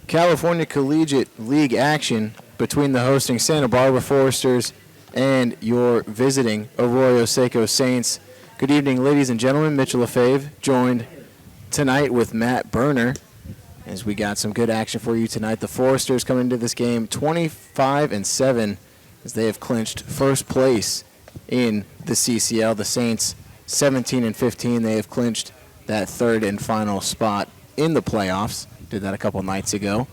California Collegiate League action between the hosting Santa Barbara Foresters and your visiting Arroyo Seco Saints. Good evening, ladies and gentlemen. Mitchell Lefebvre joined tonight with Matt Berner as we got some good action for you tonight. The Foresters coming into this game 25-7 as they have clinched first place in the CCL. The Saints 17-15. They have clinched that third and final spot in the playoffs. Did that a couple nights ago.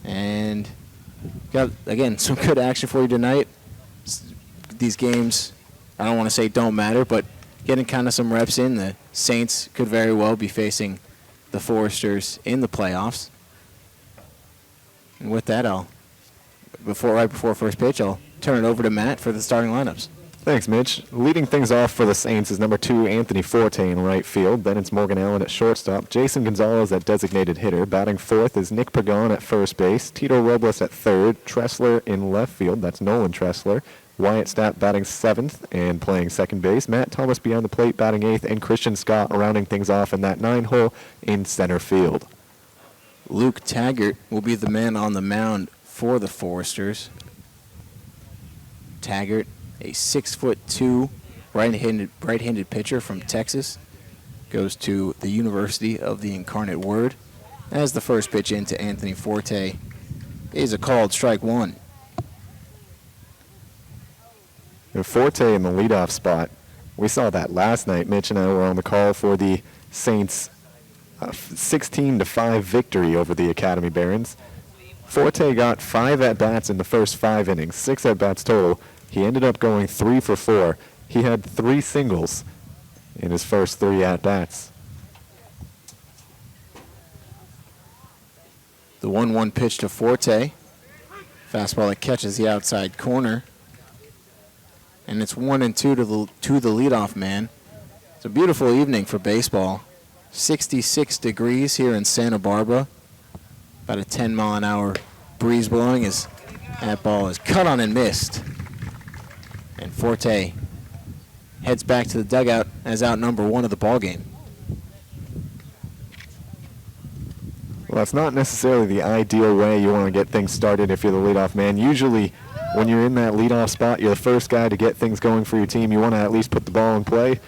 And got, again, some good action for you tonight. These games, I don't want to say don't matter, but getting kind of some reps in. The Saints could very well be facing the Foresters in the playoffs. And with that, right before first pitch, I'll turn it over to Matt for the starting lineups. Thanks, Mitch. Leading things off for the Saints is number 2, Anthony Forte in right field. Then it's Morgan Allen at shortstop. Jason Gonzalez at designated hitter. Batting fourth is Nick Pagan at first base. Tito Robles at third. Tressler in left field. That's Nolan Tressler. Wyatt Stapp batting seventh and playing second base. Matt Thomas behind the plate batting eighth. And Christian Scott rounding things off in that 9-hole in center field. Luke Taggart will be the man on the mound for the Foresters. Taggart, a 6'2" right-handed pitcher from Texas, goes to the University of the Incarnate Word. As the first pitch into Anthony Forte is a called strike one. Forte in the leadoff spot. We saw that last night. Mitch and I were on the call for the Saints' 16-5 victory over the Academy Barons. Forte got 5 at-bats in the first 5 innings, 6 at-bats total. He ended up going 3 for 4. He had 3 singles in his first 3 at-bats. The 1-1 pitch to Forte. Fastball that catches the outside corner. And it's 1-2 to the leadoff man. It's a beautiful evening for baseball. 66 degrees here in Santa Barbara. About a 10-mile-an-hour breeze blowing as that ball is cut on and missed. And Forte heads back to the dugout as out number 1 of the ballgame. Well, that's not necessarily the ideal way you want to get things started if you're the leadoff man. Usually, when you're in that leadoff spot, you're the first guy to get things going for your team. You want to at least put the ball in play.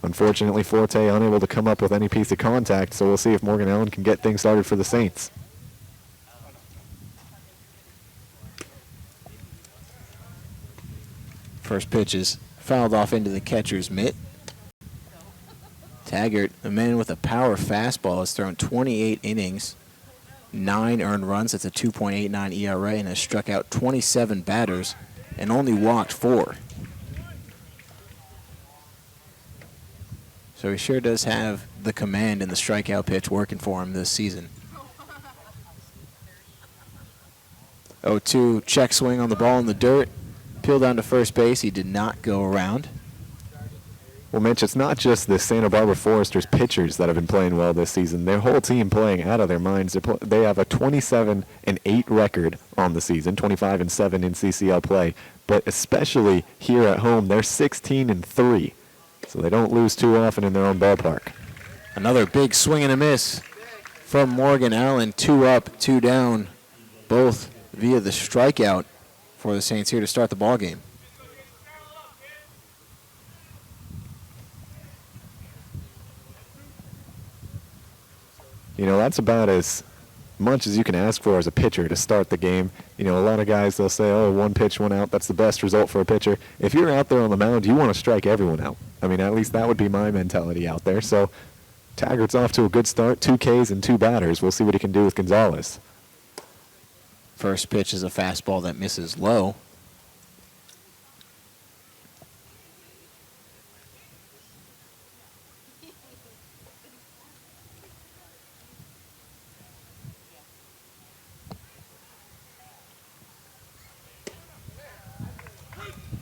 Unfortunately, Forte unable to come up with any piece of contact, so we'll see if Morgan Allen can get things started for the Saints. First pitch is fouled off into the catcher's mitt. Taggart, a man with a power fastball, has thrown 28 innings, 9 earned runs. That's a 2.89 ERA, and has struck out 27 batters and only walked 4. So he sure does have the command and the strikeout pitch working for him this season. 0-2 check swing on the ball in the dirt. Peeled down to first base. He did not go around. Well, Mitch, it's not just the Santa Barbara Foresters pitchers that have been playing well this season. Their whole team playing out of their minds. They have a 27-8 record on the season, 25-7 in CCL play. But especially here at home, they're 16-3. So they don't lose too often in their own ballpark. Another big swing and a miss from Morgan Allen. 2 up, 2 down, both via the strikeout for the Saints here to start the ball game. You know, that's about as much as you can ask for as a pitcher to start the game. You know, a lot of guys, they'll say, oh, 1 pitch, 1 out, that's the best result for a pitcher. If you're out there on the mound, you want to strike everyone out. I mean, at least that would be my mentality out there. So Taggart's off to a good start, 2 Ks and 2 batters. We'll see what he can do with Gonzalez. First pitch is a fastball that misses low.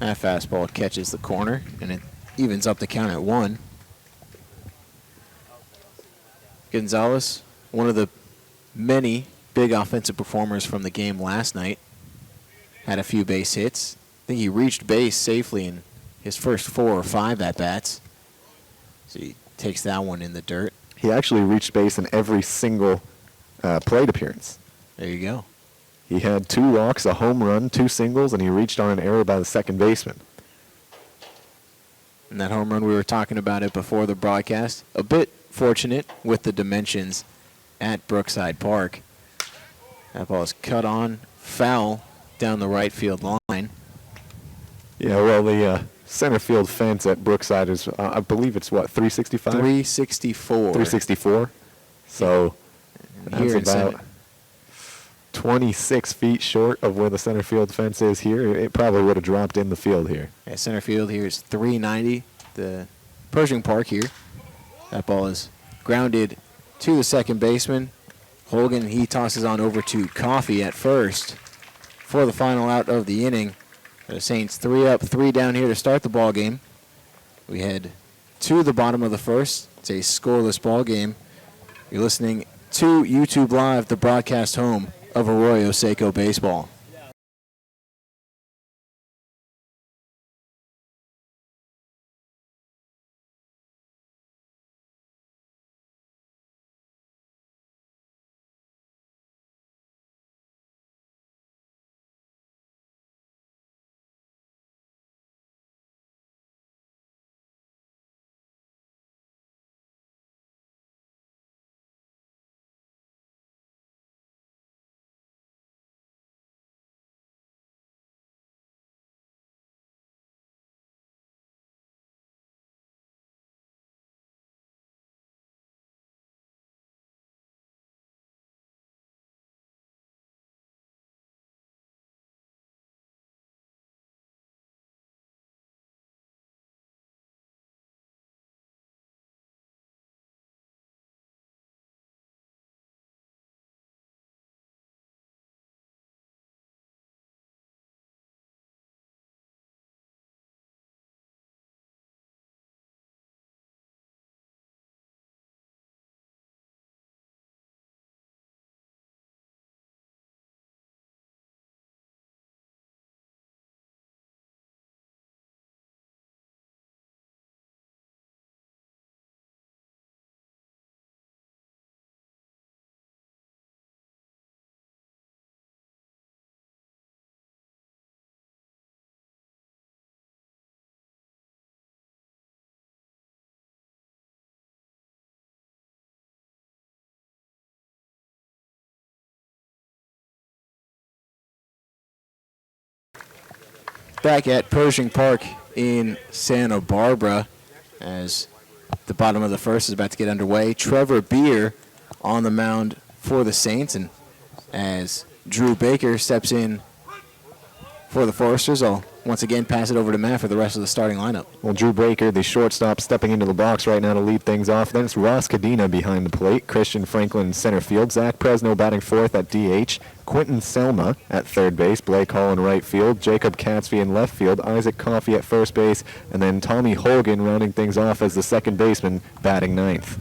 That fastball catches the corner, and it evens up the count at 1. Gonzalez, one of the many big offensive performers from the game last night, had a few base hits. I think he reached base safely in his first 4 or 5 at-bats. So he takes that one in the dirt. He actually reached base in every single plate appearance. There you go. He had 2 walks, a home run, 2 singles, and he reached on an error by the second baseman. And that home run, we were talking about it before the broadcast. A bit fortunate with the dimensions at Brookside Park. That ball is cut on, foul down the right field line. Yeah, well, the center field fence at Brookside is, I believe it's what, 365? 364. 364. So And here that's in about center, 26 feet short of where the center field fence is here. It probably would have dropped in the field here. yeah, center field here is 390. The Pershing Park here. That ball is grounded to the second baseman. Hogan, he tosses on over to Coffey at first for the final out of the inning. The Saints 3 up, 3 down here to start the ball game. We head to the bottom of the first. It's a scoreless ball game. You're listening to YouTube Live, the broadcast home of Arroyo Seco baseball. Back at Pershing Park in Santa Barbara as the bottom of the first is about to get underway. Trevor Beer on the mound for the Saints, and as Drew Baker steps in for the Foresters, I'll once again pass it over to Matt for the rest of the starting lineup. Well, Drew Baker, the shortstop, stepping into the box right now to lead things off. Then it's Ross Cadena behind the plate, Christian Franklin in center field, Zach Presno batting fourth at DH, Quentin Selma at third base, Blake Hall in right field, Jacob Catsby in left field, Isaac Coffey at first base, and then Tommy Hogan rounding things off as the second baseman batting ninth.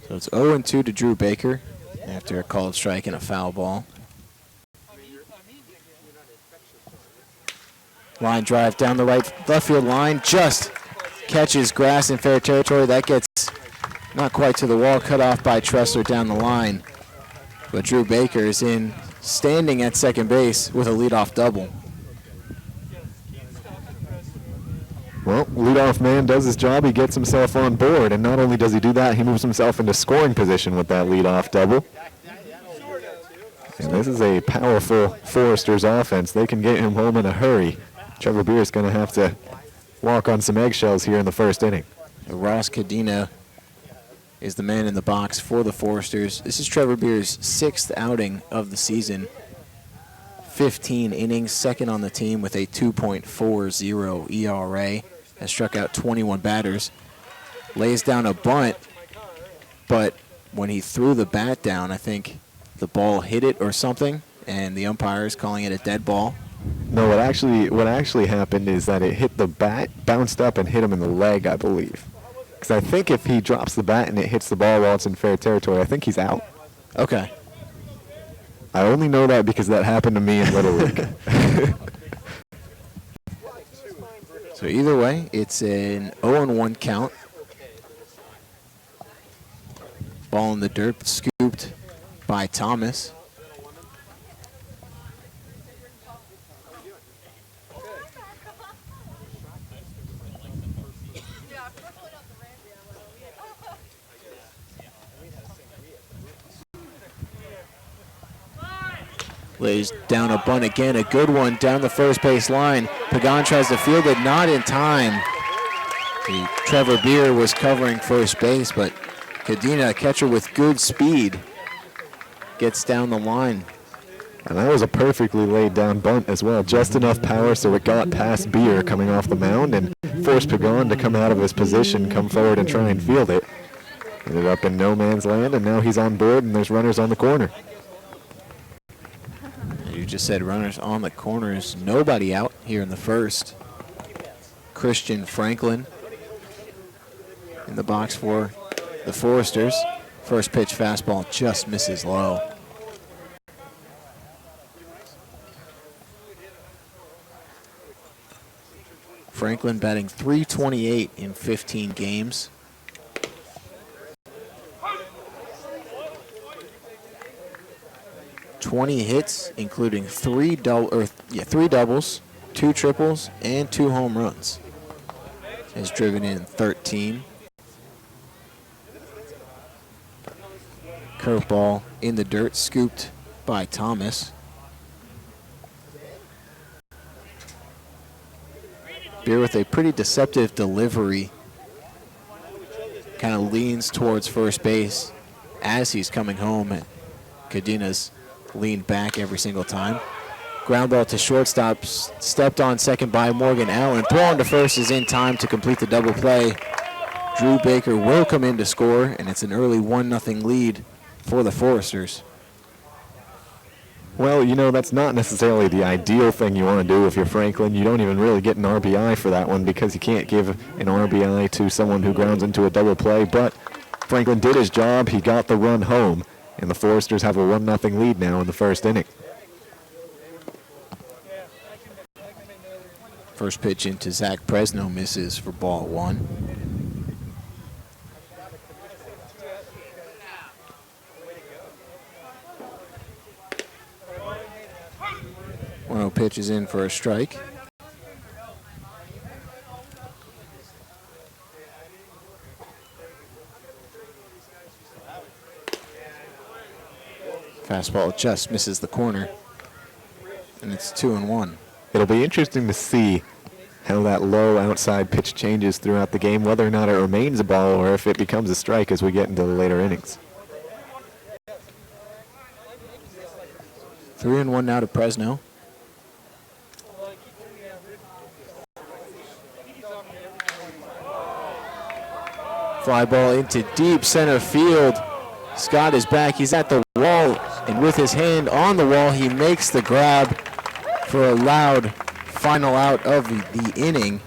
So it's 0-2 to Drew Baker after a called strike and a foul ball. Line drive down the left field line, just catches grass in fair territory. That gets not quite to the wall, cut off by Tressler down the line. But Drew Baker is in standing at second base with a leadoff double. Well, leadoff man does his job. He gets himself on board, and not only does he do that, he moves himself into scoring position with that leadoff double. And this is a powerful Foresters offense. They can get him home in a hurry. Trevor Beer is going to have to walk on some eggshells here in the first inning. Ross Cadena is the man in the box for the Foresters. This is Trevor Beer's 6th outing of the season. 15 innings, second on the team with a 2.40 ERA. Has struck out 21 batters. Lays down a bunt, but when he threw the bat down, I think the ball hit it or something, and the umpire is calling it a dead ball. No, what actually happened is that it hit the bat, bounced up, and hit him in the leg, I believe. Because I think if he drops the bat and it hits the ball while it's in fair territory, I think he's out. Okay. I only know that because that happened to me in Little League. So either way, it's an 0-1 count. Ball in the dirt, scooped by Thomas. Lays down a bunt again, a good one down the first base line. Pagan tries to field it, not in time. Trevor Beer was covering first base, but Cadena, a catcher with good speed, gets down the line. And that was a perfectly laid down bunt as well. Just enough power so it got past Beer coming off the mound and forced Pagan to come out of his position, come forward and try and field it. Ended up in no man's land, and now he's on board and there's runners on the corner. You just said runners on the corners. Nobody out here in the first. Christian Franklin in the box for the Foresters. First pitch fastball just misses low. Franklin batting .328 in 15 games. .20 hits, including three doubles, 2 triples, and 2 home runs. Has driven in 13. Curveball in the dirt, scooped by Thomas. Beer with a pretty deceptive delivery. Kind of leans towards first base as he's coming home. And Cadena's leaned back every single time. Ground ball to shortstop, stepped on second by Morgan Allen. Throw on to first is in time to complete the double play. Drew Baker will come in to score, and it's an early 1-0 lead for the Foresters. Well, you know, that's not necessarily the ideal thing you want to do if you're Franklin. You don't even really get an RBI for that one because you can't give an RBI to someone who grounds into a double play. But Franklin did his job. He got the run home, and the Foresters have a 1-0 lead now in the first inning. First pitch into Zach Presno misses for ball 1. 1-0 pitch is in for a strike. Fastball just misses the corner, and it's 2-1. It'll be interesting to see how that low outside pitch changes throughout the game, whether or not it remains a ball or if it becomes a strike as we get into the later innings. 3-1 now to Presno. Fly ball into deep center field. Scott is back. He's at the wall, and with his hand on the wall, he makes the grab for a loud final out of the inning.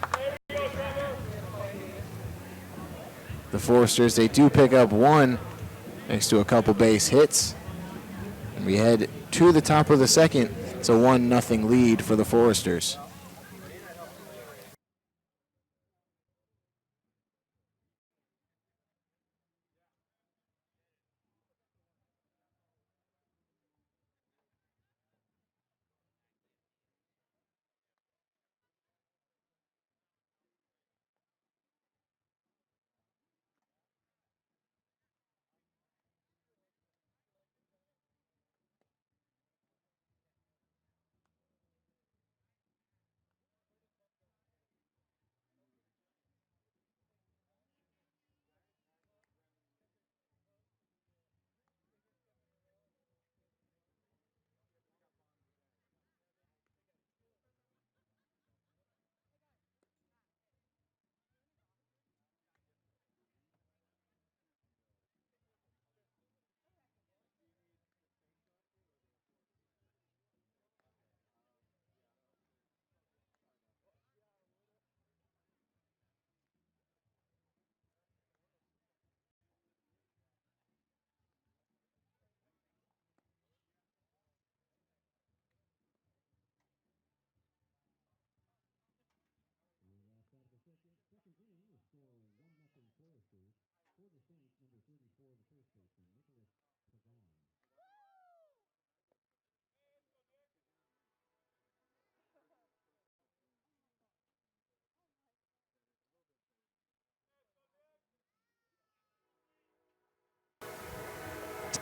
The Foresters, they do pick up 1 thanks to a couple base hits. And we head to the top of the second. It's a 1-0 lead for the Foresters.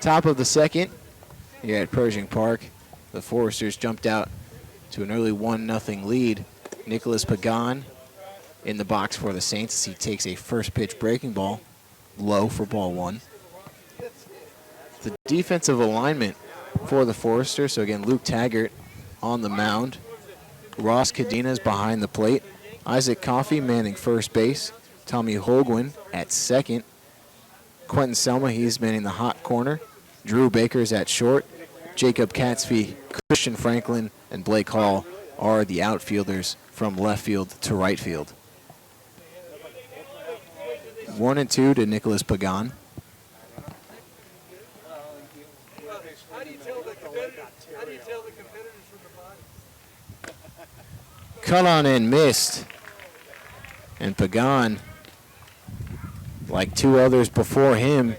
Top of the second here at Pershing Park. The Foresters jumped out to an early 1-0 lead. Nicholas Pagan in the box for the Saints as he takes a first pitch breaking ball low for ball one. The defensive alignment for the Foresters, so again, Luke Taggart on the mound. Ross Cadenas behind the plate. Isaac Coffey manning first base. Tommy Holguin at second. Quentin Selma, he's manning the hot corner. Drew Baker's at short. Jacob Catsby, Christian Franklin, and Blake Hall are the outfielders from left field to right field. 1-2 to Nicholas Pagan. Cut on and missed. And Pagan, like two others before him,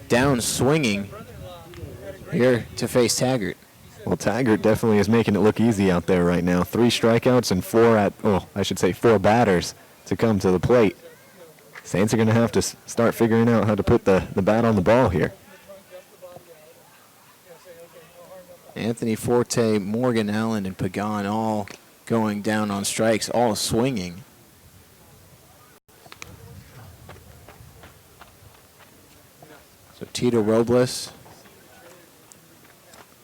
down swinging here to face Taggart. Well, Taggart definitely is making it look easy out there right now. 3 strikeouts and 4 batters to come to the plate. Saints are going to have to start figuring out how to put the bat on the ball here. Anthony Forte, Morgan Allen, and Pagan all going down on strikes, all swinging. So Tito Robles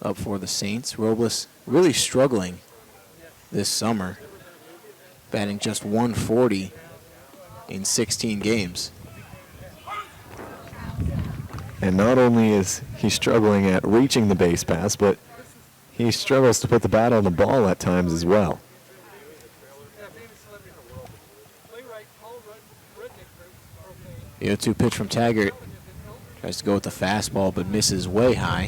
up for the Saints. Robles really struggling this summer, batting just .140 in 16 games. And not only is he struggling at reaching the base pass, but he struggles to put the bat on the ball at times as well. The 0-2 pitch from Taggart. Tries to go with the fastball, but misses way high.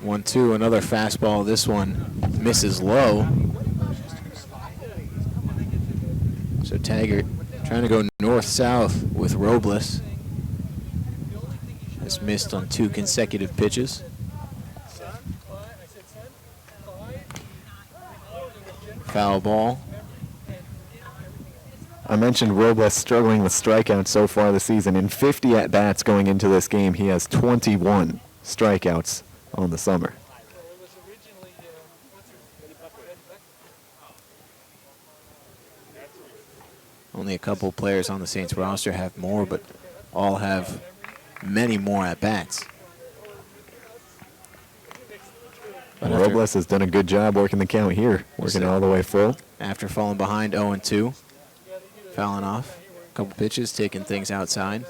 One, two, another fastball. This one misses low. So Taggart trying to go north-south with Robles. Has missed on 2 consecutive pitches. Foul ball. I mentioned Robles struggling with strikeouts so far this season. In 50 at-bats going into this game, he has 21 strikeouts on the summer. Only a couple players on the Saints roster have more, but all have many more at-bats. Robles has done a good job working the count here, working all the way full. After falling behind 0-2, fouling off a couple pitches, taking things outside.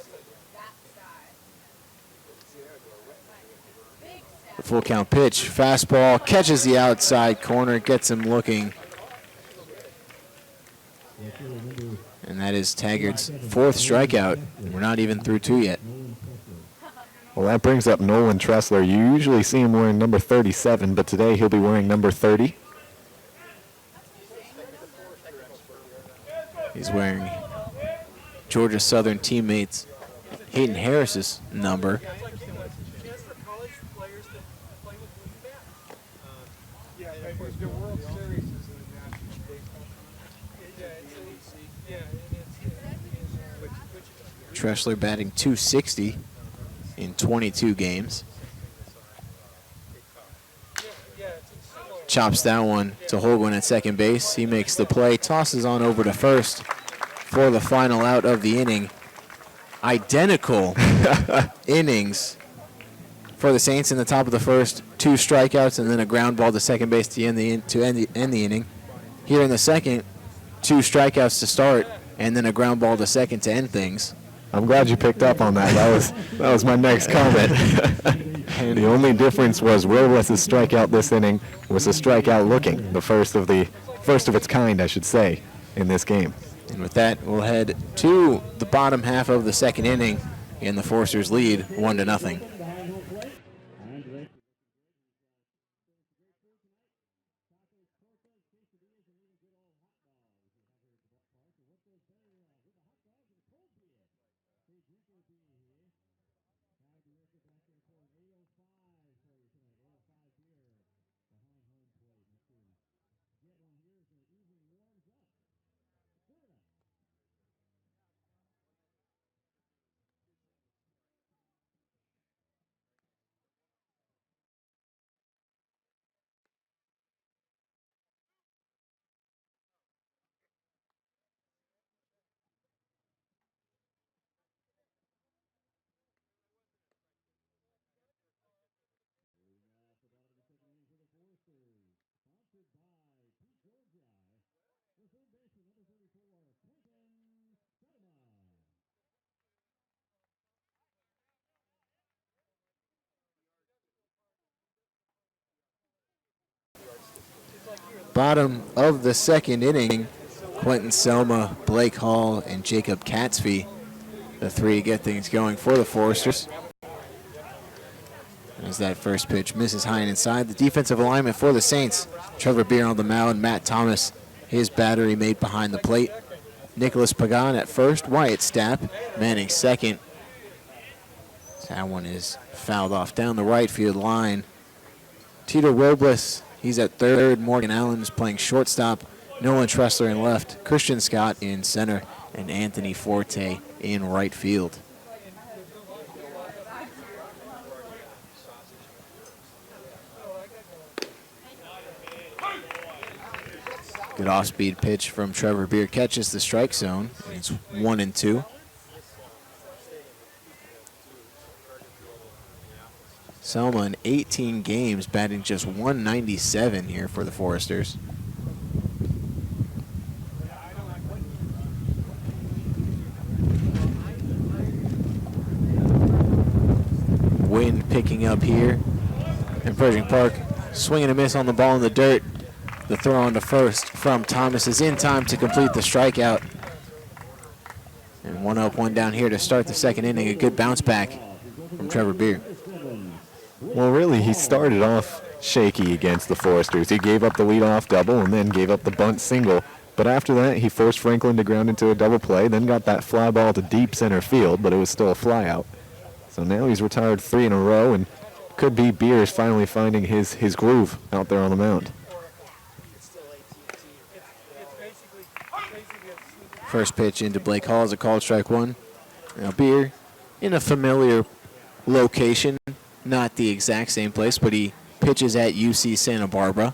The full count pitch, fastball, catches the outside corner, gets him looking. And that is Taggart's 4th strikeout. We're not even through 2 yet. Well, that brings up Nolan Tressler. You usually see him wearing number 37, but today he'll be wearing number 30. He's wearing Georgia Southern teammates Hayden Harris's number. Tressler batting .260 in 22 games. Chops that one to Holguin at second base. He makes the play, tosses on over to first for the final out of the inning. Identical innings for the Saints in the top of the first. 2 strikeouts and then a ground ball to second base to end the inning. Here in the second, 2 strikeouts to start and then a ground ball to second to end things. I'm glad you picked up on that. That was my next comment. The only difference was Robles' strikeout this inning was a strikeout looking, the first of its kind, I should say, in this game. And with that, we'll head to the bottom half of the second inning, and the Foresters lead 1-0. Bottom of the second inning, Quentin Selma, Blake Hall, and Jacob Catsby, the three get things going for the Foresters. As that first pitch misses high and inside, the defensive alignment for the Saints. Trevor Beer on the mound, Matt Thomas, his battery made behind the plate. Nicholas Pagan at first, Wyatt Stapp manning second. That one is fouled off down the right field line. Tito Robles, he's at third. Morgan Allen is playing shortstop. Nolan Tressler in left. Christian Scott in center. And Anthony Forte in right field. Good off-speed pitch from Trevor Beer. Catches the strike zone. It's 1-2. Selma in 18 games, batting just 197 here for the Foresters. Wind picking up here in Pershing Park. Swing and a miss on the ball in the dirt. The throw on to first from Thomas is in time to complete the strikeout. And one up, one down here to start the second inning. A good bounce back from Trevor Beer. Well, really, he started off shaky against the Foresters. He gave up the leadoff double and then gave up the bunt single. But after that, he forced Franklin to ground into a double play, then got that fly ball to deep center field, but it was still a fly out. So now he's retired 3 in a row, and could be Beer is finally finding his groove out there on the mound. First pitch into Blake Hall is a called strike one. Now Beer in a familiar location, not the exact same place, but he pitches at UC Santa Barbara.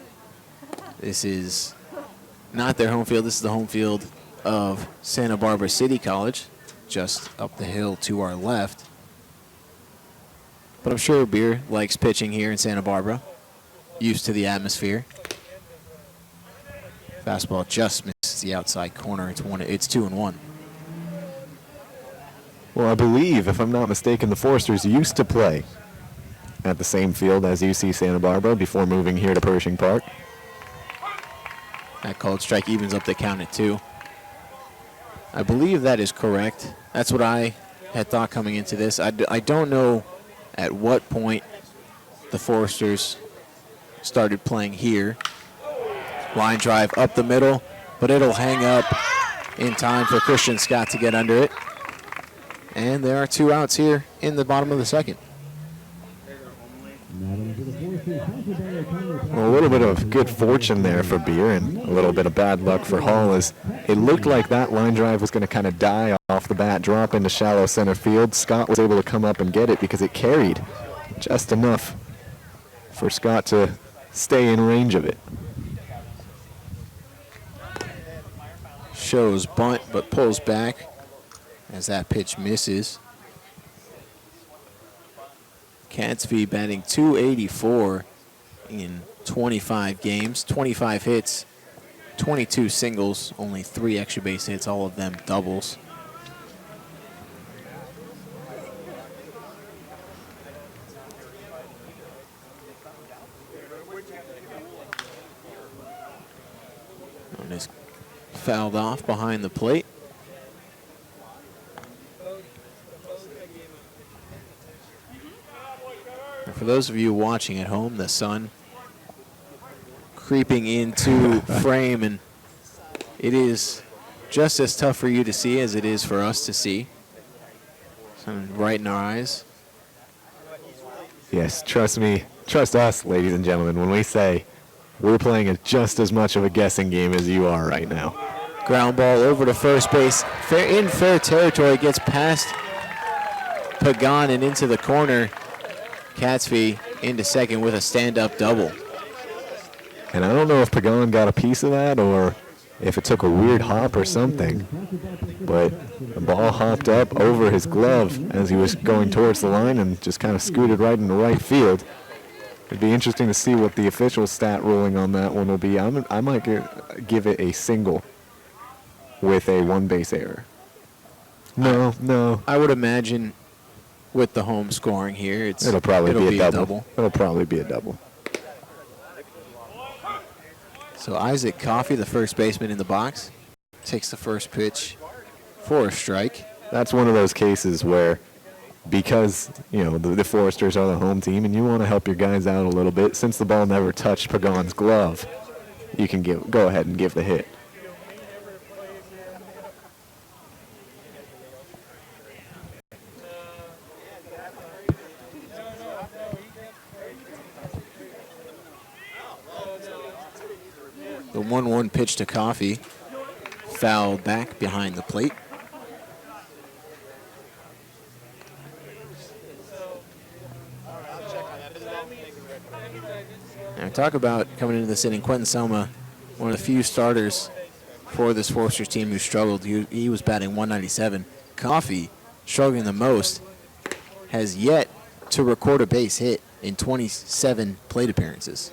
This is not their home field. This is the home field of Santa Barbara City College, just up the hill to our left. But I'm sure Beer likes pitching here in Santa Barbara, used to the atmosphere. Fastball just misses the outside corner. It's 2-1. Well, I believe, if I'm not mistaken, the Foresters used to play at the same field as UC Santa Barbara before moving here to Pershing Park. That called strike evens up the count at 2. I believe that is correct. That's what I had thought coming into this. I don't know at what point the Foresters started playing here. Line drive up the middle, but it'll hang up in time for Christian Scott to get under it. And there are 2 outs here in the bottom of the second. Well, a little bit of good fortune there for Beer and a little bit of bad luck for Hall, as it looked like that line drive was going to kind of die off the bat, drop into shallow center field. Scott was able to come up and get it because it carried just enough for Scott to stay in range of it. Shows bunt, but pulls back as that pitch misses. Catsby batting .284 in 25 games, 25 hits, 22 singles, only 3 extra base hits, all of them doubles. And is fouled off behind the plate. And for those of you watching at home, the sun creeping into frame, and it is just as tough for you to see as it is for us to see. Something right in our eyes. Yes, trust me, trust us, ladies and gentlemen, when we say we're playing just as much of a guessing game as you are right now. Ground ball over to first base. In fair territory, gets past Pagan and into the corner. Catsby into second with a stand-up double. And I don't know if Pagan got a piece of that or if it took a weird hop or something, but the ball hopped up over his glove as he was going towards the line and just kind of scooted right into right field. It'd be interesting to see what the official stat ruling on that one will be. I might give it a single with a 1 base error. No. I would imagine with the home scoring here, it'll probably be a double. It'll probably be a double. So Isaac Coffey, the first baseman in the box, takes the first pitch for a strike. That's one of those cases where, because the Foresters are the home team and you want to help your guys out a little bit, since the ball never touched Pagan's glove, you can go ahead and give the hit. The 1-1 pitch to Coffey, fouled back behind the plate. Now talk about coming into this inning, Quentin Selma, one of the few starters for this Foresters team who struggled. He was batting 197. Coffey, struggling the most, has yet to record a base hit in 27 plate appearances.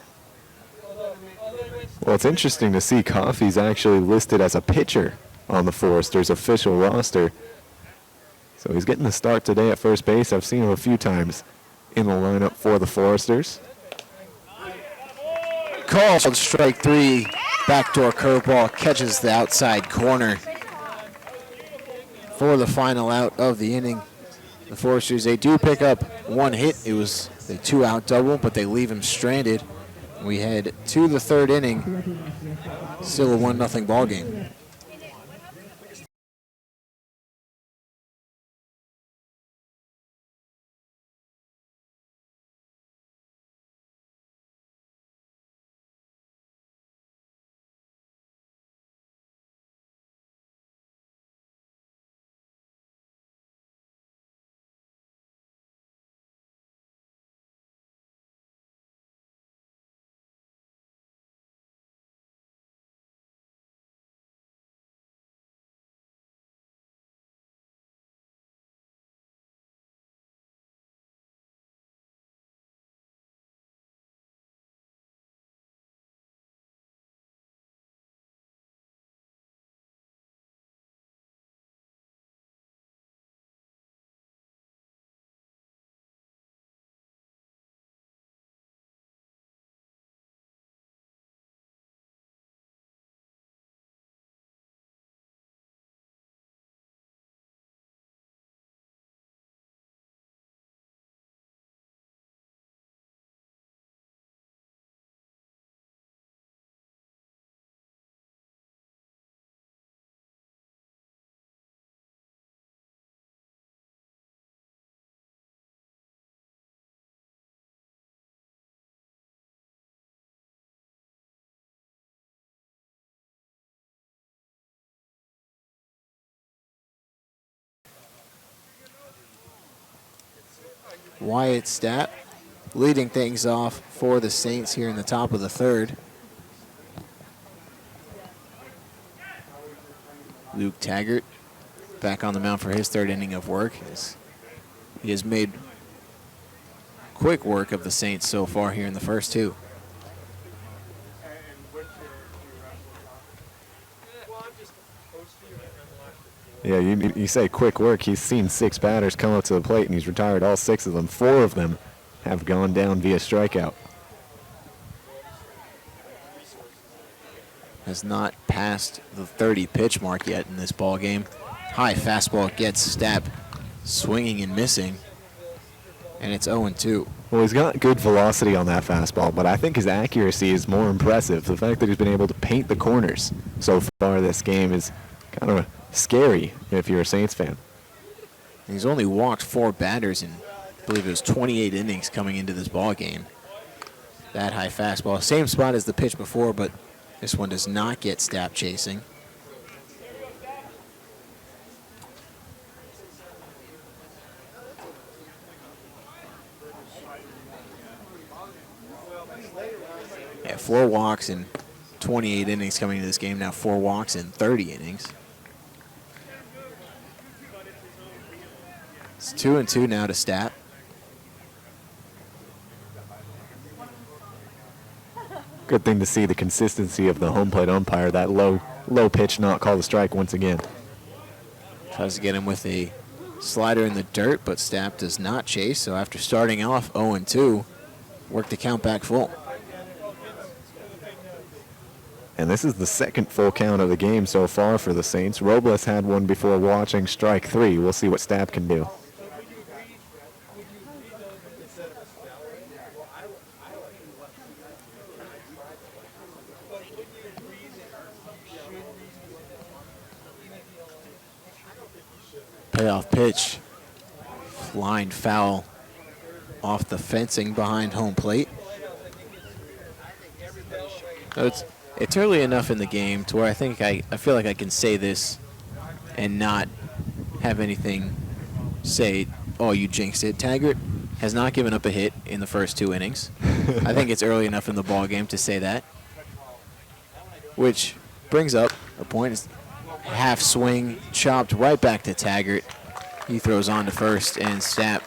Well, it's interesting to see Coffey's actually listed as a pitcher on the Foresters' official roster. So he's getting the start today at first base. I've seen him a few times in the lineup for the Foresters. Called strike 3, backdoor curveball, catches the outside corner for the final out of the inning. The Foresters, they do pick up one hit. It was a 2-out double, but they leave him stranded. We head to the third inning, still a 1-0 ball game. Wyatt Stapp leading things off for the Saints here in the top of the third. Luke Taggart back on the mound for his third inning of work. He has made quick work of the Saints so far here in the first two. Yeah, you say quick work. He's seen 6 batters come up to the plate, and he's retired all 6 of them. 4 of them have gone down via strikeout. Has not passed the 30 pitch mark yet in this ball game. High fastball gets Stapp swinging and missing, and it's 0-2. Well, he's got good velocity on that fastball, but I think his accuracy is more impressive. The fact that he's been able to paint the corners so far this game is kind of scary if you're a Saints fan. He's only walked 4 batters in, I believe it was 28 innings coming into this ball game. That high fastball, same spot as the pitch before, but this one does not get Stapp chasing. Yeah, 4 walks in 28 innings coming into this game. Now 4 walks in 30 innings. It's 2-2 now to Stapp. Good thing to see the consistency of the home plate umpire. That low pitch not called a strike once again. Tries to get him with a slider in the dirt, but Stapp does not chase. So after starting off 0-2, work the count back full. And this is the second full count of the game so far for the Saints. Robles had one before watching strike 3. We'll see what Stapp can do. Payoff pitch. Line foul off the fencing behind home plate. So it's early enough in the game to where I feel like I can say this and not have anything say, oh, you jinxed it. Taggart has not given up a hit in the first 2 innings. I think it's early enough in the ball game to say that. Which brings up a point. Is half swing, chopped right back to Taggart. He throws on to first, and Stapp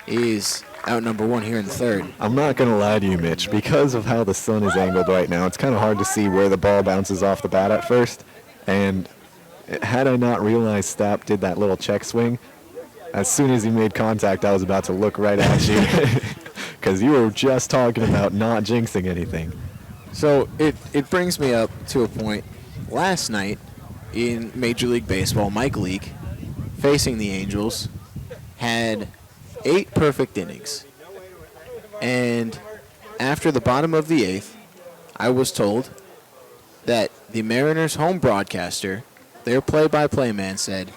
is out number 1 here in the third. I'm not going to lie to you, Mitch. Because of how the sun is angled right now, it's kind of hard to see where the ball bounces off the bat at first. And had I not realized Stapp did that little check swing, as soon as he made contact, I was about to look right at you. Because you were just talking about not jinxing anything. So it brings me up to a point. Last night in Major League Baseball, Mike Leake, facing the Angels, had 8 perfect innings. And after the bottom of the 8th, I was told that the Mariners home broadcaster, their play-by-play man, said,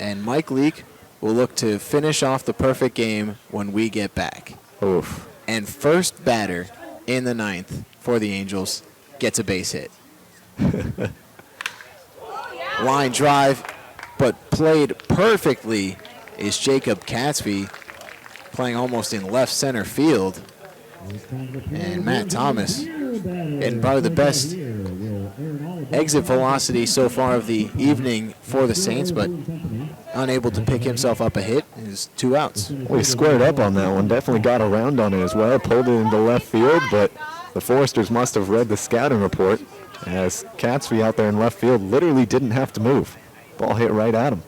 and Mike Leake will look to finish off the perfect game when we get back. Oof. And first batter in the 9th for the Angels gets a base hit. Line drive, but played perfectly is Jacob Catsby, playing almost in left center field. And Matt Thomas, and probably the best exit velocity so far of the evening for the Saints, but unable to pick himself up a hit. Is 2 outs. Well, he squared up on that one. Definitely got around on it as well. Pulled it into left field, but the Foresters must have read the scouting report, as Catsby out there in left field literally didn't have to move. Ball hit right at him.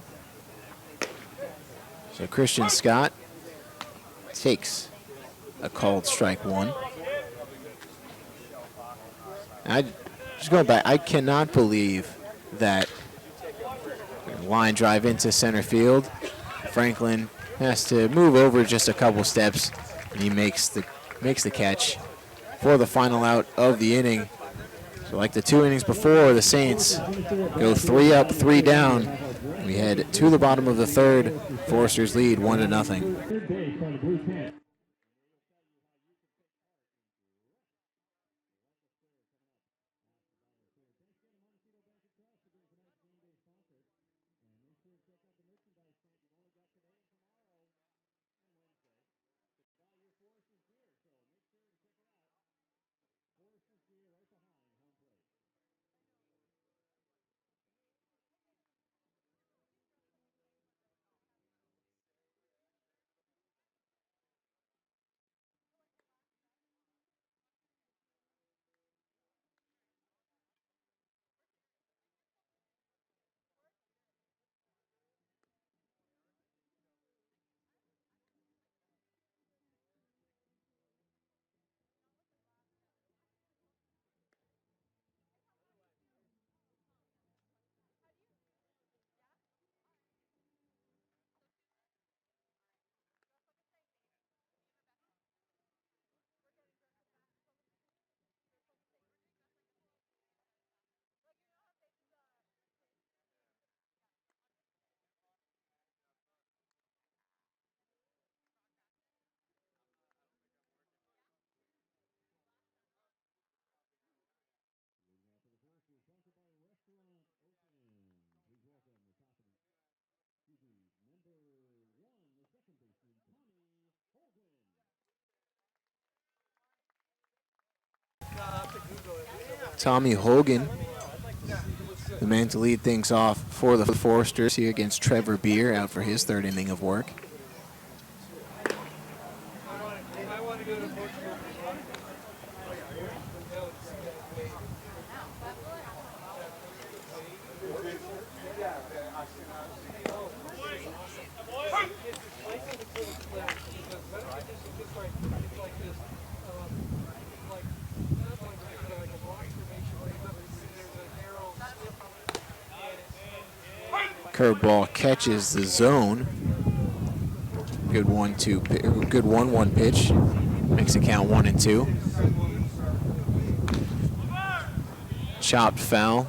So Christian Scott takes a called strike 1. Just going back, I cannot believe that line drive into center field. Franklin has to move over just a couple steps, and he makes the catch for the final out of the inning. So like the 2 innings before, the Saints go 3 up, 3 down. We head to the bottom of the third. Foresters lead 1-0. Tommy Hogan, the man to lead things off for the Foresters here against Trevor Beer, out for his 3rd inning of work. Curveball catches the zone. Good 1-2. Good 1-1 pitch. Makes it count 1-2. Chopped foul.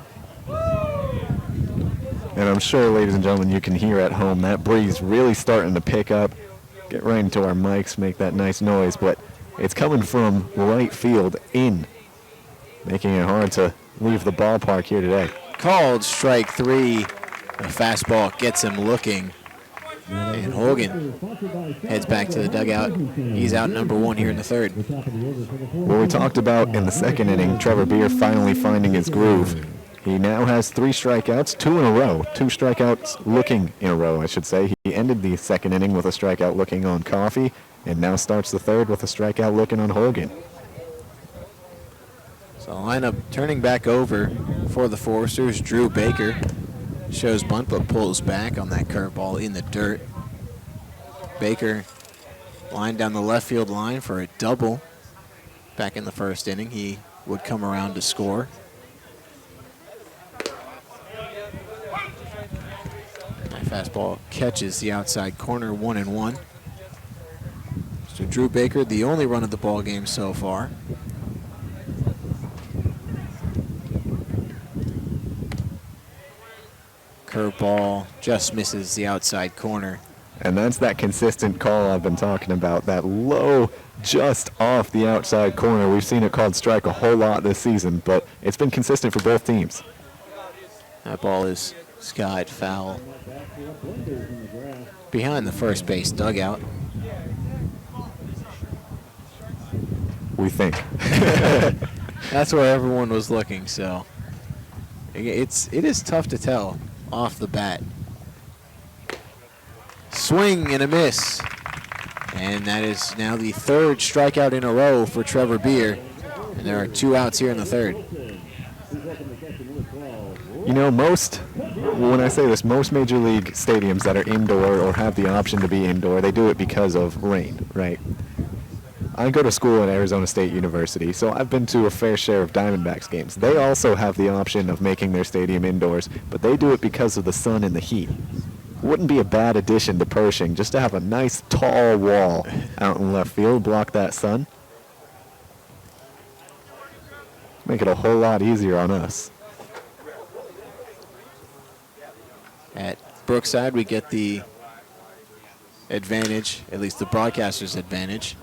And I'm sure, ladies and gentlemen, you can hear at home that breeze really starting to pick up. Get right into our mics, make that nice noise, but it's coming from right field in, making it hard to leave the ballpark here today. Called strike 3. The fastball gets him looking. And Hogan heads back to the dugout. He's out number 1 here in the third. Well, we talked about in the second inning, Trevor Beer finally finding his groove. He now has 3 strikeouts, 2 in a row. 2 strikeouts looking in a row, I should say. He ended the second inning with a strikeout looking on Coffey, and now starts the third with a strikeout looking on Hogan. So lineup turning back over for the Foresters. Drew Baker shows bunt but pulls back on that curveball in the dirt. Baker lined down the left field line for a double. Back in the first inning, he would come around to score. That fastball catches the outside corner, 1-1. So Drew Baker, the only run of the ball game so far. Curveball just misses the outside corner. And that's that consistent call I've been talking about, that low, just off the outside corner. We've seen it called strike a whole lot this season, but it's been consistent for both teams. That ball is skied foul behind the first base dugout. We think. That's where everyone was looking, so it is tough to tell off the bat. Swing and a miss. And that is now the 3rd strikeout in a row for Trevor Beer. And there are 2 outs here in the 3rd. You know, when I say this, most major league stadiums that are indoor or have the option to be indoor, they do it because of rain, right? I go to school at Arizona State University, so I've been to a fair share of Diamondbacks games. They also have the option of making their stadium indoors, but they do it because of the sun and the heat. Wouldn't be a bad addition to Pershing just to have a nice tall wall out in left field, block that sun. Make it a whole lot easier on us. At Brookside, we get the advantage, at least the broadcaster's advantage,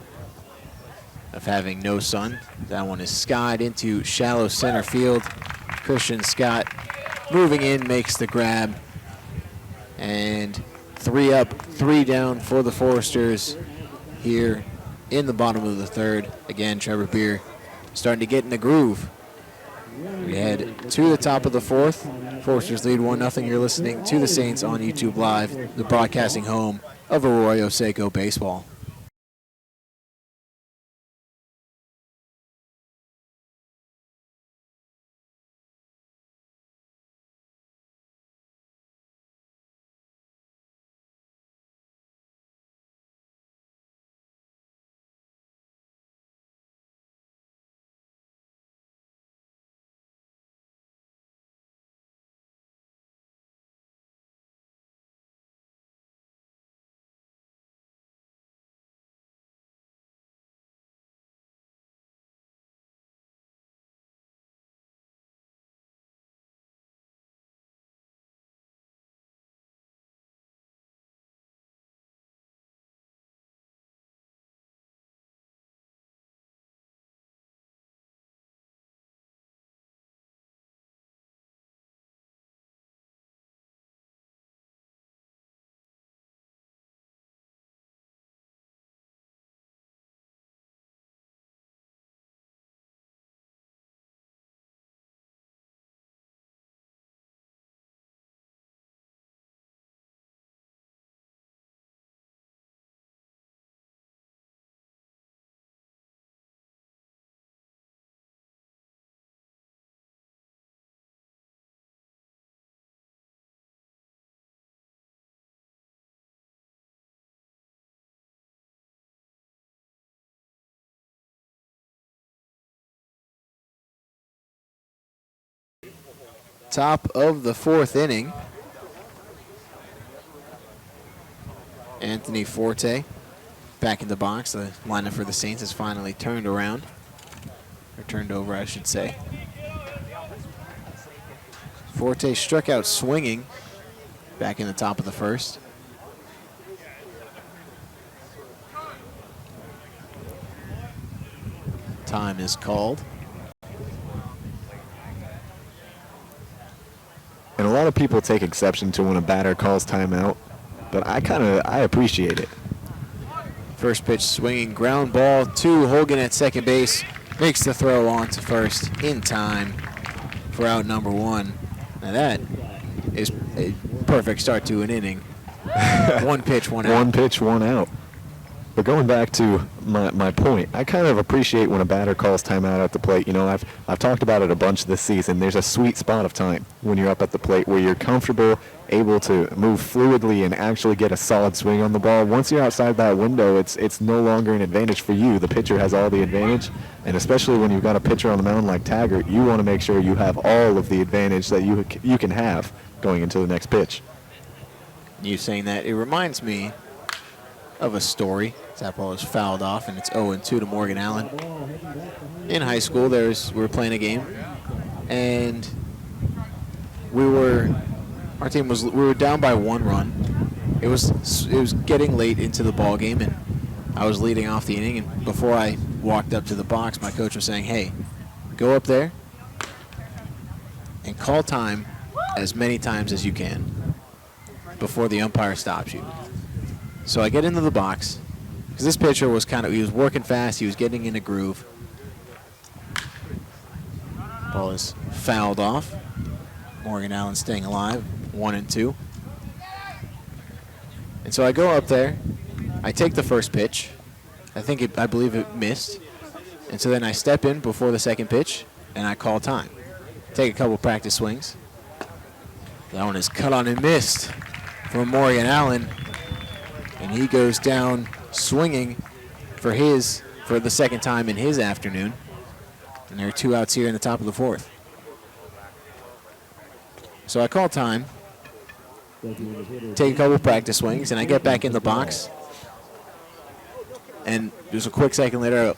of having no sun. That one is skied into shallow center field. Christian Scott moving in, makes the grab. And 3 up, 3 down for the Foresters here in the bottom of the 3rd. Again, Trevor Beer starting to get in the groove. We head to the top of the 4th. Foresters lead 1-0. You're listening to the Saints on YouTube Live, the broadcasting home of Arroyo Seco baseball. Top of the 4th inning. Anthony Forte back in the box. The lineup for the Saints has finally turned around. Or turned over, I should say. Forte struck out swinging back in the top of the first. Time is called. And a lot of people take exception to when a batter calls timeout, but I appreciate it. First pitch swinging, ground ball to Holgan at second base. Makes the throw on to first in time for out number one. Now that is a perfect start to an inning. One pitch, one out. One pitch, one out. But going back to my point, I kind of appreciate when a batter calls timeout at the plate. You know, I've talked about it a bunch this season. There's a sweet spot of time when you're up at the plate where you're comfortable, able to move fluidly and actually get a solid swing on the ball. Once you're outside that window, it's no longer an advantage for you. The pitcher has all the advantage, and especially when you've got a pitcher on the mound like Taggart, you want to make sure you have all of the advantage that you can have going into the next pitch. You saying that, it reminds me of a story. That ball is fouled off, and it's 0-2 to Morgan Allen. In high school, we were playing a game, and we were down by 1 run. It was getting late into the ball game, and I was leading off the inning. And before I walked up to the box, my coach was saying, "Hey, go up there and call time as many times as you can before the umpire stops you." So I get into the box, because this pitcher was he was working fast, he was getting in a groove. Ball is fouled off. Morgan Allen staying alive, 1-2. And so I go up there, I take the first pitch. I believe it missed. And so then I step in before the second pitch, and I call time. Take a couple practice swings. That one is cut on and missed from Morgan Allen. And he goes down swinging for the second time in his afternoon. And there are 2 outs here in the top of the 4th. So I call time, take a couple practice swings, and I get back in the box. And just a quick second later,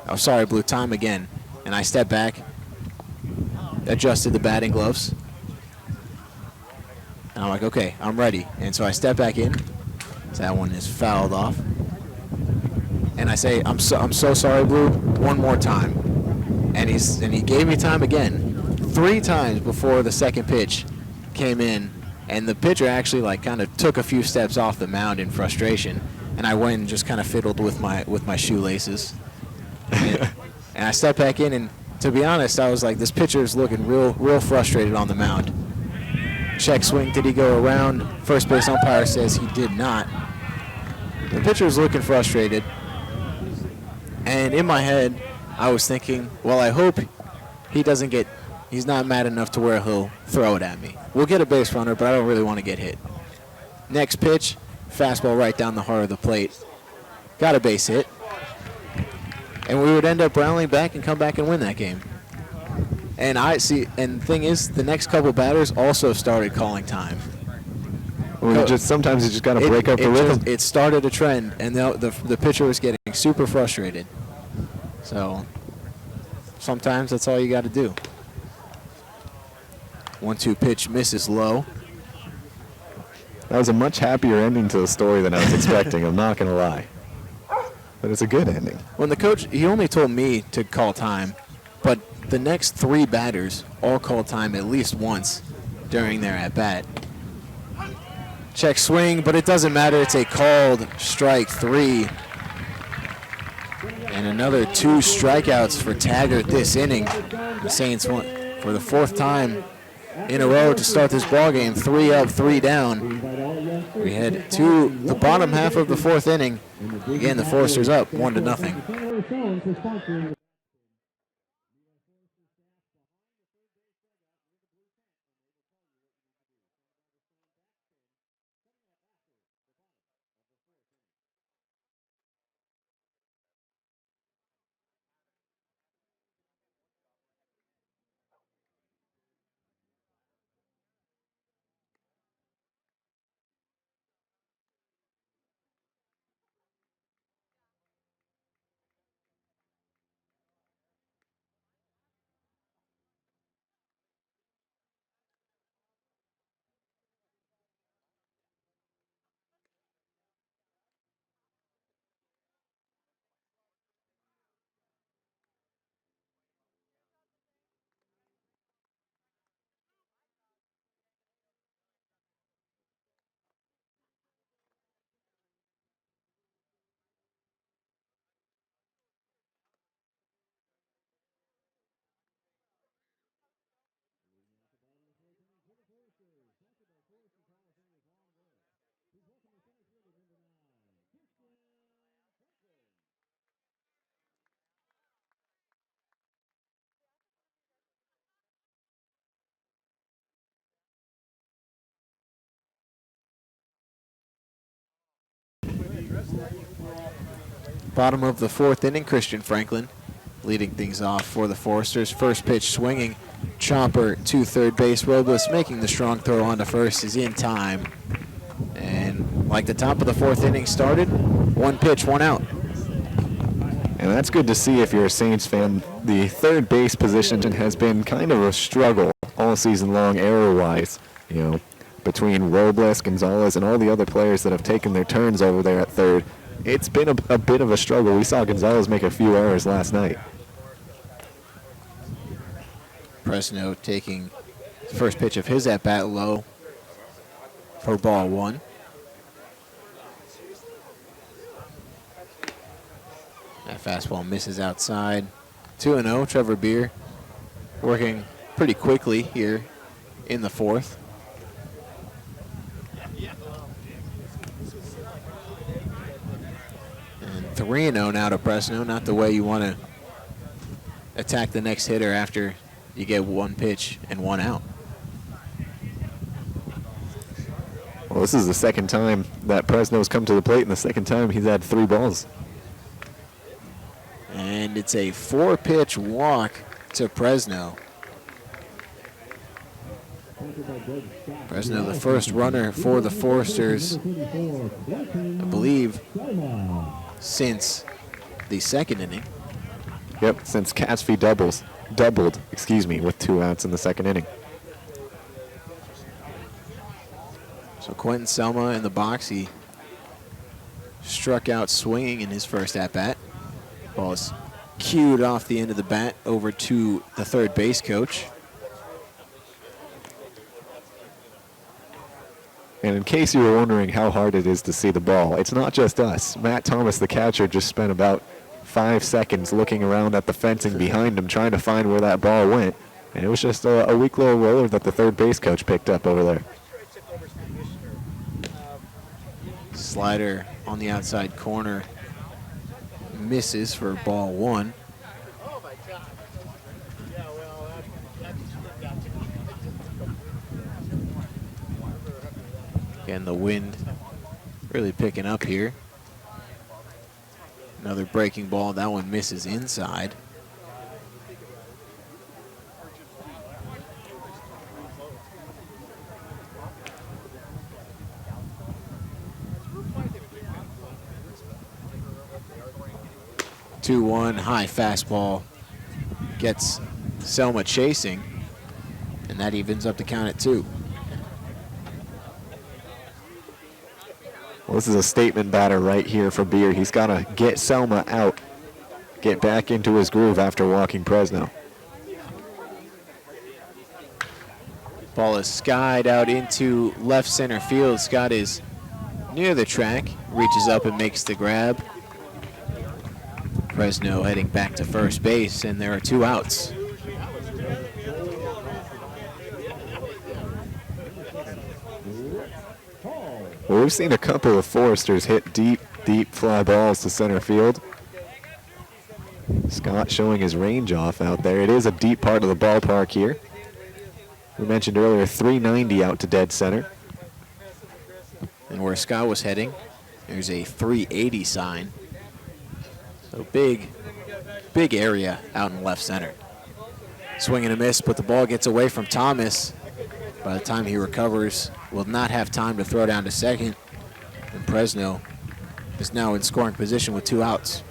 I blew time again. And I stepped back, adjusted the batting gloves. And I'm like, okay, I'm ready. And so I step back in. So that one is fouled off. And I say, I'm so sorry, Blue, one more time. And he gave me time again, 3 times before the second pitch came in. And the pitcher actually kind of took a few steps off the mound in frustration. And I went and just kind of fiddled with my shoelaces. And I stepped back in, and to be honest, I was like, this pitcher's looking real frustrated on the mound. Check swing, did he go around? First base umpire says he did not. The pitcher's looking frustrated. And in my head, I was thinking, well, I hope he's not mad enough to where he'll throw it at me. We'll get a base runner, but I don't really want to get hit. Next pitch, fastball right down the heart of the plate. Got a base hit. And we would end up rallying back and come back and win that game. And the thing is, the next couple batters also started calling time. Well, sometimes you just got to break up the rhythm. It started a trend, and the pitcher was getting super frustrated. So sometimes that's all you got to do. 1-2 pitch misses low. That was a much happier ending to the story than I was expecting. I'm not going to lie. But it's a good ending. When the coach, he only told me to call time, but the next 3 batters all called time at least once during their at-bat. Check swing, but it doesn't matter. It's a called strike 3. And another 2 strikeouts for Taggart this inning. The Saints won for the 4th time in a row to start this ballgame. 3 up, 3 down. We head to the bottom half of the 4th inning. Again, the Foresters up 1-0. Bottom of the fourth inning, Christian Franklin leading things off for the Foresters. First pitch swinging, chopper to third base. Robles making the strong throw onto first is in time. And like the top of the fourth inning started, one pitch, one out. And that's good to see if you're a Saints fan. The third base position has been kind of a struggle all season long, error-wise. You know, between Robles, Gonzalez, and all the other players that have taken their turns over there at third, it's been a bit of a struggle. We saw Gonzalez make a few errors last night. Presno taking the first pitch of his at-bat low for ball one. That fastball misses outside. 2-0, Trevor Beer working pretty quickly here in the fourth. And 3-0 now to Presno, not the way you want to attack the next hitter after you get one pitch and one out. Well, this is the second time that Presno's come to the plate, and the second time he's had 3 balls. And it's a 4-pitch walk to Presno. Presno, the first runner for the Foresters, I believe, since the second inning. Yep, since Catsby doubled, with 2 outs in the second inning. So Quentin Selma in the box, he struck out swinging in his first at-bat. Ball is cued off the end of the bat over to the third base coach. And in case you were wondering how hard it is to see the ball, it's not just us. Matt Thomas, the catcher, just spent about 5 seconds looking around at the fencing behind him trying to find where that ball went. And it was just a weak little roller that the third base coach picked up over there. Slider on the outside corner misses for ball one. Again, the wind really picking up here. Another breaking ball. That one misses inside. Two-one, high fastball gets Selma chasing, and that evens up the count at 2. Well, this is a statement batter right here for Beer. He's got to get Selma out, get back into his groove after walking Presno. Ball is skied out into left center field. Scott is near the track, reaches up and makes the grab. Presno heading back to first base, and there are 2 outs. Well, we've seen a couple of Foresters hit deep fly balls to center field. Scott showing his range off out there. It is a deep part of the ballpark here. We mentioned earlier 390 out to dead center. And where Scott was heading, there's a 380 sign. So big area out in left center. Swing and a miss, but the ball gets away from Thomas. By the time he recovers, will not have time to throw down to second. And Presno is now in scoring position with 2 outs.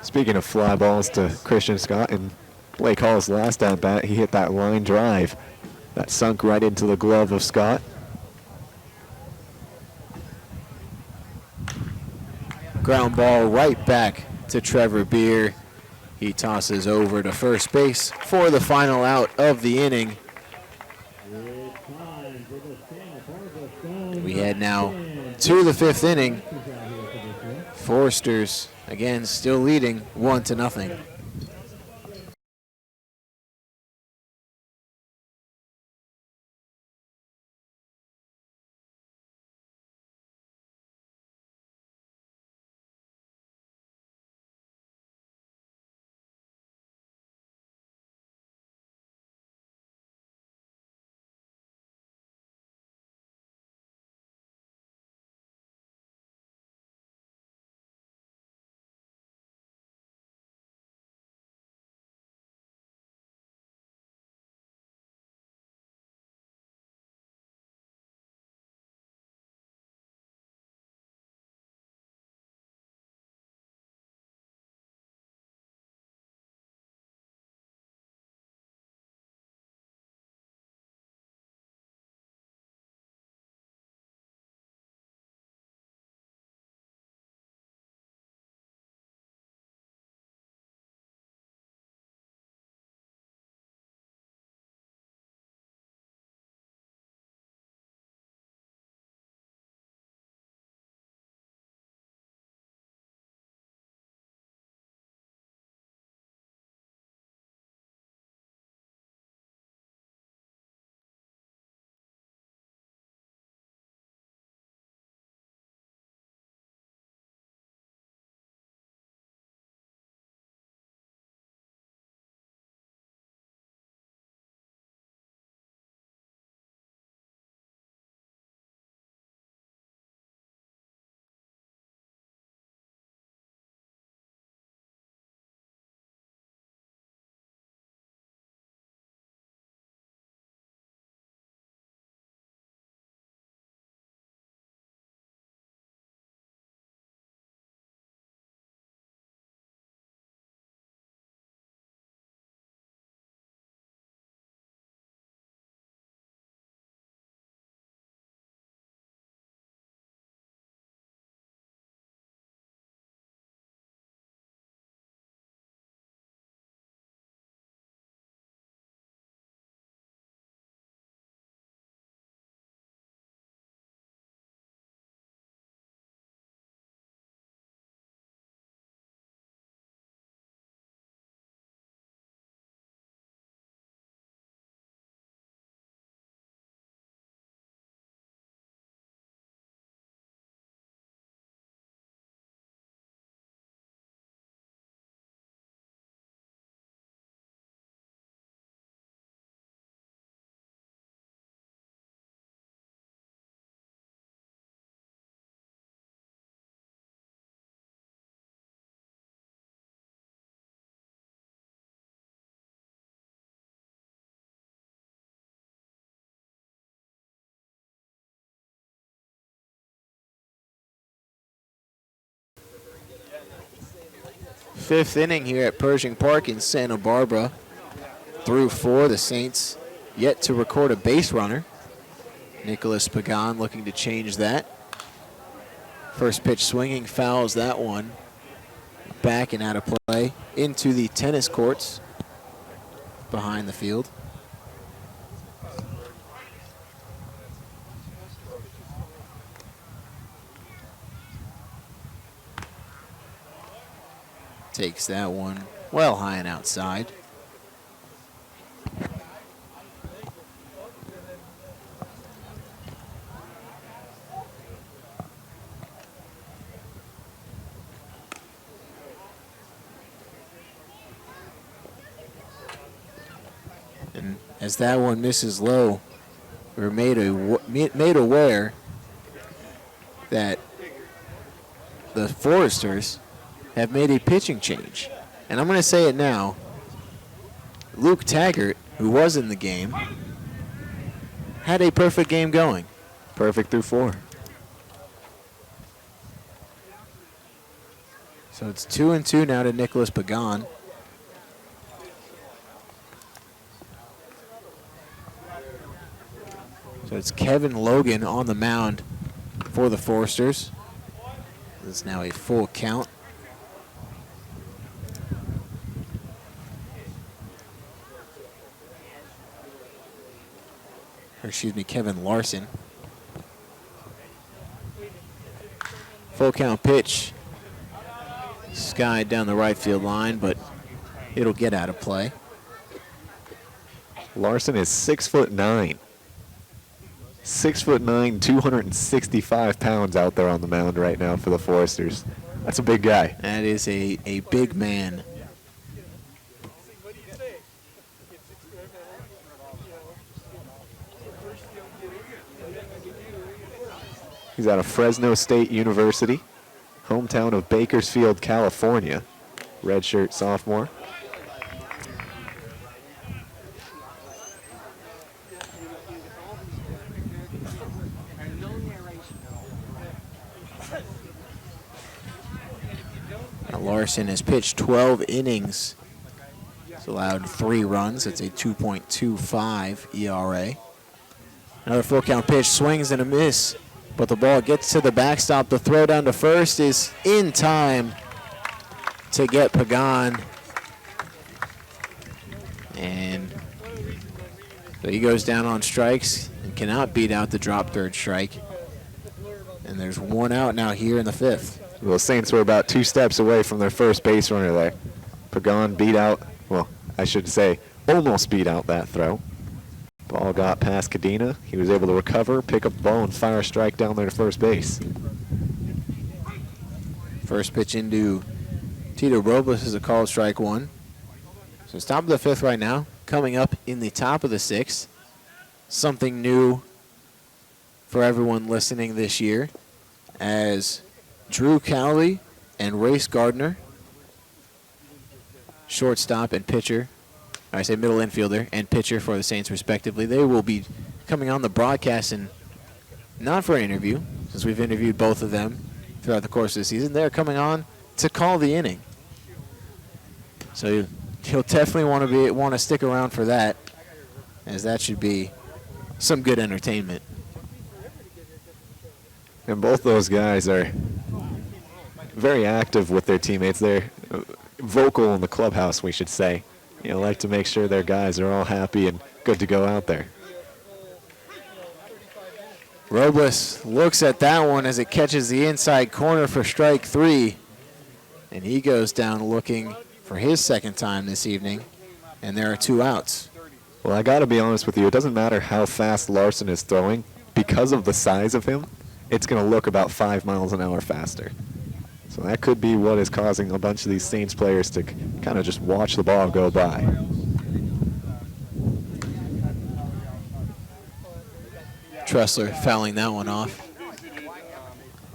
Speaking of fly balls to Christian Scott, in Blake Hall's last at-bat, he hit that line drive that sunk right into the glove of Scott. Ground ball right back to Trevor Beer. He tosses over to first base for the final out of the inning. We head now to the 5th inning. Foresters, again, still leading 1-0. fifth inning here at Pershing Park in Santa Barbara. Through 4, the Saints yet to record a base runner. Nicholas Pagan looking to change that. First pitch swinging, fouls that one. Back and out of play into the tennis courts behind the field. Takes that one well high and outside. And as that one misses low, we're made aware that the Foresters have made a pitching change. And I'm going to say it now. Luke Taggart, who was in the game, had a perfect game going. Perfect through 4. So it's 2-2 now to Nicholas Pagan. So it's Kevin Logan on the mound for the Foresters. It's now a full count. Or excuse me, Kevin Larson. Full count pitch. Skied down the right field line, but it'll get out of play. Larson is 6'9". 6'9", 265 pounds out there on the mound right now for the Foresters. That's a big guy. That is a big man. He's out of Fresno State University, hometown of Bakersfield, California. Redshirt sophomore. Now Larson has pitched 12 innings. He's allowed 3 runs. That's a 2.25 ERA. Another full count pitch, swings and a miss. But the ball gets to the backstop. The throw down to first is in time to get Pagan. And so he goes down on strikes and cannot beat out the drop third strike. And there's 1 out now here in the 5th. The Saints were about 2 steps away from their first base runner there. Pagan beat out, well, I should say, almost beat out that throw. Ball got past Cadena. He was able to recover, pick up the ball, and fire a strike down there to first base. First pitch into Tito Robles is a called strike 1. So it's top of the 5th right now. Coming up in the top of the 6th. Something new for everyone listening this year, as Drew Cowley and Race Gardner, shortstop and pitcher, I say middle infielder and pitcher for the Saints respectively, they will be coming on the broadcast, and not for an interview, since we've interviewed both of them throughout the course of the season. They're coming on to call the inning. So he'll definitely want to stick around for that, as that should be some good entertainment. And both those guys are very active with their teammates. They're vocal in the clubhouse, we should say. You know, like to make sure their guys are all happy and good to go out there. Robles looks at that one as it catches the inside corner for strike 3. And he goes down looking for his second time this evening. And there are 2 outs. Well, I got to be honest with you. It doesn't matter how fast Larson is throwing. Because of the size of him, it's going to look about 5 miles an hour faster. So that could be what is causing a bunch of these Saints players to kind of just watch the ball go by. Tressler fouling that one off.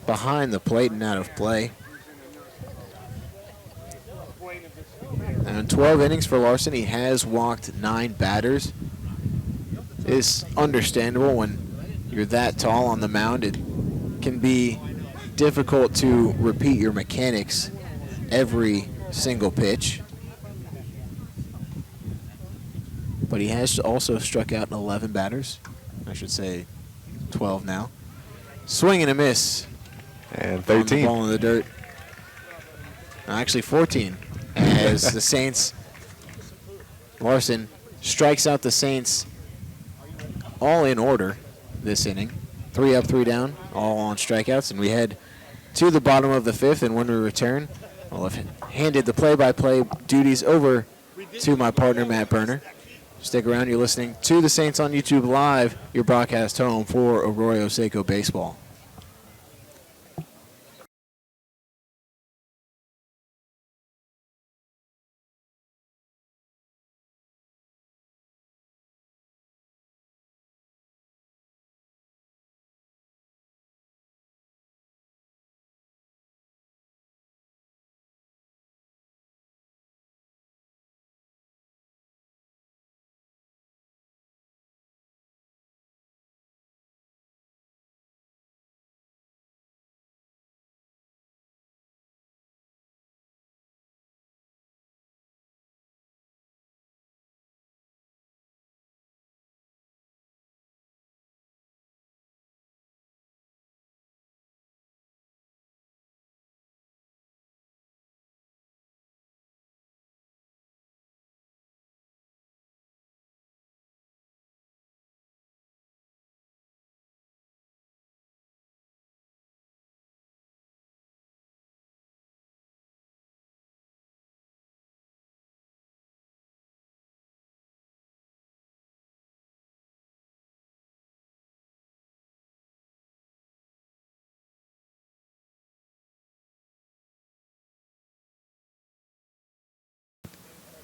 Behind the plate and out of play. And 12 innings for Larson. He has walked 9 batters. It's understandable when you're that tall on the mound. It can be difficult to repeat your mechanics every single pitch. But he has also struck out 11 batters. I should say 12 now. Swing and a miss. And On the 13. ball in the dirt. No, actually 14. As the Saints, Larson strikes out the Saints all in order this inning. 3 up, 3 down, all on strikeouts. And we head to the bottom of the 5th. And when we return, I'll have handed the play-by-play duties over to my partner, Matt Berner. Stick around. You're listening to the Saints on YouTube Live, your broadcast home for Arroyo Seco baseball.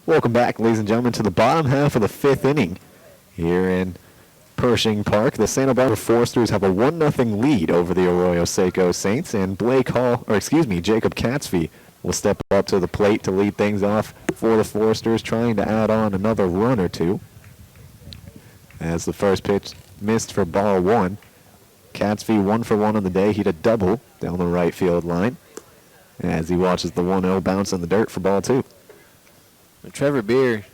Welcome back, ladies and gentlemen, to the bottom half of the 5th inning here in Pershing Park. The Santa Barbara Foresters have a 1-0 lead over the Arroyo Seco Saints, and Jacob Catsby will step up to the plate to lead things off for the Foresters, trying to add on another run or two. As the first pitch missed for ball 1. Catsby 1 for 1 on the day. He had a double down the right field line as he watches the 1-0 bounce in the dirt for ball 2. Trevor Beer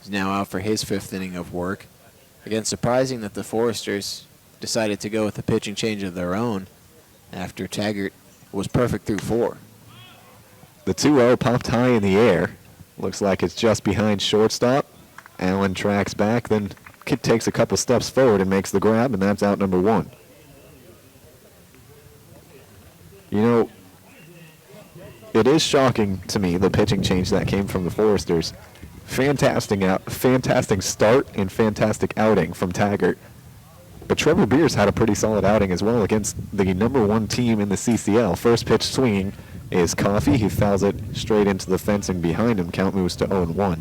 is now out for his 5th inning of work. Again, surprising that the Foresters decided to go with a pitching change of their own after Taggart was perfect through 4. The 2-0 popped high in the air. Looks like it's just behind shortstop. Allen tracks back, then Kid takes a couple steps forward and makes the grab, and that's out number 1. You know, it is shocking to me, the pitching change that came from the Foresters. Fantastic start and fantastic outing from Taggart. But Trevor Beers had a pretty solid outing as well against the number 1 team in the CCL. First pitch swinging is Coffey. He fouls it straight into the fencing behind him. Count moves to 0-1.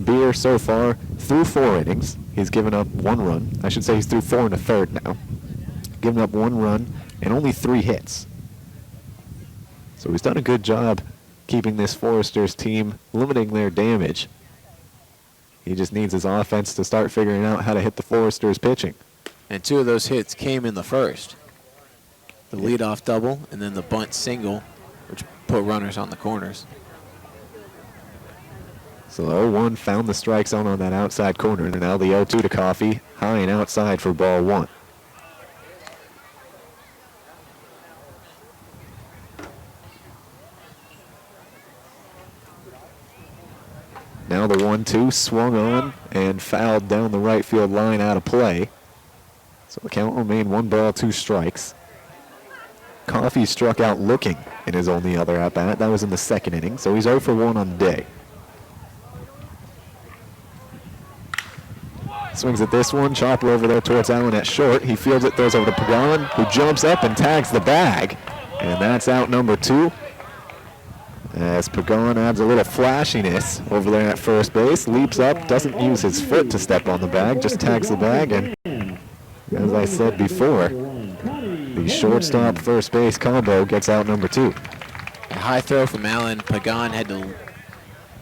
Beer so far through 4 innings. He's given up 1 run. I should say he's through 4 1/3 now. Given up 1 run and only 3 hits. So he's done a good job keeping this Foresters team, limiting their damage. He just needs his offense to start figuring out how to hit the Foresters pitching. And 2 of those hits came in the first. The leadoff double and then the bunt single, which put runners on the corners. So the 0-1 found the strike zone on that outside corner, and now the 0-2 to Coffey, high and outside for ball 1. Now the 1-2 swung on and fouled down the right field line out of play. So the count remained 1 ball, 2 strikes. Coffey struck out looking in his only other at-bat. That was in the 2nd inning, so he's 0 for 1 on the day. Swings at this one, chopper over there towards Allen at short. He fields it, throws over to Pagan, who jumps up and tags the bag. And that's out number 2. As Pagan adds a little flashiness over there at first base, leaps up, doesn't use his foot to step on the bag, just tags the bag, and as I said before, the shortstop first base combo gets out number 2. A high throw from Allen. Pagan had to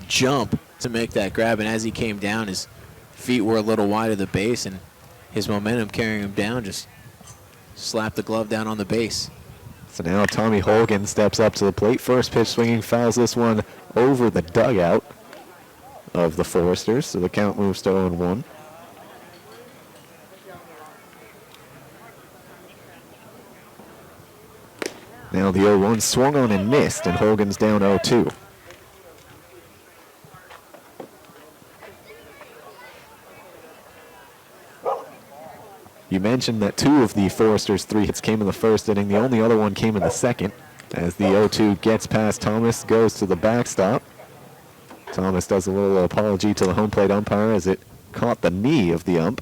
jump to make that grab, and as he came down, his feet were a little wide of the base, and his momentum carrying him down just slapped the glove down on the base. So now Tommy Holgan steps up to the plate. First pitch swinging, fouls this one over the dugout of the Foresters, so the count moves to 0-1. Now the 0-1 swung on and missed, and Hogan's down 0-2. You mentioned that 2 of the Foresters' 3 hits came in the first inning. The only other one came in the second. As the 0-2 gets past Thomas, goes to the backstop. Thomas does a little apology to the home plate umpire as it caught the knee of the ump.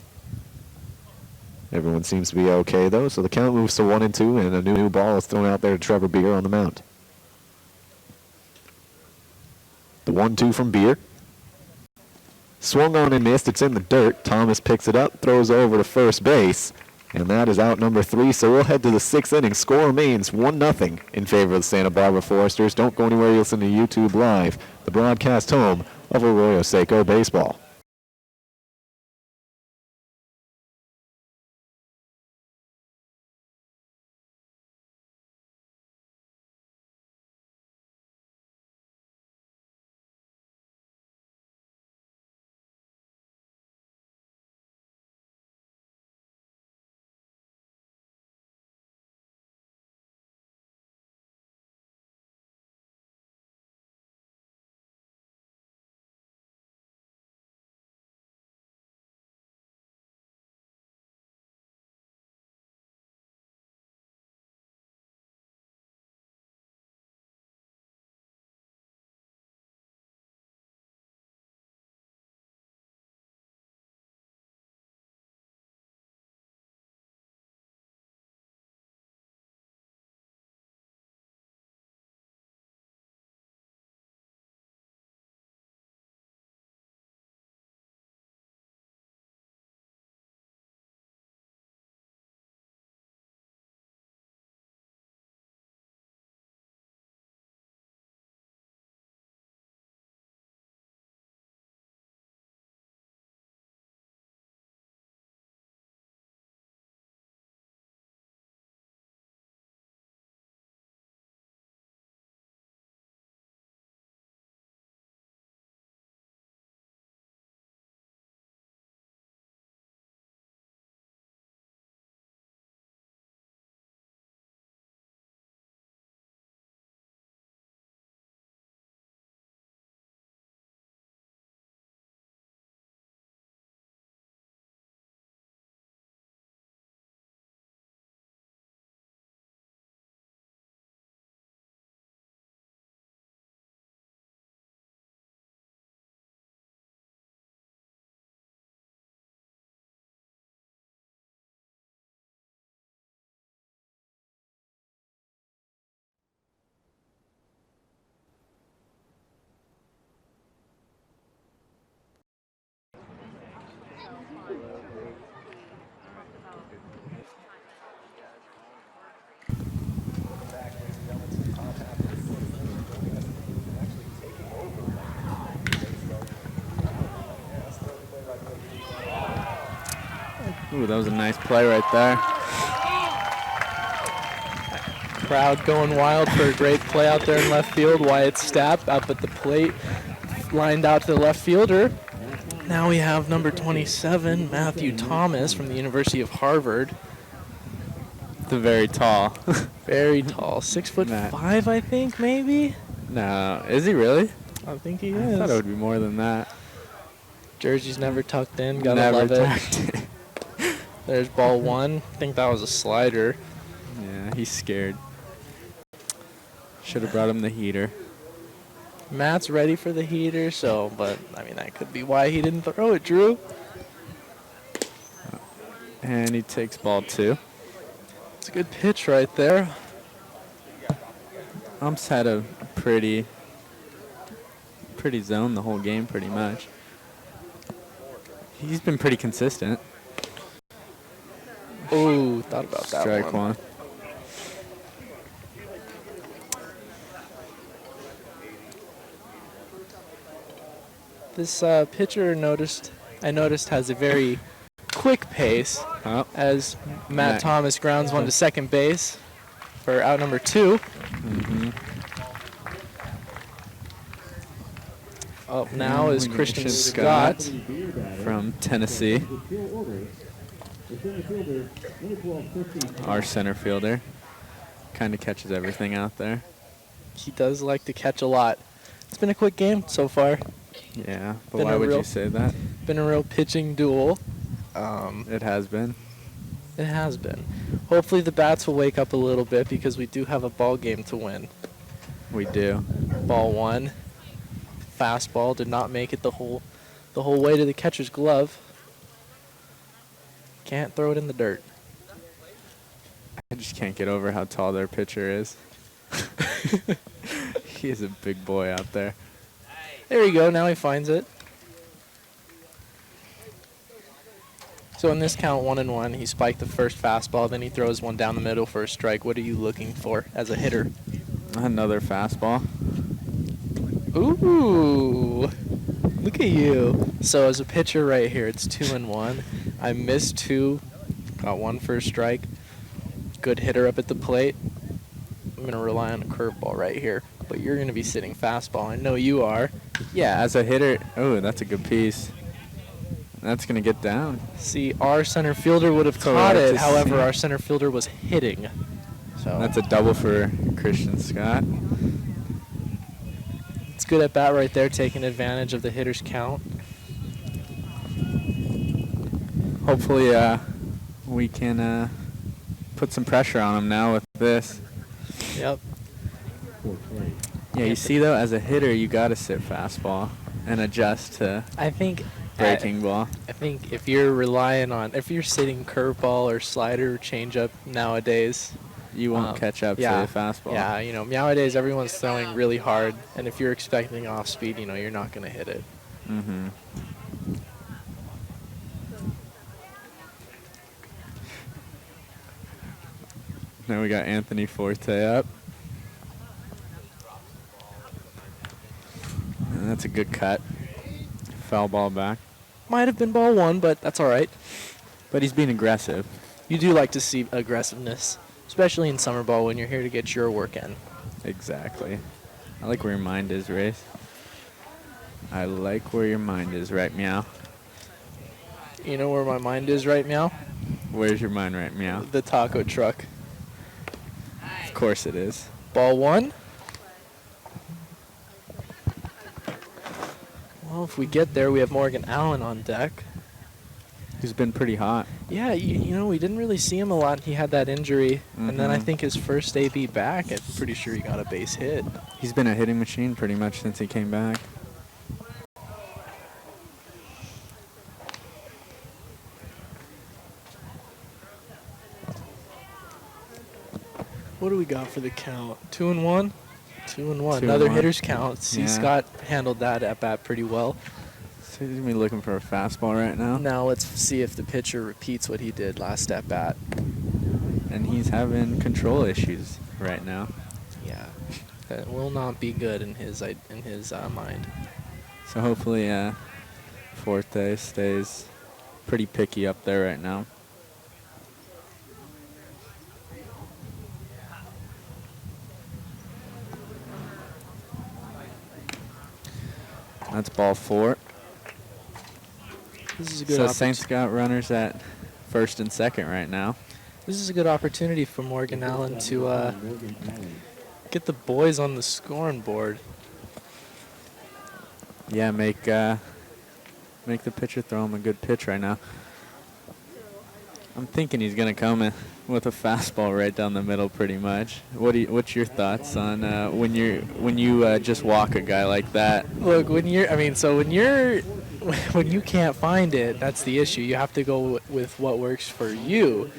Everyone seems to be okay, though, so the count moves to 1-2, and a new ball is thrown out there to Trevor Beer on the mound. The 1-2 from Beer. Swung on and missed. It's in the dirt. Thomas picks it up, throws over to first base, and that is out number 3. So we'll head to the 6th inning. Score remains 1-0 in favor of the Santa Barbara Foresters. Don't go anywhere. You listen to YouTube Live, the broadcast home of Arroyo Seco baseball. Ooh, that was a nice play right there. Crowd going wild for a great play out there in left field. Wyatt Stapp up at the plate, lined out to the left fielder. Now we have number 27, Matthew Thomas from the University of Harvard. They're very tall. Very tall, 6'5", I think, maybe. No, is he really? I think he I is. thought it would be more than that. Jersey's never tucked in. Gotta Never love it. tucked in. There's ball 1. I think that was a slider. Yeah, he's scared. Should have brought him the heater. Matt's ready for the heater, but I mean that could be why he didn't throw it, Drew. And he takes ball 2. It's a good pitch right there. Umps had a pretty zone the whole game, pretty much. He's been pretty consistent. Oh, thought about that Strike one. 1. This pitcher I noticed has a very quick pace Oh, as Matt Matt. Thomas grounds one to second base for out number 2. Up now is And Christian Scott Scott. from Tennessee. Our center fielder. Kind of catches everything out there. He does like to catch a lot. It's been a quick game so far. Yeah, but Been why a would real- you say that? Been a real pitching duel. It has been. It has been. Hopefully the bats will wake up a little bit because we do have a ball game to win. We do. Ball one. Fastball did not make it the whole way to the catcher's glove. Can't throw it in the dirt. I just can't get over how tall their pitcher is. He is a big boy out there. There you go. Now he finds it. So in this count, 1-1, he spiked the first fastball, then he throws one down the middle for a strike. What are you looking for as a hitter? Another fastball. Ooh, look at you. So as a pitcher right here, it's 2-1. I missed two, got one for a strike. Good hitter up at the plate. I'm going to rely on a curveball right here, but you're going to be sitting fastball. I know you are. Yeah, as a hitter. Oh, that's a good piece. That's going to get down. See, our center fielder would have So caught that's it. a However, C. our center fielder was hitting. So That's a double for Christian Scott. it's good at bat right there, taking advantage of the hitter's count. Hopefully we can put some pressure on him now with this. Yep. Yeah, you see, though, as a hitter, you got to sit fastball and adjust to I think breaking ball. I think if you're relying on, if you're sitting curveball or slider or changeup nowadays, You won't catch up yeah, to the fastball. Yeah, nowadays everyone's throwing really hard, and if you're expecting off speed, you're not going to hit it. Mm-hmm. Now we got Anthony Forte up. And that's a good cut. Foul ball back. Might have been ball one, but that's all right. But he's being aggressive. You do like to see aggressiveness, especially in summer ball when you're here to get your work in. Exactly. I like where your mind is, Race. I like where your mind is, right, Meow? You know where my mind is right now? Where's your mind, right, Meow? The taco truck. Of course it is. Ball one. Well, if we get there, we have Morgan Allen on deck. He's been pretty hot. Yeah, we didn't really see him a lot. He had that injury, and then I Mhm. think his first AB back, I'm pretty sure he got a base hit. He's been a hitting machine pretty much since he came back. What do we got for the count? 2-1? 2-1. 2-1. Another hitter's count. See, Yeah. Scott handled that at bat pretty well. So he's going to be looking for a fastball right now. Now let's see if the pitcher repeats what he did last at bat. And he's having control issues right now. Yeah, that will not be good in his mind. So hopefully Forte stays pretty picky up there right now. That's ball 4. This is a good. So Saints got runners at first and second right now. This is a good opportunity for Morgan Allen to get the boys on the scoring board. Yeah, make the pitcher throw him a good pitch right now. I'm thinking he's gonna come in with a fastball right down the middle, pretty much. What's your thoughts on when you just walk a guy like that? Look, when you can't find it, that's the issue. You have to go with what works for you.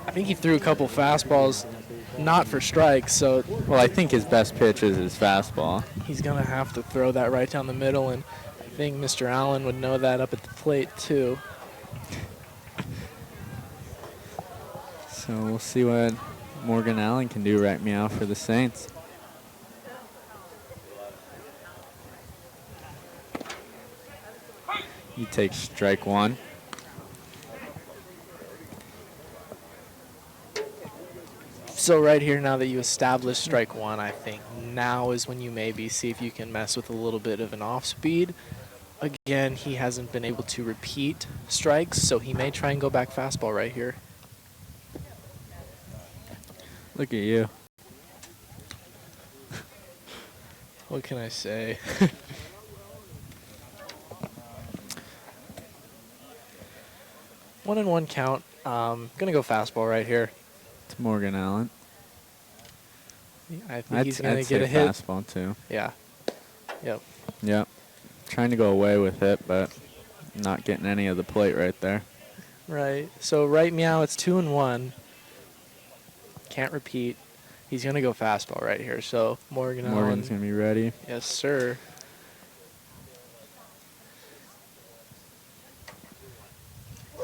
I think he threw a couple fastballs, not for strikes, so Well, I think his best pitch is his fastball. he's gonna have to throw that right down the middle, and I think Mr. Allen would know that up at the plate too. So we'll see what Morgan Allen can do right meow for the Saints. He takes strike 1. So right here, now that you established strike one, I think now is when you maybe see if you can mess with a little bit of an off speed. Again, he hasn't been able to repeat strikes, so he may try and go back fastball right here. Look at you. What can I say? 1-1 count. Gonna go fastball right here. It's Morgan Allen. I think he's gonna I'd get a say hit. fastball too. Yeah. Yep. Yep. Trying to go away with it, but not getting any of the plate right there. Right. So right meow, it's 2-1. Can't repeat. He's gonna go fastball right here. So Morgan's Morgan's going to be ready. Yes, sir.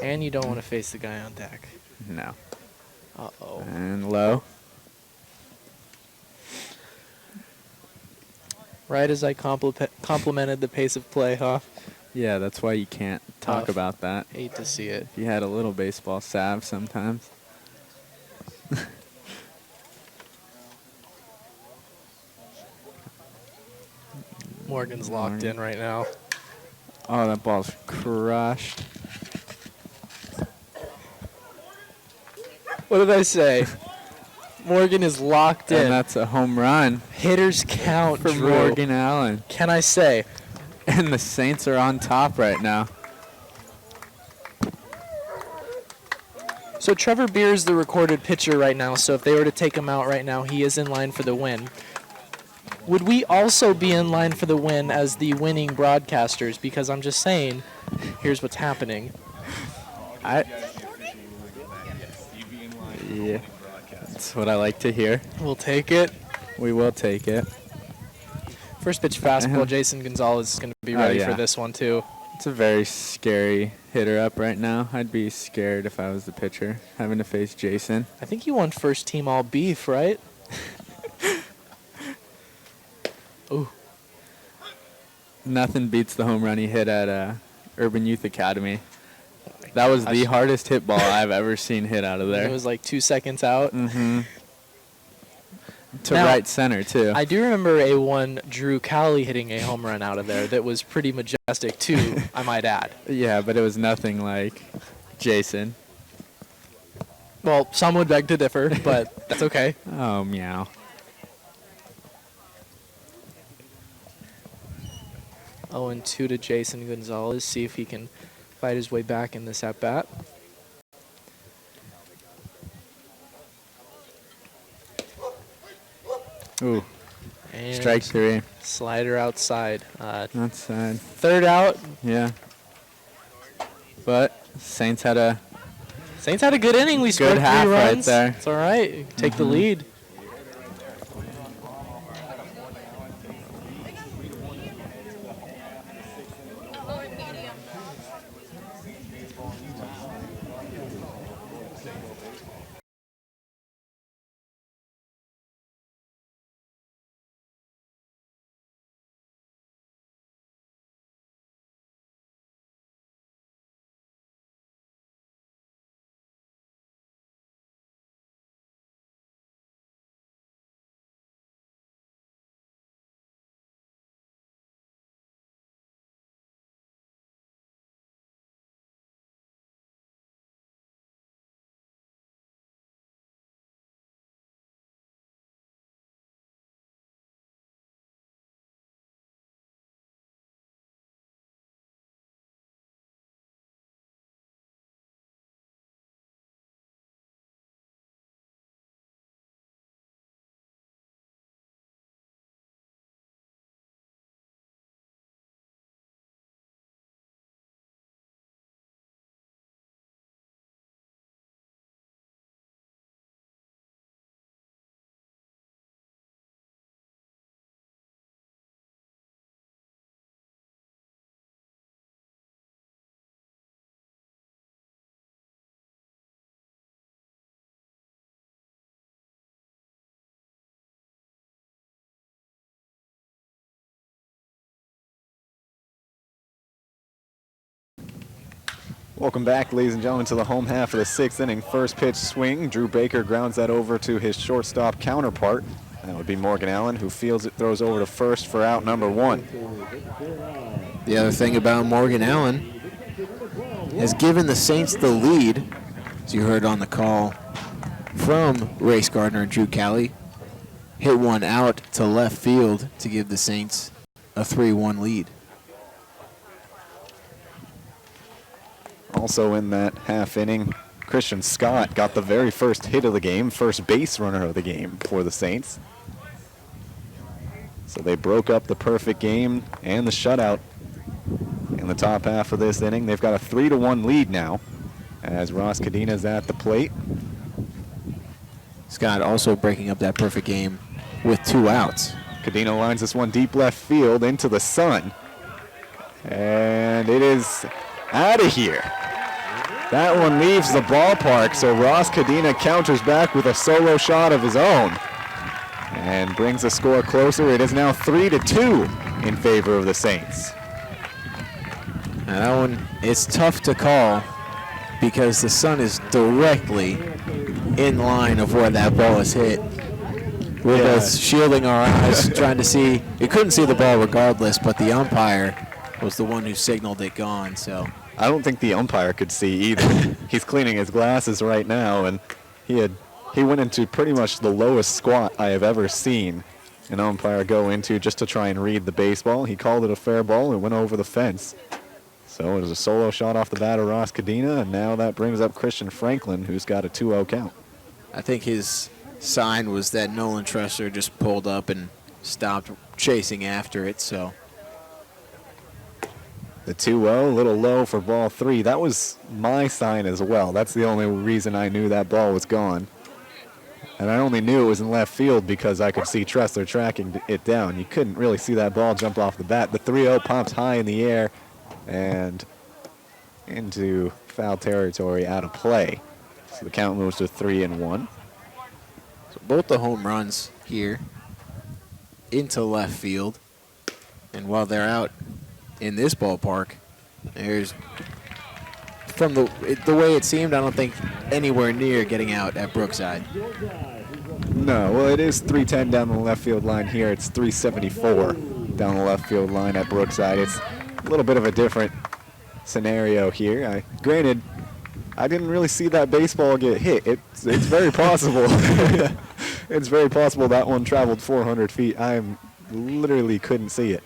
And you don't want to face the guy on deck. No. Uh-oh. And low. Right as I complimented the pace of play, huh? Yeah, that's why you can't talk Tough. about that. Hate to see it. If you had a little baseball salve sometimes. Morgan's locked in right now. Oh, that ball's crushed. What did I say? Morgan is locked And in. that's a home run Hitters count for Drew. Morgan Allen. Can I say? And the Saints are on top right now. So Trevor Beer is the recorded pitcher right now, so if they were to take him out right now, he is in line for the win. Would we also be in line for the win as the winning broadcasters? Because I'm just saying, here's what's happening. Yeah, that's what I like to hear. We'll take it. We will take it. First pitch fastball, Jason Gonzalez is going to be ready for this one too. It's a very scary hitter up right now. I'd be scared if I was the pitcher, having to face Jason. I think he won first team all beef, right? Ooh. Nothing beats the home run he hit at Urban Youth Academy. That was the hardest hit ball I've ever seen hit out of there. It was like 2 seconds out. Mm-hmm. To Now, right center, too. I do remember a one Drew Cowley hitting a home run out of there that was pretty majestic, too, I might add. Yeah, but it was nothing like Jason. Well, some would beg to differ, but that's okay. Oh, meow. 0-2 to Jason Gonzalez. See if he can fight his way back in this at-bat. Ooh, And strike three. slider outside. That's sad. Third out. Yeah. But Saints had a Saints had a good inning. We scored 3 half right runs. there. It's all right. Take the lead. Welcome back, ladies and gentlemen, to the home half of the 6th inning. First pitch swing. Drew Baker grounds that over to his shortstop counterpart. That would be Morgan Allen, who fields it, throws over to first for out number 1. The other thing about Morgan Allen has given the Saints the lead, as you heard on the call from Race Gardner and Drew Calley. Hit one out to left field to give the Saints a 3-1 lead. Also in that half inning, Christian Scott got the very first hit of the game, first base runner of the game for the Saints. So they broke up the perfect game and the shutout in the top half of this inning. They've got a 3-1 lead now as Ross Cadena is at the plate. Scott also breaking up that perfect game with 2 outs. Cadena lines this one deep left field into the sun. And it is out of here. That one leaves the ballpark, so Ross Cadena counters back with a solo shot of his own and brings the score closer. It is now 3-2 in favor of the Saints. Now that one, it's tough to call because the sun is directly in line of where that ball is hit. We're both shielding our eyes, trying to see. You couldn't see the ball regardless, but the umpire was the one who signaled it gone. So I don't think the umpire could see either. He's cleaning his glasses right now, and he went into pretty much the lowest squat I have ever seen an umpire go into just to try and read the baseball. He called it a fair ball and went over the fence. So it was a solo shot off the bat of Ross Cadena, and now that brings up Christian Franklin, who's got a 2-0 count. I think his sign was that Nolan Tressler just pulled up and stopped chasing after it. So the 2-0, a little low for ball 3. That was my sign as well. That's the only reason I knew that ball was gone. And I only knew it was in left field because I could see Tressler tracking it down. You couldn't really see that ball jump off the bat. The 3-0 pops high in the air and into foul territory, out of play. So the count moves to 3-1. So both the home runs here into left field. And while they're out in this ballpark, there's, from the way it seemed, I don't think anywhere near getting out at Brookside. No, well, it is 310 down the left field line here. It's 374 down the left field line at Brookside. It's a little bit of a different scenario here. Granted, I didn't really see that baseball get hit. It's very possible. It's very possible that one traveled 400 feet. I literally couldn't see it.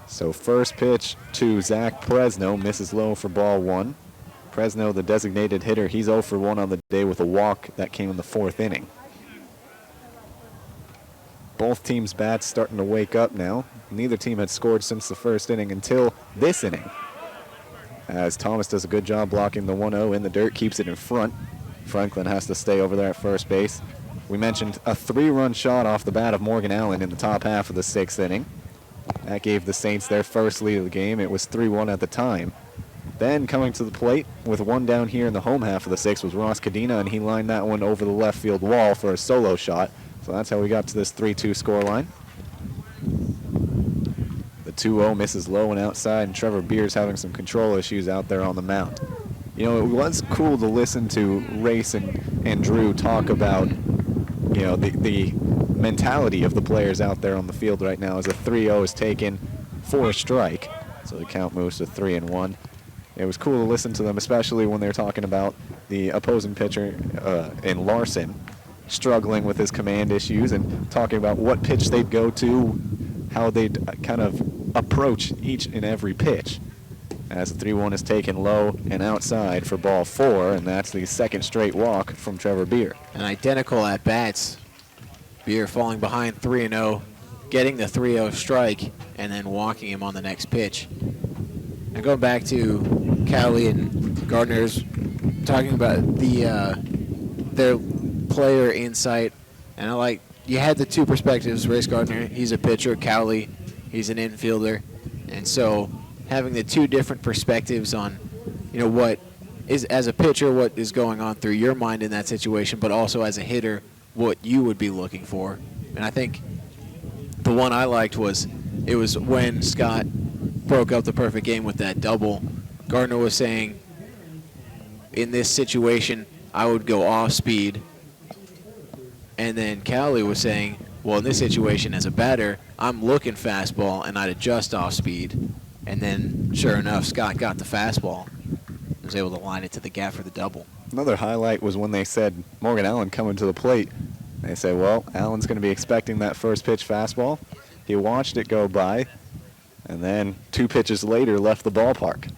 So first pitch to Zach Presno, misses low for ball 1. Presno, the designated hitter, he's 0 for 1 on the day with a walk that came in the 4th inning. Both teams' bats starting to wake up now. Neither team had scored since the first inning until this inning, as Thomas does a good job blocking the 1-0 in the dirt, keeps it in front. Franklin has to stay over there at first base. We mentioned a 3-run shot off the bat of Morgan Allen in the top half of the 6th inning. That gave the Saints their first lead of the game. It was 3-1 at the time. Then coming to the plate with 1 down here in the home half of the 6th was Ross Cadena, and he lined that one over the left field wall for a solo shot. So that's how we got to this 3-2 scoreline. The 2-0 misses low and outside, and Trevor Beers having some control issues out there on the mound. You know, it was cool to listen to Race and Drew talk about, you know, the mentality of the players out there on the field right now as a 3-0 is taken for a strike. So the count moves to 3-1. It was cool to listen to them, especially when they're talking about the opposing pitcher in Larson struggling with his command issues and talking about what pitch they'd go to, how they'd kind of approach each and every pitch. As the 3-1 is taken low and outside for ball 4, and that's the second straight walk from Trevor Beer. And identical at bats. Beer falling behind 3-0, getting the 3-0 strike, and then walking him on the next pitch. And going back to Cowley and Gardner's talking about their player insight, and I like, you had the two perspectives. Race Gardner, he's a pitcher. Cowley, he's an infielder. And so having the two different perspectives on, you know, what is, as a pitcher, what is going on through your mind in that situation, but also as a hitter, what you would be looking for. And I think the one I liked was, it was when Scott broke up the perfect game with that double. Gardner was saying, in this situation, I would go off speed. And then Cowley was saying, well, in this situation as a batter, I'm looking fastball and I'd adjust off speed. And then, sure enough, Scott got the fastball. Was able to line it to the gap for the double. Another highlight was when they said Morgan Allen coming to the plate. They said, well, Allen's going to be expecting that first pitch fastball. He watched it go by, and then 2 pitches later left the ballpark.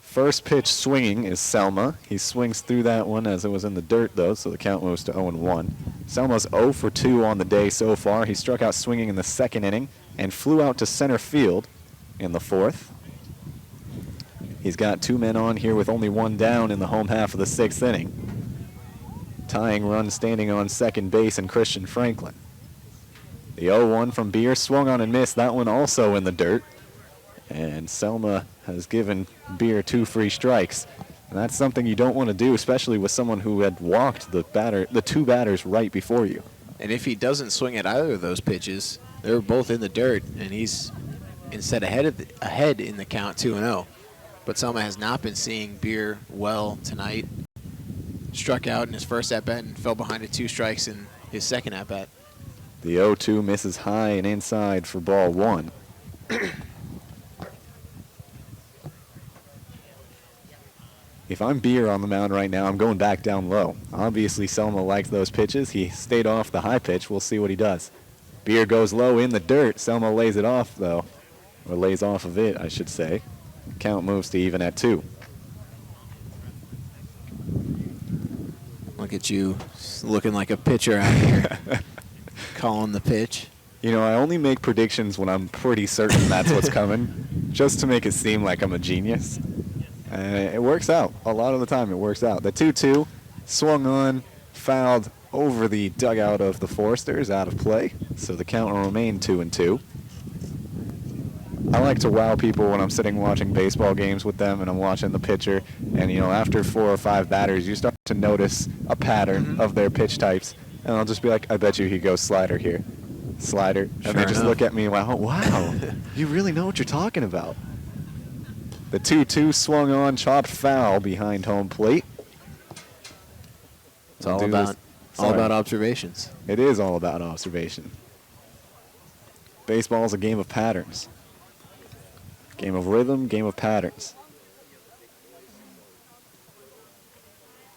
First pitch swinging is Selma. He swings through that one as it was in the dirt, though, so the count moves to 0-1. Selma's 0 for 2 on the day so far. He struck out swinging in the 2nd inning and flew out to center field in the 4th. He's got 2 men on here with only 1 down in the home half of the 6th inning. Tying run standing on second base and Christian Franklin. The 0-1 from Beer swung on and missed. That one also in the dirt. And Selma has given Beer 2 free strikes. And that's something you don't want to do, especially with someone who had walked the 2 batters right before you. And if he doesn't swing at either of those pitches, they're both in the dirt, and he's instead ahead in the count 2-0. But Selma has not been seeing Beer well tonight. Struck out in his first at-bat and fell behind at 2 strikes in his second at-bat. The 0-2 misses high and inside for ball 1. If I'm Beer on the mound right now, I'm going back down low. Obviously, Selma likes those pitches. He stayed off the high pitch. We'll see what he does. Beer goes low in the dirt. Selma lays it off, though. Or lays off of it, I should say. Count moves to even at 2. Look at you looking like a pitcher out here. Calling the pitch. You know, I only make predictions when I'm pretty certain that's what's coming, just to make it seem like I'm a genius. And it works out. A lot of the time it works out. The 2-2 swung on, fouled over the dugout of the Foresters, out of play. So the count will remain 2-2. I like to wow people when I'm sitting watching baseball games with them and I'm watching the pitcher. And, you know, after 4 or 5 batters, you start to notice a pattern of their pitch types. And I'll just be like, I bet you he goes slider here. Slider. And Sure they just enough. look at me and wow, you really know what you're talking about. The 2-2 swung on, chopped foul behind home plate. It's all about observations. It is all about observation. Baseball is a game of patterns. Game of rhythm, game of patterns.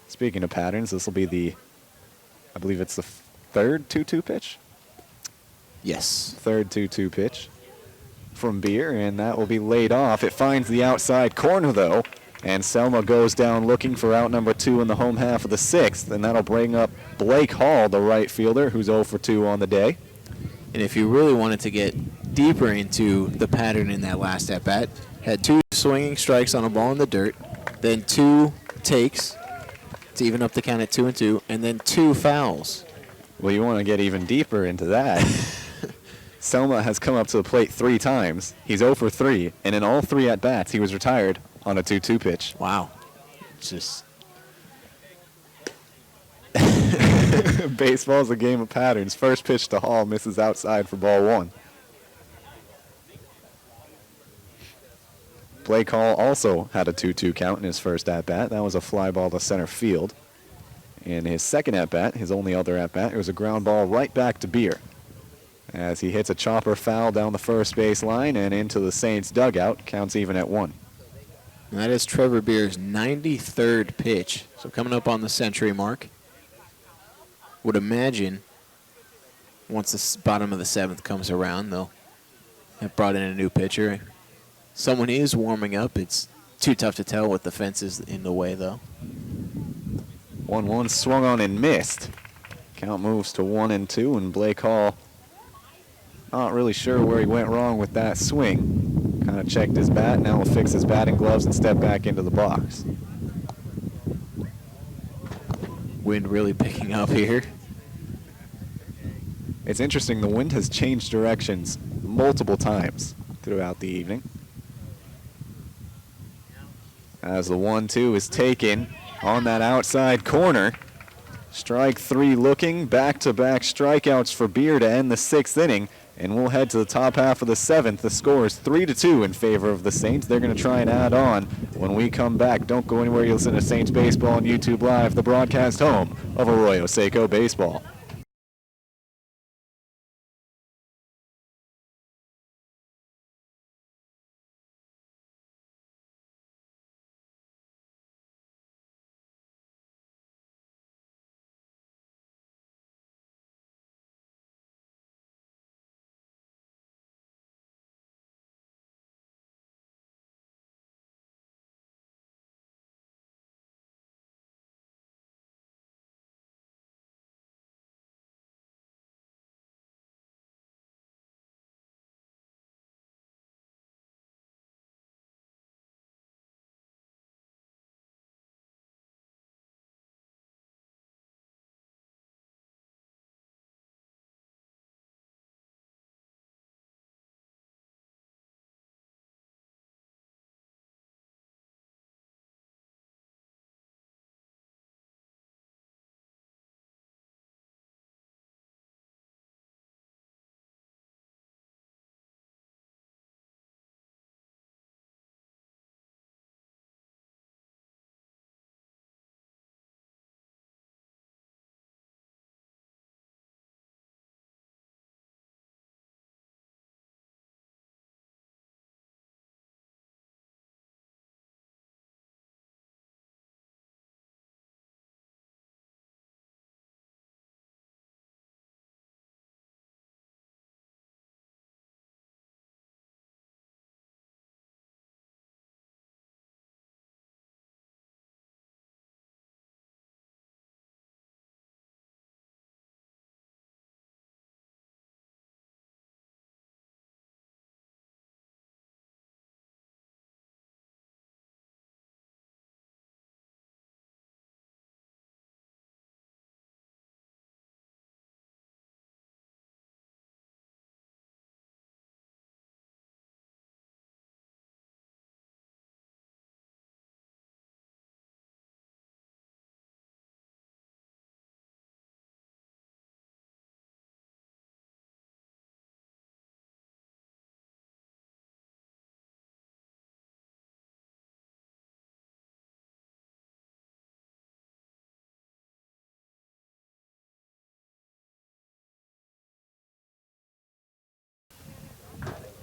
Speaking of patterns, this will be I believe it's the 3rd 2-2 pitch? Yes. 3rd 2-2 pitch from Beer, and that will be laid off. It finds the outside corner, though, and Selma goes down looking for out number 2 in the home half of the 6th, and that'll bring up Blake Hall, the right fielder, who's 0 for 2 on the day. And if you really wanted to get deeper into the pattern in that last at-bat, had 2 swinging strikes on a ball in the dirt, then 2 takes to even up the count at 2-2, and then 2 fouls. Well, you want to get even deeper into that. Selma has come up to the plate 3 times. He's 0 for 3, and in all 3 at-bats, he was retired on a 2-2 pitch. Wow. It's just... Baseball's a game of patterns. First pitch to Hall misses outside for ball 1. Blake Hall also had a 2-2 count in his first at-bat. That was a fly ball to center field. In his second at-bat, his only other at-bat, it was a ground ball right back to Beer, as he hits a chopper foul down the first base line and into the Saints dugout. Counts even at 1. And that is Trevor Beer's 93rd pitch. So coming up on the century mark. Would imagine once the bottom of the 7th comes around, they'll have brought in a new pitcher. Someone is warming up. It's too tough to tell with the fences in the way, though. 1-1 swung on and missed. Count moves to 1-2, and Blake Hall not really sure where he went wrong with that swing. Kind of checked his bat. Now will fix his batting gloves and step back into the box. Wind really picking up here. It's interesting, the wind has changed directions multiple times throughout the evening. As the 1-2 is taken on that outside corner. Strike 3 looking, back-to-back strikeouts for Beer to end the 6th inning. And we'll head to the top half of the 7th. The score is 3-2 in favor of the Saints. They're going to try and add on when we come back. Don't go anywhere. You'll listen to Saints Baseball on YouTube Live, the broadcast home of Arroyo Seco Baseball.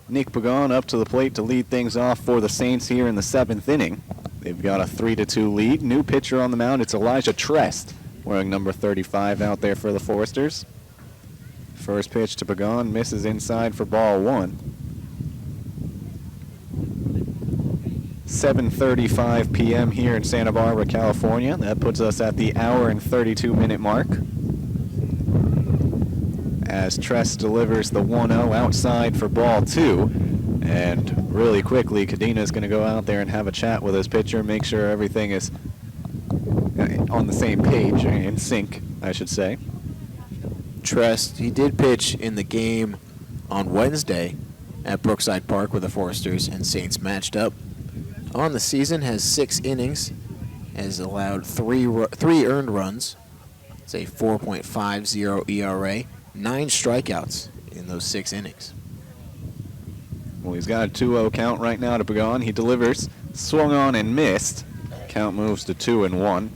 Nick Pagan up to the plate to lead things off for the Saints here in the 7th inning. They've got a 3-2 lead. New pitcher on the mound. It's Elijah Trest, wearing number 35 out there for the Foresters. First pitch to Pagan, misses inside for ball 1. 7:35 p.m. here in Santa Barbara, California. That puts us at the hour and 32-minute mark. As Trest delivers the 1-0 outside for ball 2. And really quickly, Cadena is going to go out there and have a chat with his pitcher, make sure everything is on the same page, in sync, I should say. Trest, he did pitch in the game on Wednesday at Brookside Park where the Foresters and Saints matched up. On the season, has 6 innings, has allowed 3 earned runs. It's a 4.50 ERA, 9 strikeouts in those 6 innings. Well, he's got a 2-0 count right now to Pagan. He delivers, swung on and missed. Count moves to 2-1.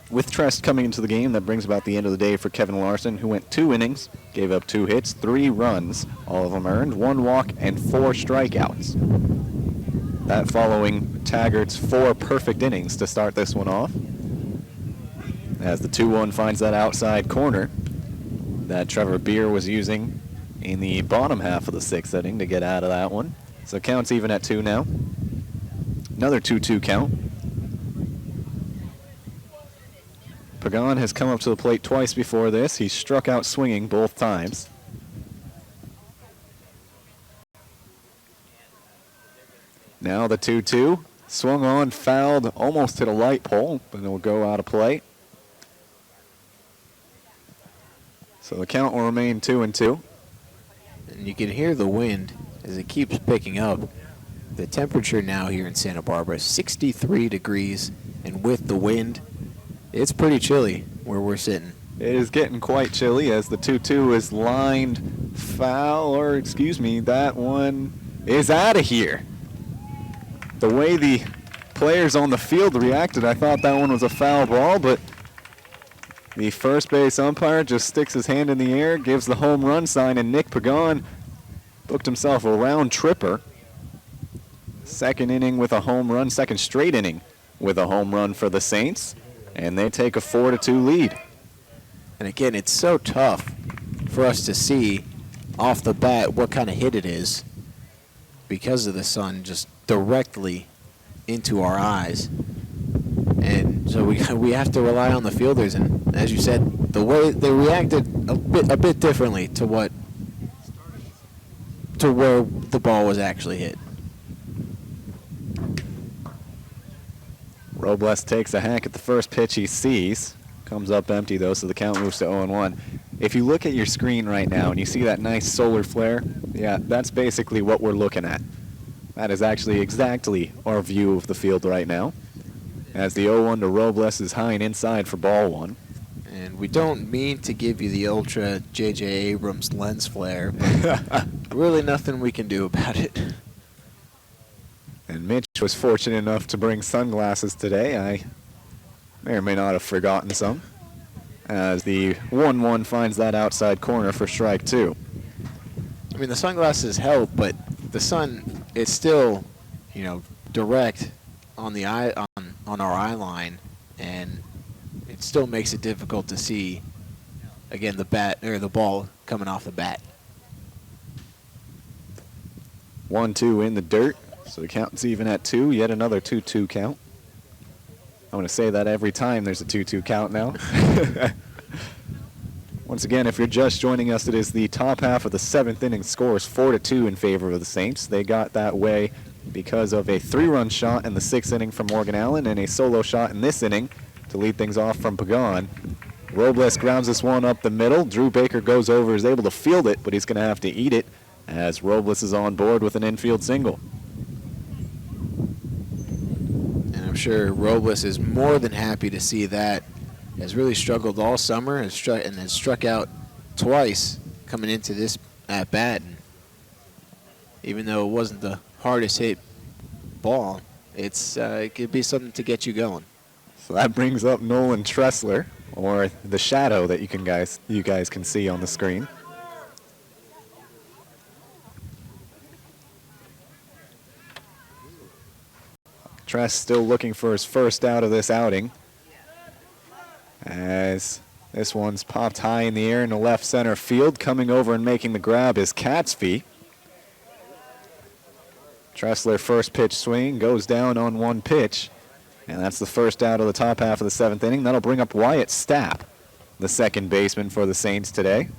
With Trest coming into the game, that brings about the end of the day for Kevin Larson, who went 2 innings, gave up 2 hits, 3 runs, all of them earned, 1 walk, and 4 strikeouts. That following Taggart's 4 perfect innings to start this one off. As the 2-1 finds that outside corner that Trevor Beer was using in the bottom half of the 6th inning to get out of that one. So count's even at 2 now. Another 2-2 count. Pagan has come up to the plate twice before this. He struck out swinging both times. Now the 2-2. Swung on, fouled, almost hit a light pole, but it'll go out of play. So the count will remain 2-2. And you can hear the wind as it keeps picking up. The temperature now here in Santa Barbara is 63 degrees, and with the wind, it's pretty chilly where we're sitting. It is getting quite chilly as the 2-2 is lined foul, or excuse me, that one is out of here. The way the players on the field reacted, I thought that one was a foul ball, but the first base umpire just sticks his hand in the air, gives the home run sign, and Nick Pagan booked himself a round tripper. Second inning with a home run, second straight inning with a home run for the Saints, and they take a 4-2 lead. And again, it's so tough for us to see off the bat what kind of hit it is because of the sun just directly into our eyes. And so we have to rely on the fielders, and as you said, the way they reacted a bit differently to where the ball was actually hit. Robles takes a hack at the first pitch he sees. Comes up empty, though, so the count moves to 0-1. If you look at your screen right now and you see that nice solar flare, yeah, that's basically what we're looking at. That is actually exactly our view of the field right now, as the 0-1 to Robles is high and inside for ball one. And we don't mean to give you the ultra J.J. Abrams lens flare, but really nothing we can do about it. And Mitch was fortunate enough to bring sunglasses today. I may or may not have forgotten some, as the 1-1 finds that outside corner for strike two. I mean, the sunglasses help, but the sun, it's still, direct on the eye on our eye line, and it still makes it difficult to see, again, the bat or the ball coming off the bat. 1-2 in the dirt, so the count's even at 2. Yet another 2-2 count. I'm going to say that every time there's a 2-2 count now. Once again, if you're just joining us, it is the top half of the 7th inning. Scores 4-2 in favor of the Saints. They got that way because of a 3-run shot in the 6th inning from Morgan Allen and a solo shot in this inning to lead things off from Pagan. Robles grounds this one up the middle. Drew Baker goes over, is able to field it, but he's going to have to eat it as Robles is on board with an infield single. And I'm sure Robles is more than happy to see that. Has really struggled all summer and has struck out twice coming into this at bat. And even though it wasn't the hardest hit ball, it could be something to get you going. So that brings up Nolan Tressler, or the shadow that you guys can see on the screen. Tress still looking for his first out of this outing, as this one's popped high in the air in the left center field. Coming over and making the grab is Catsby. Tressler first pitch swing goes down on one pitch, and that's the first out of the top half of the 7th inning. That'll bring up Wyatt Stapp, the second baseman for the Saints today.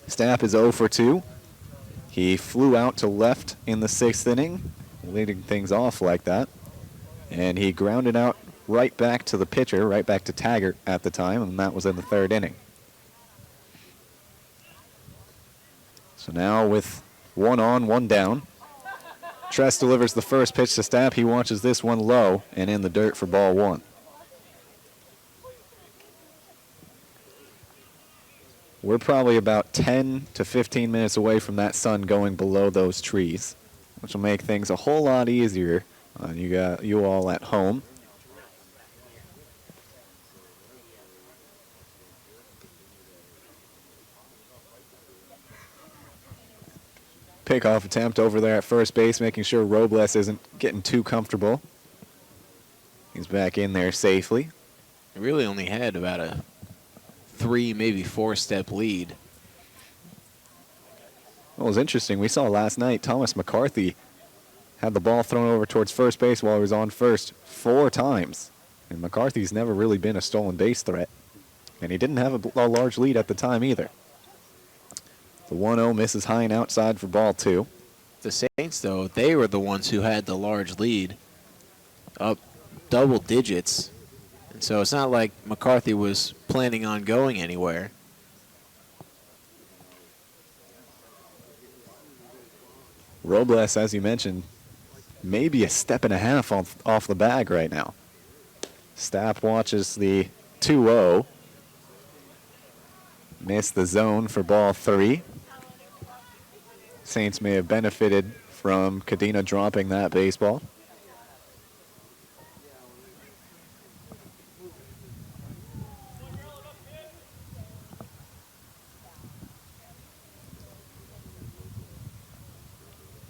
Stapp is 0 for 2. He flew out to left in the 6th inning, leading things off like that, and he grounded out right back to the pitcher, right back to Taggart at the time, and that was in the 3rd inning. So now with 1 on, 1 down, Tress delivers the first pitch to Stapp. He watches this one low and in the dirt for ball 1. We're probably about 10 to 15 minutes away from that sun going below those trees, which will make things a whole lot easier on you all at home. Pickoff attempt over there at first base, making sure Robles isn't getting too comfortable. He's back in there safely. He really only had about a 3, maybe 4-step lead. Well, it was interesting. We saw last night Thomas McCarthy had the ball thrown over towards first base while he was on first 4 times. And McCarthy's never really been a stolen base threat. And he didn't have a large lead at the time either. The 1-0 misses high and outside for ball 2. The Saints, though, they were the ones who had the large lead, up double digits. And so it's not like McCarthy was planning on going anywhere. Robles, as you mentioned, maybe a step and a half off the bag right now. Stapp watches the 2-0. Missed the zone for ball 3. Saints may have benefited from Cadena dropping that baseball.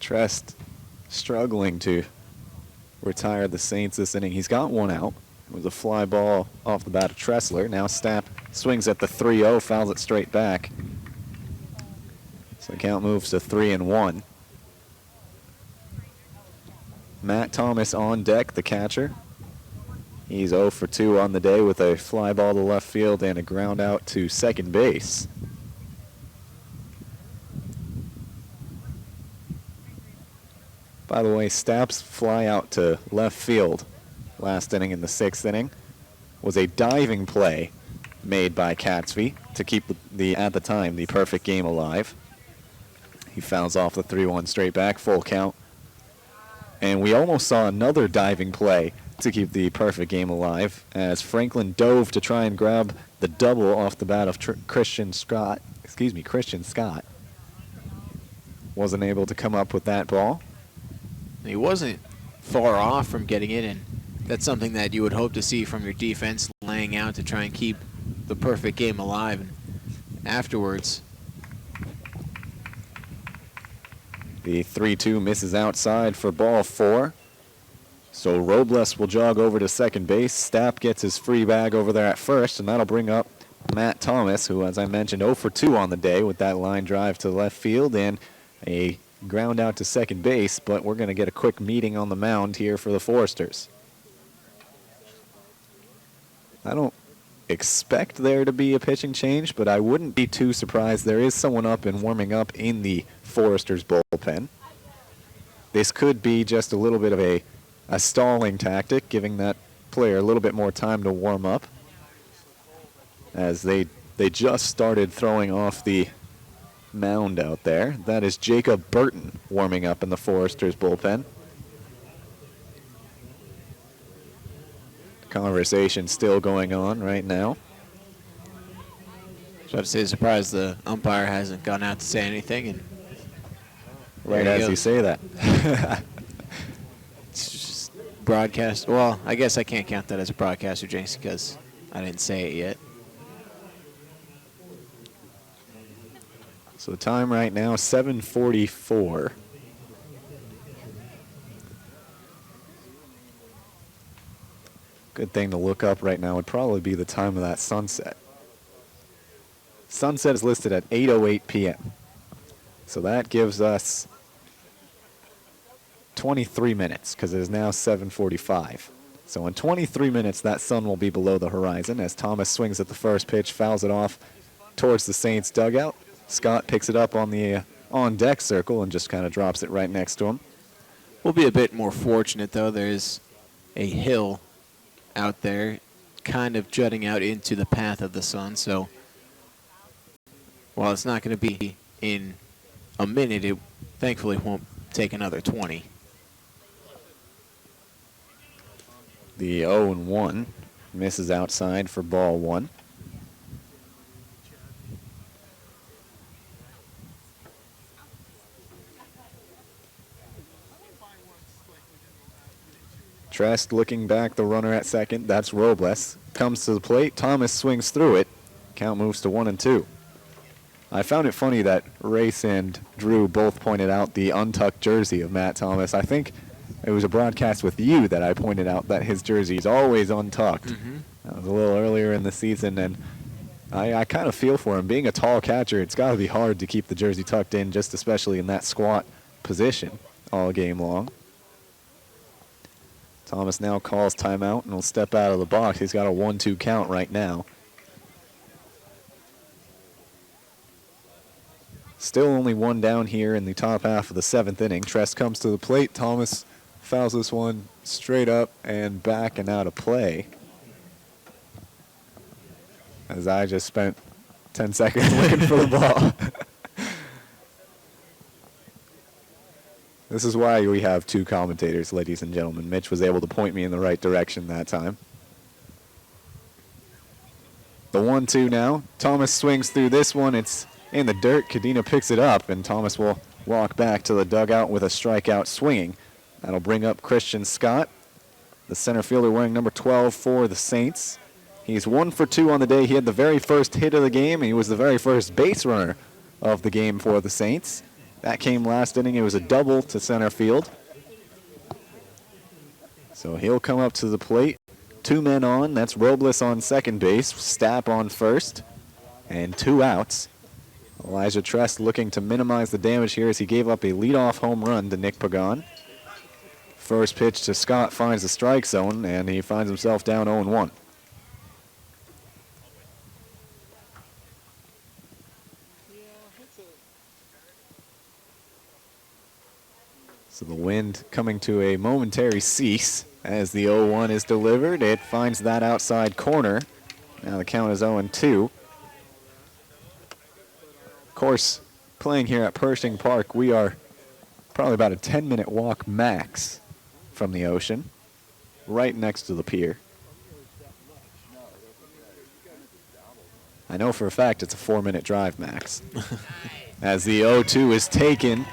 Trest struggling to retire the Saints this inning. He's got one out. It was a fly ball off the bat of Tressler. Now Stapp swings at the 3-0, fouls it straight back. So the count moves to 3-1. Matt Thomas on deck, the catcher. He's 0 for 2 on the day with a fly ball to left field and a ground out to second base. By the way, Stapp's fly out to left field last inning in the 6th inning was a diving play made by Catsby to keep at the time, the perfect game alive. He fouls off the 3-1 straight back, full count. And we almost saw another diving play to keep the perfect game alive as Franklin dove to try and grab the double off the bat of Christian Scott. Wasn't able to come up with that ball. He wasn't far off from getting it, and that's something that you would hope to see from your defense, laying out to try and keep the perfect game alive. And afterwards, the 3-2 misses outside for ball 4. So Robles will jog over to second base. Stapp gets his free bag over there at first, and that'll bring up Matt Thomas, who, as I mentioned, 0 for 2 on the day with that line drive to left field and a ground out to second base, but we're going to get a quick meeting on the mound here for the Foresters. I don't expect there to be a pitching change, but I wouldn't be too surprised. There is someone up and warming up in the Foresters bullpen. This could be just a little bit of a stalling tactic, giving that player a little bit more time to warm up, as they just started throwing off the mound out there. That is Jacob Burton warming up in the Foresters bullpen. Conversation still going on right now. so I'd say surprised the umpire hasn't gone out to say anything. And Right as you say that. It's just broadcast. Well, I guess I can't count that as a broadcaster, Jinx, because I didn't say it yet. So the time right now, 7:44. Good thing to look up right now would probably be the time of that sunset. Sunset is listed at 8:08 p.m. So that gives us 23 minutes, because it is now 7:45. So in 23 minutes, that sun will be below the horizon as Thomas swings at the first pitch, fouls it off towards the Saints dugout. Scott picks it up on the on-deck circle and just kind of drops it right next to him. We'll be a bit more fortunate, though. There's a hill out there kind of jutting out into the path of the sun. So while it's not going to be in a minute, it thankfully won't take another 20. The 0-1 misses outside for ball 1. Trest looking back, the runner at second. That's Robles. Comes to the plate. Thomas swings through it. Count moves to 1-2. I found it funny that Race and Drew both pointed out the untucked jersey of Matt Thomas. I think it was a broadcast with you that I pointed out that his jersey is always untucked. That was a little earlier in the season, and I kind of feel for him. Being a tall catcher, it's got to be hard to keep the jersey tucked in, just especially in that squat position all game long. Thomas now calls timeout and will step out of the box. He's got a 1-2 count right now. Still only one down here in the top half of the 7th inning. Trest comes to the plate. Thomas fouls this one straight up and back and out of play. As I just spent 10 seconds looking for the ball. This is why we have two commentators, ladies and gentlemen. Mitch was able to point me in the right direction that time. The 1-2 now. Thomas swings through this one. It's in the dirt. Cadena picks it up, and Thomas will walk back to the dugout with a strikeout swinging. That'll bring up Christian Scott, the center fielder wearing number 12 for the Saints. He's 1 for 2 on the day. He had the very first hit of the game. He was the very first base runner of the game for the Saints. That came last inning. It was a double to center field. So he'll come up to the plate. 2 men on. That's Robles on second base, Stapp on first, and 2 outs. Elijah Trest looking to minimize the damage here as he gave up a leadoff home run to Nick Pagan. First pitch to Scott finds the strike zone, and he finds himself down 0-1. So the wind coming to a momentary cease as the 0-1 is delivered. It finds that outside corner. Now the count is 0-2. Of course, playing here at Pershing Park, we are probably about a 10-minute walk max from the ocean, right next to the pier. I know for a fact it's a 4-minute drive max. As the 0-2 is taken,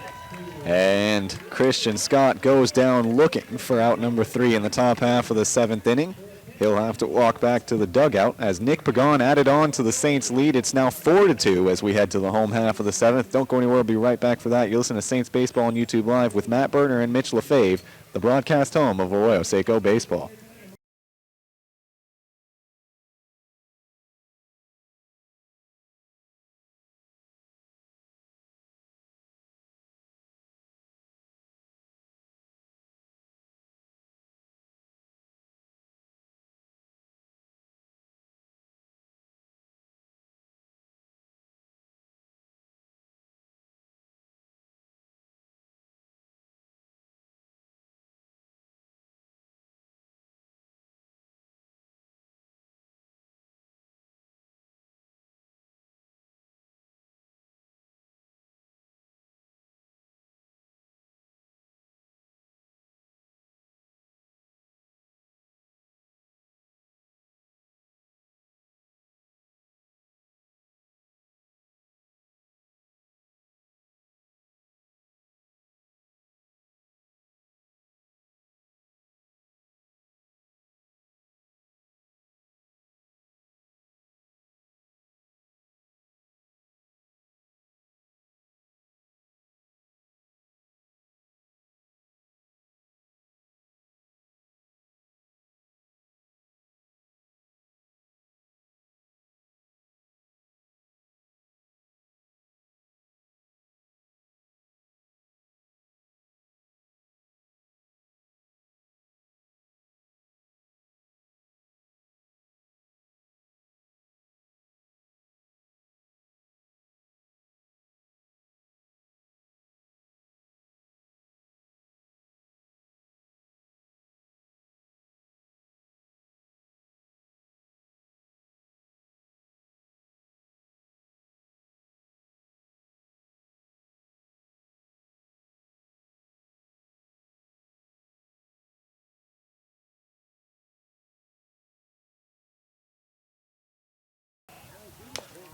and Christian Scott goes down looking for out number 3 in the top half of the 7th inning. He'll have to walk back to the dugout as Nick Pagan added on to the Saints lead. It's now 4-2 as we head to the home half of the 7th. Don't go anywhere. We'll be right back for that. You listen to Saints Baseball on YouTube Live with Matt Berner and Mitch LaFave, the broadcast home of Arroyo Seco Baseball.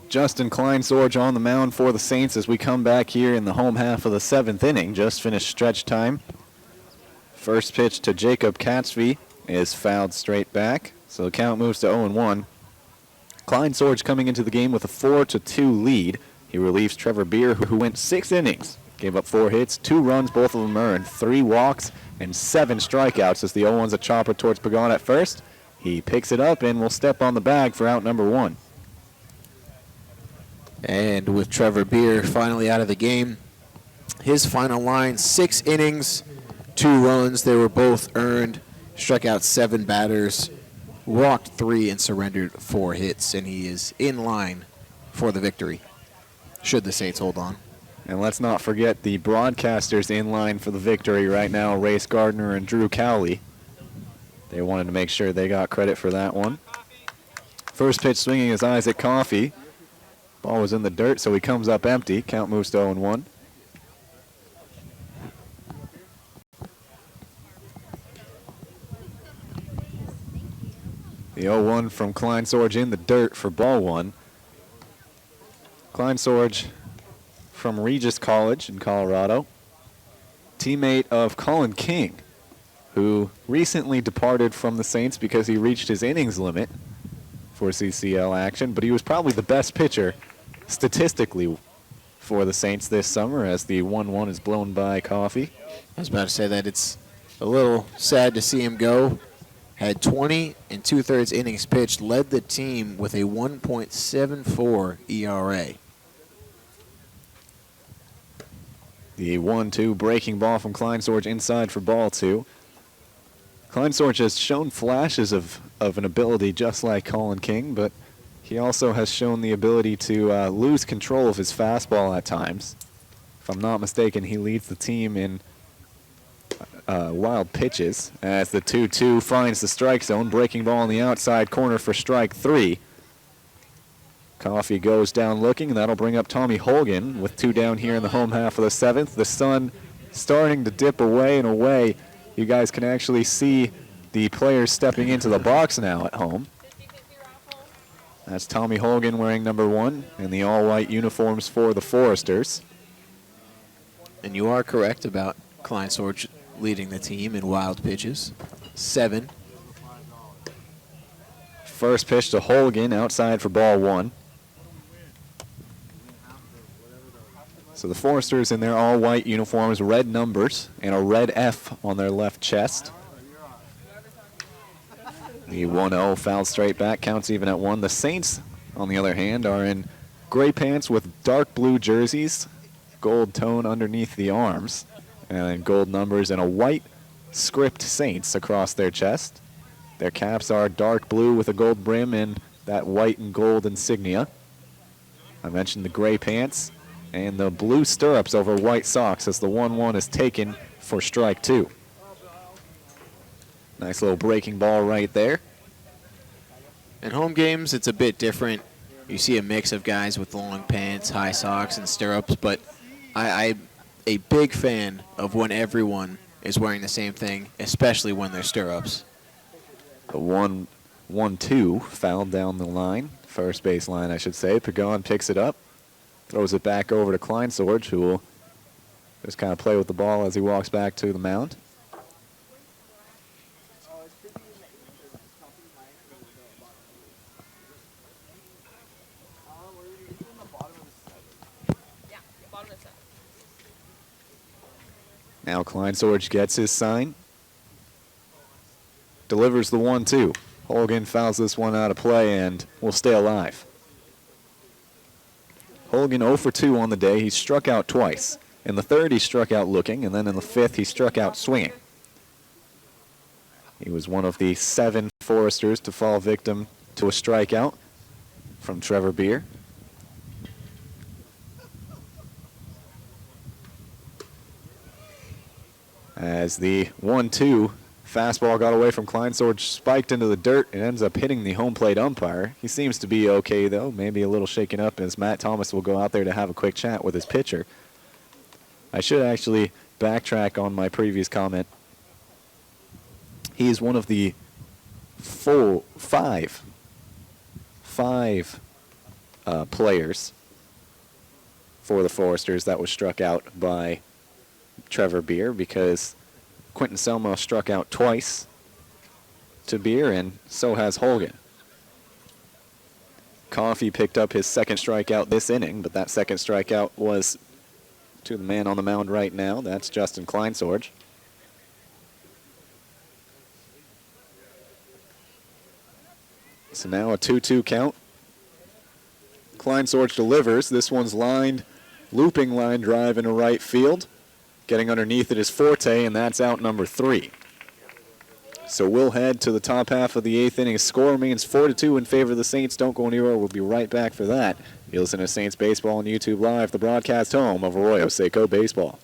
Justin Kleinsorge on the mound for the Saints as we come back here in the home half of the 7th inning. Just finished stretch time. First pitch to Jacob Katzvey is fouled straight back, so the count moves to 0-1. Kleinsorge coming into the game with a 4-2 lead. He relieves Trevor Beer, who went 6 innings, gave up 4 hits, 2 runs, both of them earned, 3 walks, and 7 strikeouts as the 0-1's a chopper towards Pagan at first. He picks it up and will step on the bag for out number 1. And with Trevor Beer finally out of the game, his final line, 6 innings, 2 runs. They were both earned. Struck out 7 batters, walked 3, and surrendered 4 hits. And he is in line for the victory, should the Saints hold on. And let's not forget the broadcasters in line for the victory right now, Race Gardner and Drew Cowley. They wanted to make sure they got credit for that one. First pitch swinging is Isaac Coffey. Ball was in the dirt, so he comes up empty. Count moves to 0-1. The 0-1 from Kleinsorge in the dirt for ball 1. Klein Sorge from Regis College in Colorado. Teammate of Colin King, who recently departed from the Saints because he reached his innings limit for CCL action, but he was probably the best pitcher statistically for the Saints this summer as the 1-1 is blown by Coffee. I was about to say that it's a little sad to see him go. Had 20 and 2/3 innings pitched, led the team with a 1.74 ERA. The 1-2 breaking ball from Klein Sorge inside for ball 2. Klein Sorge has shown flashes of an ability just like Colin King, but he also has shown the ability to lose control of his fastball at times. If I'm not mistaken, he leads the team in wild pitches as the 2-2 finds the strike zone. Breaking ball in the outside corner for strike 3. Coffee goes down looking, and that'll bring up Tommy Holgan with 2 down here in the home half of the 7th. The sun starting to dip away and away. You guys can actually see the players stepping into the box now at home. That's Tommy Holgan wearing number 1 in the all-white uniforms for the Foresters. And you are correct about Klein Sorge leading the team in wild pitches. 7. First pitch to Holgan outside for ball 1. So the Foresters in their all-white uniforms, red numbers, and a red F on their left chest. The 1-0 fouled straight back, counts even at 1. The Saints, on the other hand, are in gray pants with dark blue jerseys, gold tone underneath the arms, and then gold numbers and a white script Saints across their chest. Their caps are dark blue with a gold brim and that white and gold insignia. I mentioned the gray pants and the blue stirrups over white socks as the 1-1 is taken for strike 2. Nice little breaking ball right there. In home games, it's a bit different. You see a mix of guys with long pants, high socks, and stirrups, but I'm a big fan of when everyone is wearing the same thing, especially when they're stirrups. The 1-2 fouled down the line, first base line, I should say. Pagan picks it up, throws it back over to Klein Sorge, who will just kind of play with the ball as he walks back to the mound. Now Klein Sorge gets his sign, delivers the 1-2. Holgan fouls this one out of play and will stay alive. Holgan 0 for 2 on the day. He struck out twice. In the 3rd, he struck out looking, and then in the 5th, he struck out swinging. He was one of the 7 Foresters to fall victim to a strikeout from Trevor Beer. As the 1-2 fastball got away from Klein Sorge, spiked into the dirt, and ends up hitting the home plate umpire. He seems to be okay, though, maybe a little shaken up as Matt Thomas will go out there to have a quick chat with his pitcher. I should actually backtrack on my previous comment. He is one of the five players for the Foresters that was struck out by Trevor Beer, because Quentin Selmo struck out twice to Beer, and so has Holgan. Coffey picked up his 2nd strikeout this inning, but that 2nd strikeout was to the man on the mound right now. That's Justin Klein Sorge. So now a 2-2 count. Klein Sorge delivers. This one's lined, looping line drive into right field. Getting underneath it is Forte, and that's out number 3. So we'll head to the top half of the 8th inning. Score remains 4-2 in favor of the Saints. Don't go anywhere. We'll be right back for that. You listen to Saints Baseball on YouTube Live, the broadcast home of Arroyo Seco Baseball.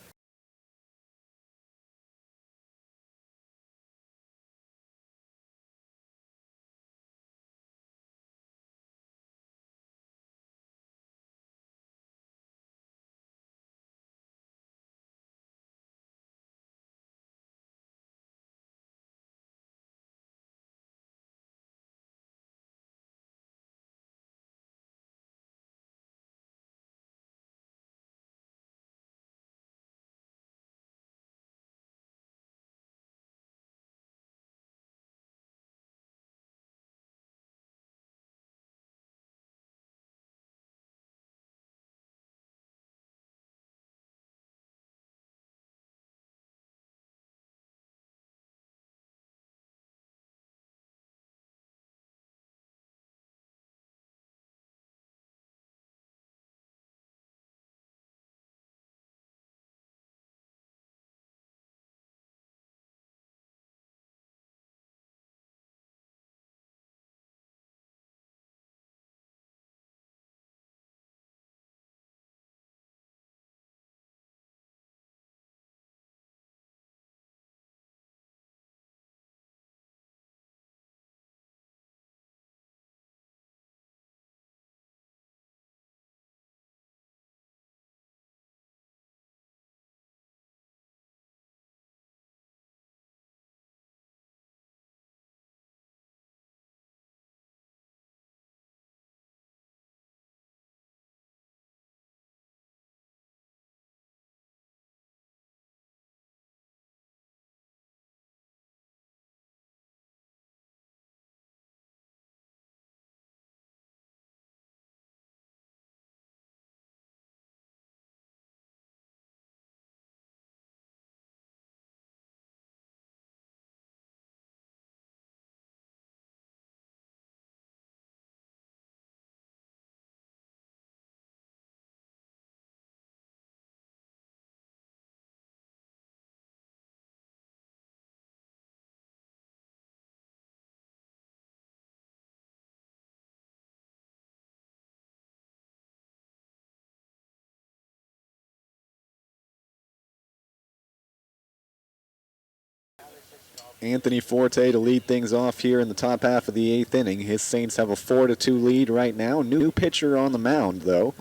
Anthony Forte to lead things off here in the top half of the 8th inning. His Saints have a 4-2 lead right now. New pitcher on the mound, though.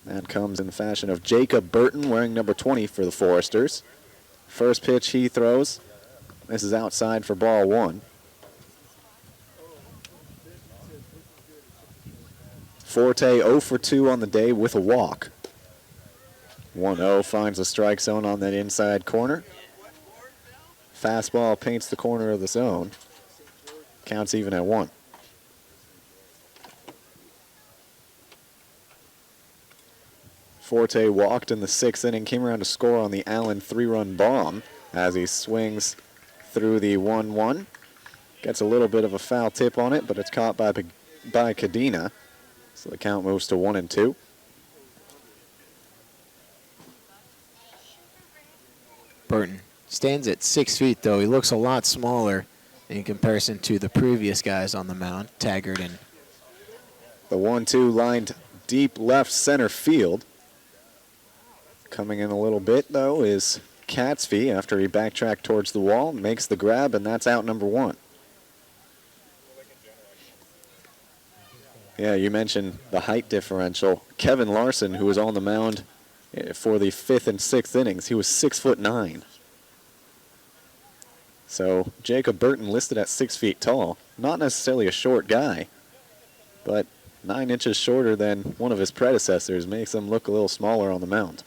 That comes in the fashion of Jacob Burton, wearing number 20 for the Foresters. First pitch he throws. This is outside for ball 1. Forte 0 for 2 on the day with a walk. 1-0 finds the strike zone on that inside corner. Fastball paints the corner of the zone. Counts even at 1. Forte walked in the 6th inning, came around to score on the Allen 3-run bomb as he swings through the 1-1. Gets a little bit of a foul tip on it, but it's caught by Cadena. So the count moves to 1-2. Burton stands at 6 feet, though. He looks a lot smaller in comparison to the previous guys on the mound, Taggart and... The 1-2 lined deep left center field. Coming in a little bit, though, is Catsby after he backtracked towards the wall, makes the grab, and that's out number 1. Yeah, you mentioned the height differential. Kevin Larson, who was on the mound for the 5th and 6th innings, he was 6'9". So Jacob Burton listed at 6 feet tall. Not necessarily a short guy, but 9 inches shorter than one of his predecessors makes him look a little smaller on the mound.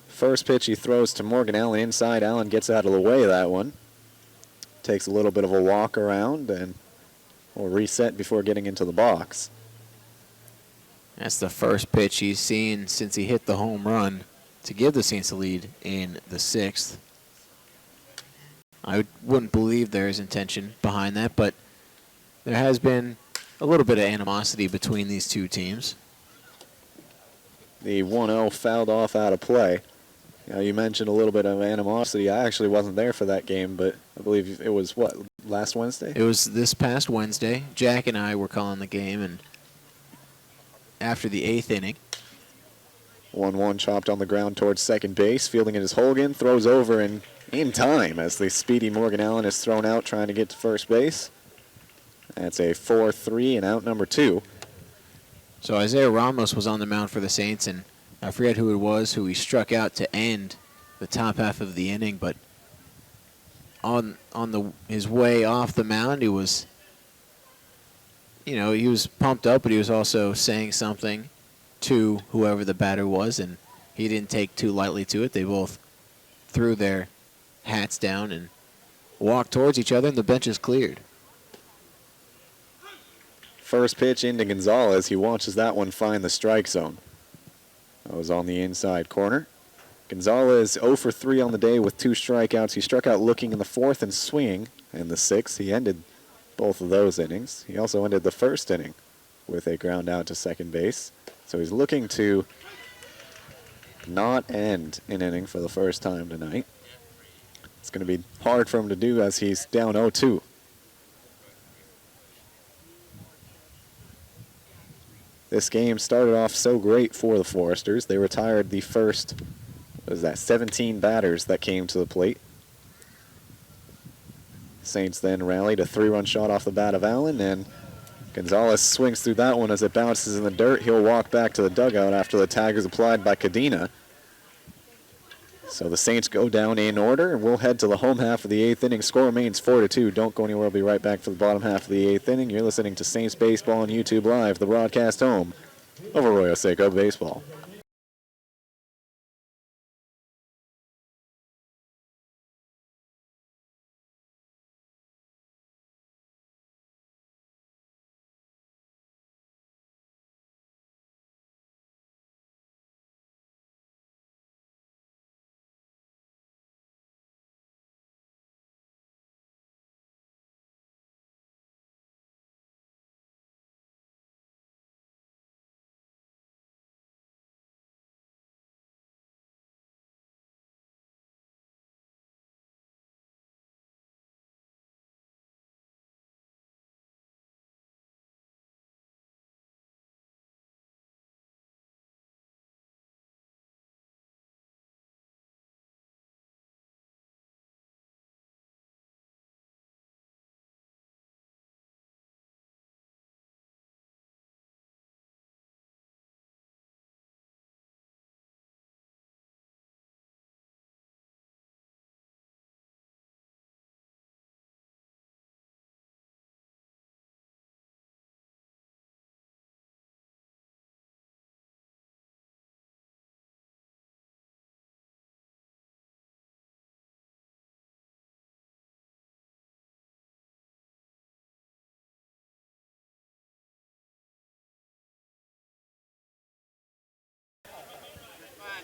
First pitch he throws to Morgan Allen inside. Allen gets out of the way of that one. Takes a little bit of a walk around and will reset before getting into the box. That's the first pitch he's seen since he hit the home run to give the Saints a lead in the 6th. I wouldn't believe there is intention behind that, but there has been a little bit of animosity between these two teams. The 1-0 fouled off out of play. Now, you mentioned a little bit of animosity. I actually wasn't there for that game, but I believe it was, what, last Wednesday? It was this past Wednesday. Jack and I were calling the game, and after the 8th inning. 1-1 chopped on the ground towards second base. Fielding it is Hogan. Throws over in time as the speedy Morgan Allen is thrown out trying to get to first base. That's a 4-3 and out number 2. So Isaiah Ramos was on the mound for the Saints, and I forget who it was who he struck out to end the top half of the inning, but on his way off the mound, he was, he was pumped up, but he was also saying something to whoever the batter was, and he didn't take too lightly to it. They both threw their hats down and walked towards each other, and the bench is cleared. First pitch into Gonzalez. He watches that one find the strike zone. That was on the inside corner. Gonzalez 0 for 3 on the day with 2 strikeouts. He struck out looking in the 4th and swinging in the 6th. He ended both of those innings. He also ended the 1st inning with a ground out to second base. So he's looking to not end an inning for the first time tonight. It's going to be hard for him to do as he's down 0-2. This game started off so great for the Foresters. They retired the first, 17 batters that came to the plate. Saints then rallied a 3-run shot off the bat of Allen, and Gonzalez swings through that one as it bounces in the dirt. He'll walk back to the dugout after the tag is applied by Cadena. So the Saints go down in order, and we'll head to the home half of the 8th inning. Score remains 4-2. Don't go anywhere. We'll be right back for the bottom half of the 8th inning. You're listening to Saints Baseball on YouTube Live, the broadcast home of Arroyo Seco Baseball.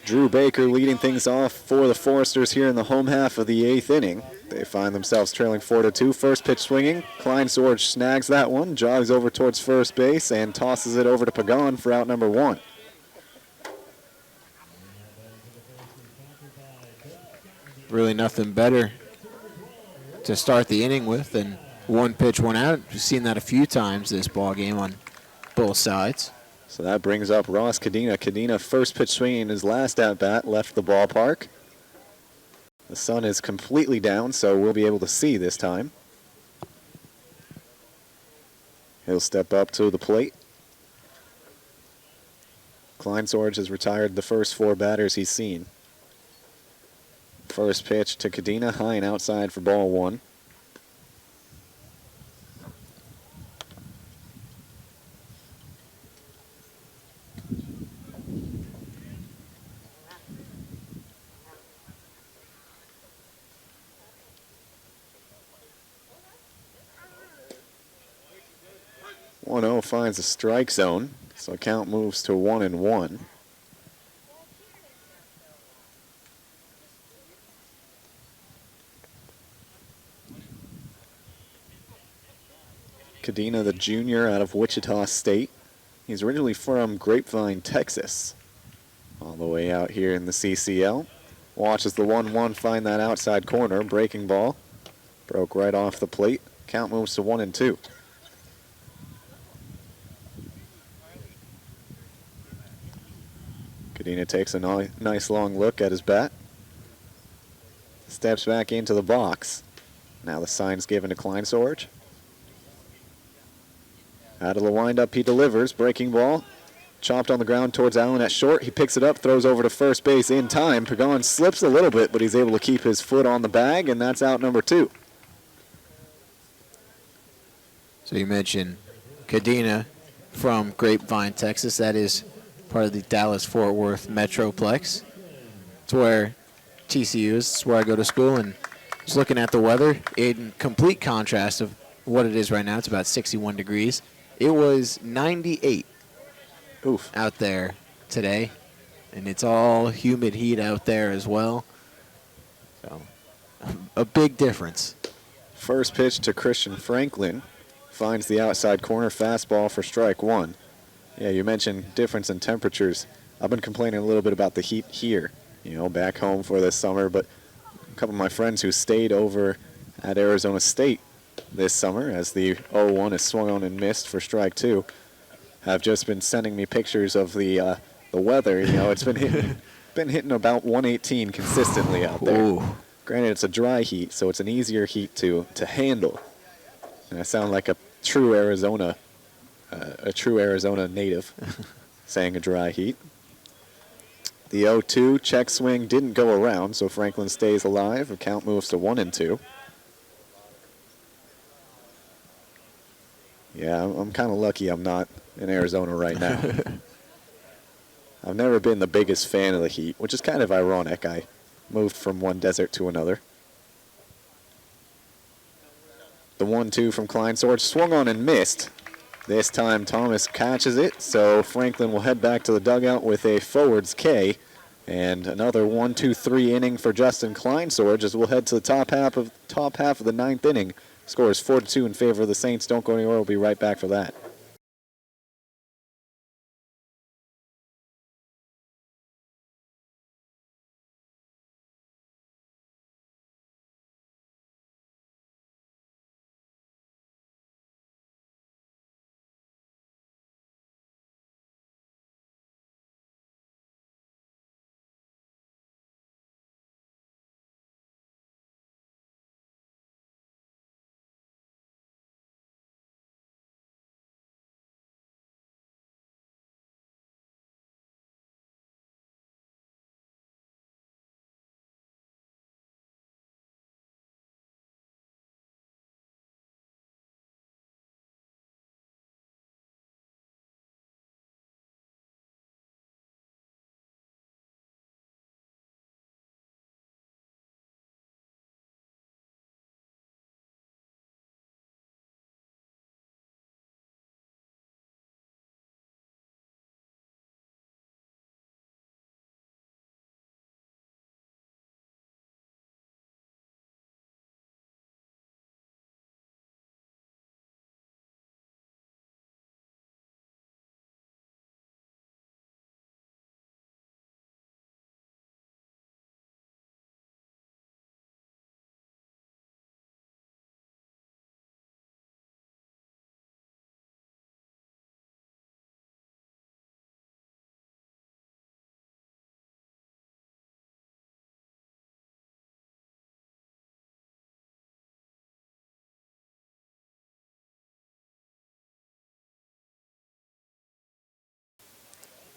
Drew Baker leading things off for the Foresters here in the home half of the 8th inning. They find themselves trailing 4-2. First pitch swinging. Klein Sorge snags that one, jogs over towards first base, and tosses it over to Pagan for out number 1. Really nothing better to start the inning with than one pitch, one out. We've seen that a few times this ball game on both sides. So that brings up Ross Cadena. Cadena, first pitch swinging in his last at-bat, left the ballpark. The sun is completely down, so we'll be able to see this time. He'll step up to the plate. Klein Sorge has retired the first 4 batters he's seen. First pitch to Cadena, high and outside for ball 1. One-0 finds a strike zone, so count moves to 1-1. Cadena, the junior out of Wichita State. He's originally from Grapevine, Texas. All the way out here in the CCL. Watches the 1-1 find that outside corner. Breaking ball. Broke right off the plate. Count moves to 1-2. Cadena takes a nice long look at his bat. Steps back into the box. Now the sign's given to Klein Sorge. Out of the windup, he delivers. Breaking ball. Chopped on the ground towards Allen at short. He picks it up, throws over to first base in time. Pagan slips a little bit, but he's able to keep his foot on the bag, and that's out number 2. So you mentioned Cadena from Grapevine, Texas. That is part of the Dallas-Fort Worth Metroplex. It's where TCU is. It's where I go to school. And just looking at the weather, in complete contrast of what it is right now, it's about 61 degrees. It was 98 out there today, and it's all humid heat out there as well. So a big difference. First pitch to Christian Franklin. Finds the outside corner, fastball for strike 1. Yeah, you mentioned difference in temperatures. I've been complaining a little bit about the heat here, back home for this summer, but a couple of my friends who stayed over at Arizona State this summer, as the 0-1 is swung on and missed for strike 2, have just been sending me pictures of the weather. It's been hitting about 118 consistently out there. Ooh. Granted, it's a dry heat, so it's an easier heat to handle. And I sound like a true Arizona native saying a dry heat. The 0-2 check swing didn't go around, so Franklin stays alive. The count moves to 1-2. Yeah, I'm kind of lucky I'm not in Arizona right now. I've never been the biggest fan of the heat, which is kind of ironic. I moved from one desert to another. The 1-2 from Klein Sorge swung on and missed. This time Thomas catches it, so Franklin will head back to the dugout with a forwards K. And another 1-2-3 inning for Justin Klein Sorge as we'll head to the top half of the 9th inning. Score is 4-2 in favor of the Saints. Don't go anywhere. We'll be right back for that.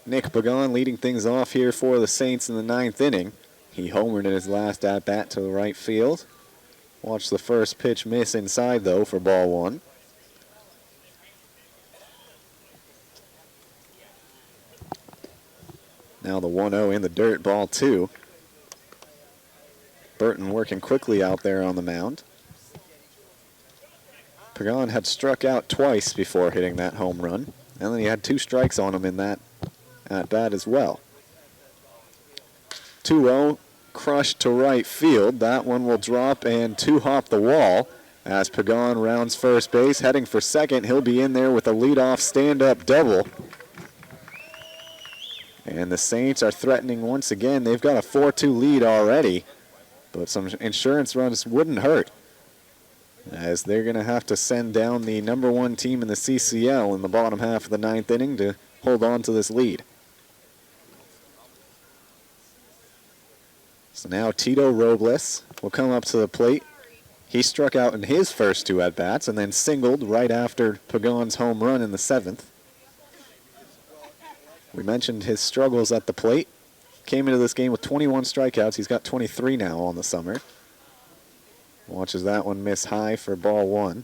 Nick Pagan leading things off here for the Saints in the 9th inning. He homered in his last at-bat to the right field. Watch the first pitch miss inside, though, for ball one. Now the 1-0 in the dirt, ball two. Burton working quickly out there on the mound. Pagan had struck out twice before hitting that home run, and then he had 2 strikes on him in that at-bat as well. 2-0, crushed to right field. That one will drop and two-hop the wall as Pagan rounds first base. Heading for second, he'll be in there with a leadoff stand-up double. And the Saints are threatening once again. They've got a 4-2 lead already, but some insurance runs wouldn't hurt, as they're going to have to send down the #1 team in the CCL in the bottom half of the 9th inning to hold on to this lead. So now Tito Robles will come up to the plate. He struck out in his first 2 at-bats and then singled right after Pagan's home run in the 7th. We mentioned his struggles at the plate. Came into this game with 21 strikeouts. He's got 23 now on the summer. Watches that one miss high for ball one.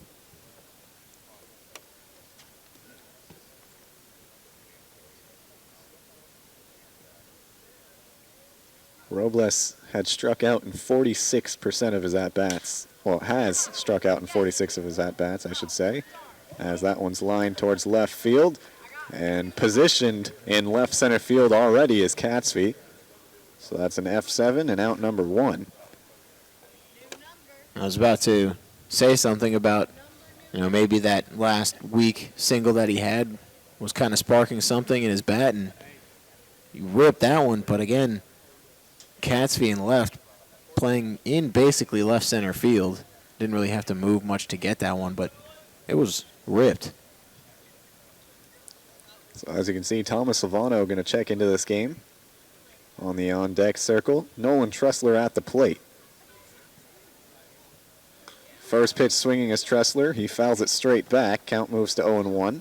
Robles had struck out in 46% of his at-bats. Well, has struck out in 46 of his at-bats, I should say, as that one's lined towards left field. And positioned in left center field already is Catsby. So that's an F7 and out number 1. I was about to say something about, maybe that last weak single that he had was kind of sparking something in his bat, and he ripped that one. But again, Catsby in left, playing in basically left center field. Didn't really have to move much to get that one, but it was ripped. So as you can see, Thomas Lovano going to check into this game on the on-deck circle. Nolan Tressler at the plate. First pitch swinging is Tressler. He fouls it straight back. Count moves to 0-1.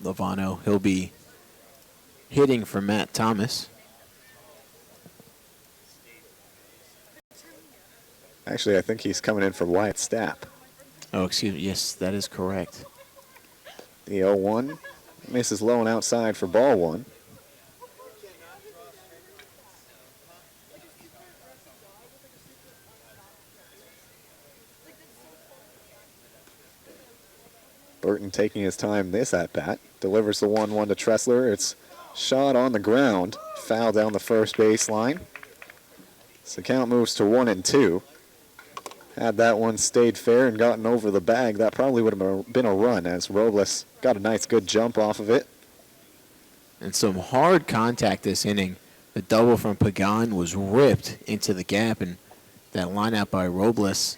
Lovano, he'll be hitting for Matt Thomas. Actually, I think he's coming in for Wyatt Stapp. Oh, excuse me. Yes, that is correct. The 0-1 misses low and outside for ball one. Burton taking his time this at-bat. Delivers the 1-1 to Tressler. It's shot on the ground. Foul down the first baseline. So count moves to 1-2. Had that one stayed fair and gotten over the bag, that probably would have been a run, as Robles got a nice good jump off of it. And some hard contact this inning. The double from Pagan was ripped into the gap, and that line out by Robles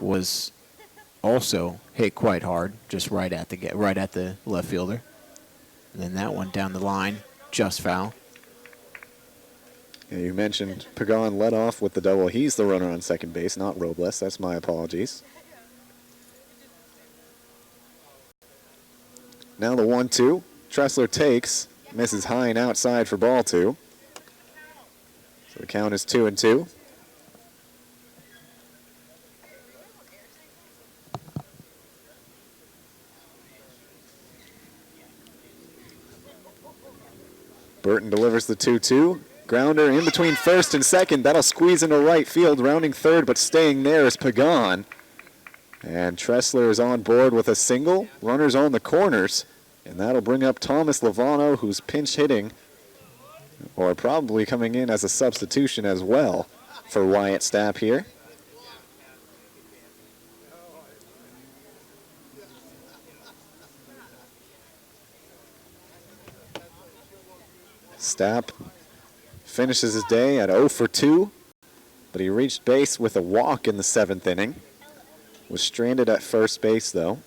was also hit quite hard, just right at the left fielder. And then that one down the line, just foul. Yeah, you mentioned Pagan led off with the double. He's the runner on second base, not Robles. That's my apologies. Now the 1-2. Tressler takes, misses high and outside for ball two. So the count is 2-2. Burton delivers the 2-2. Grounder in between first and second. That'll squeeze into right field, rounding third, but staying there is Pagan. And Tressler is on board with a single. Runners on the corners. And that'll bring up Thomas Lovano, who's pinch hitting, or probably coming in as a substitution as well for Wyatt Stapp here. Stapp finishes his day at 0 for 2, but he reached base with a walk in the 7th inning. Was stranded at first base, though.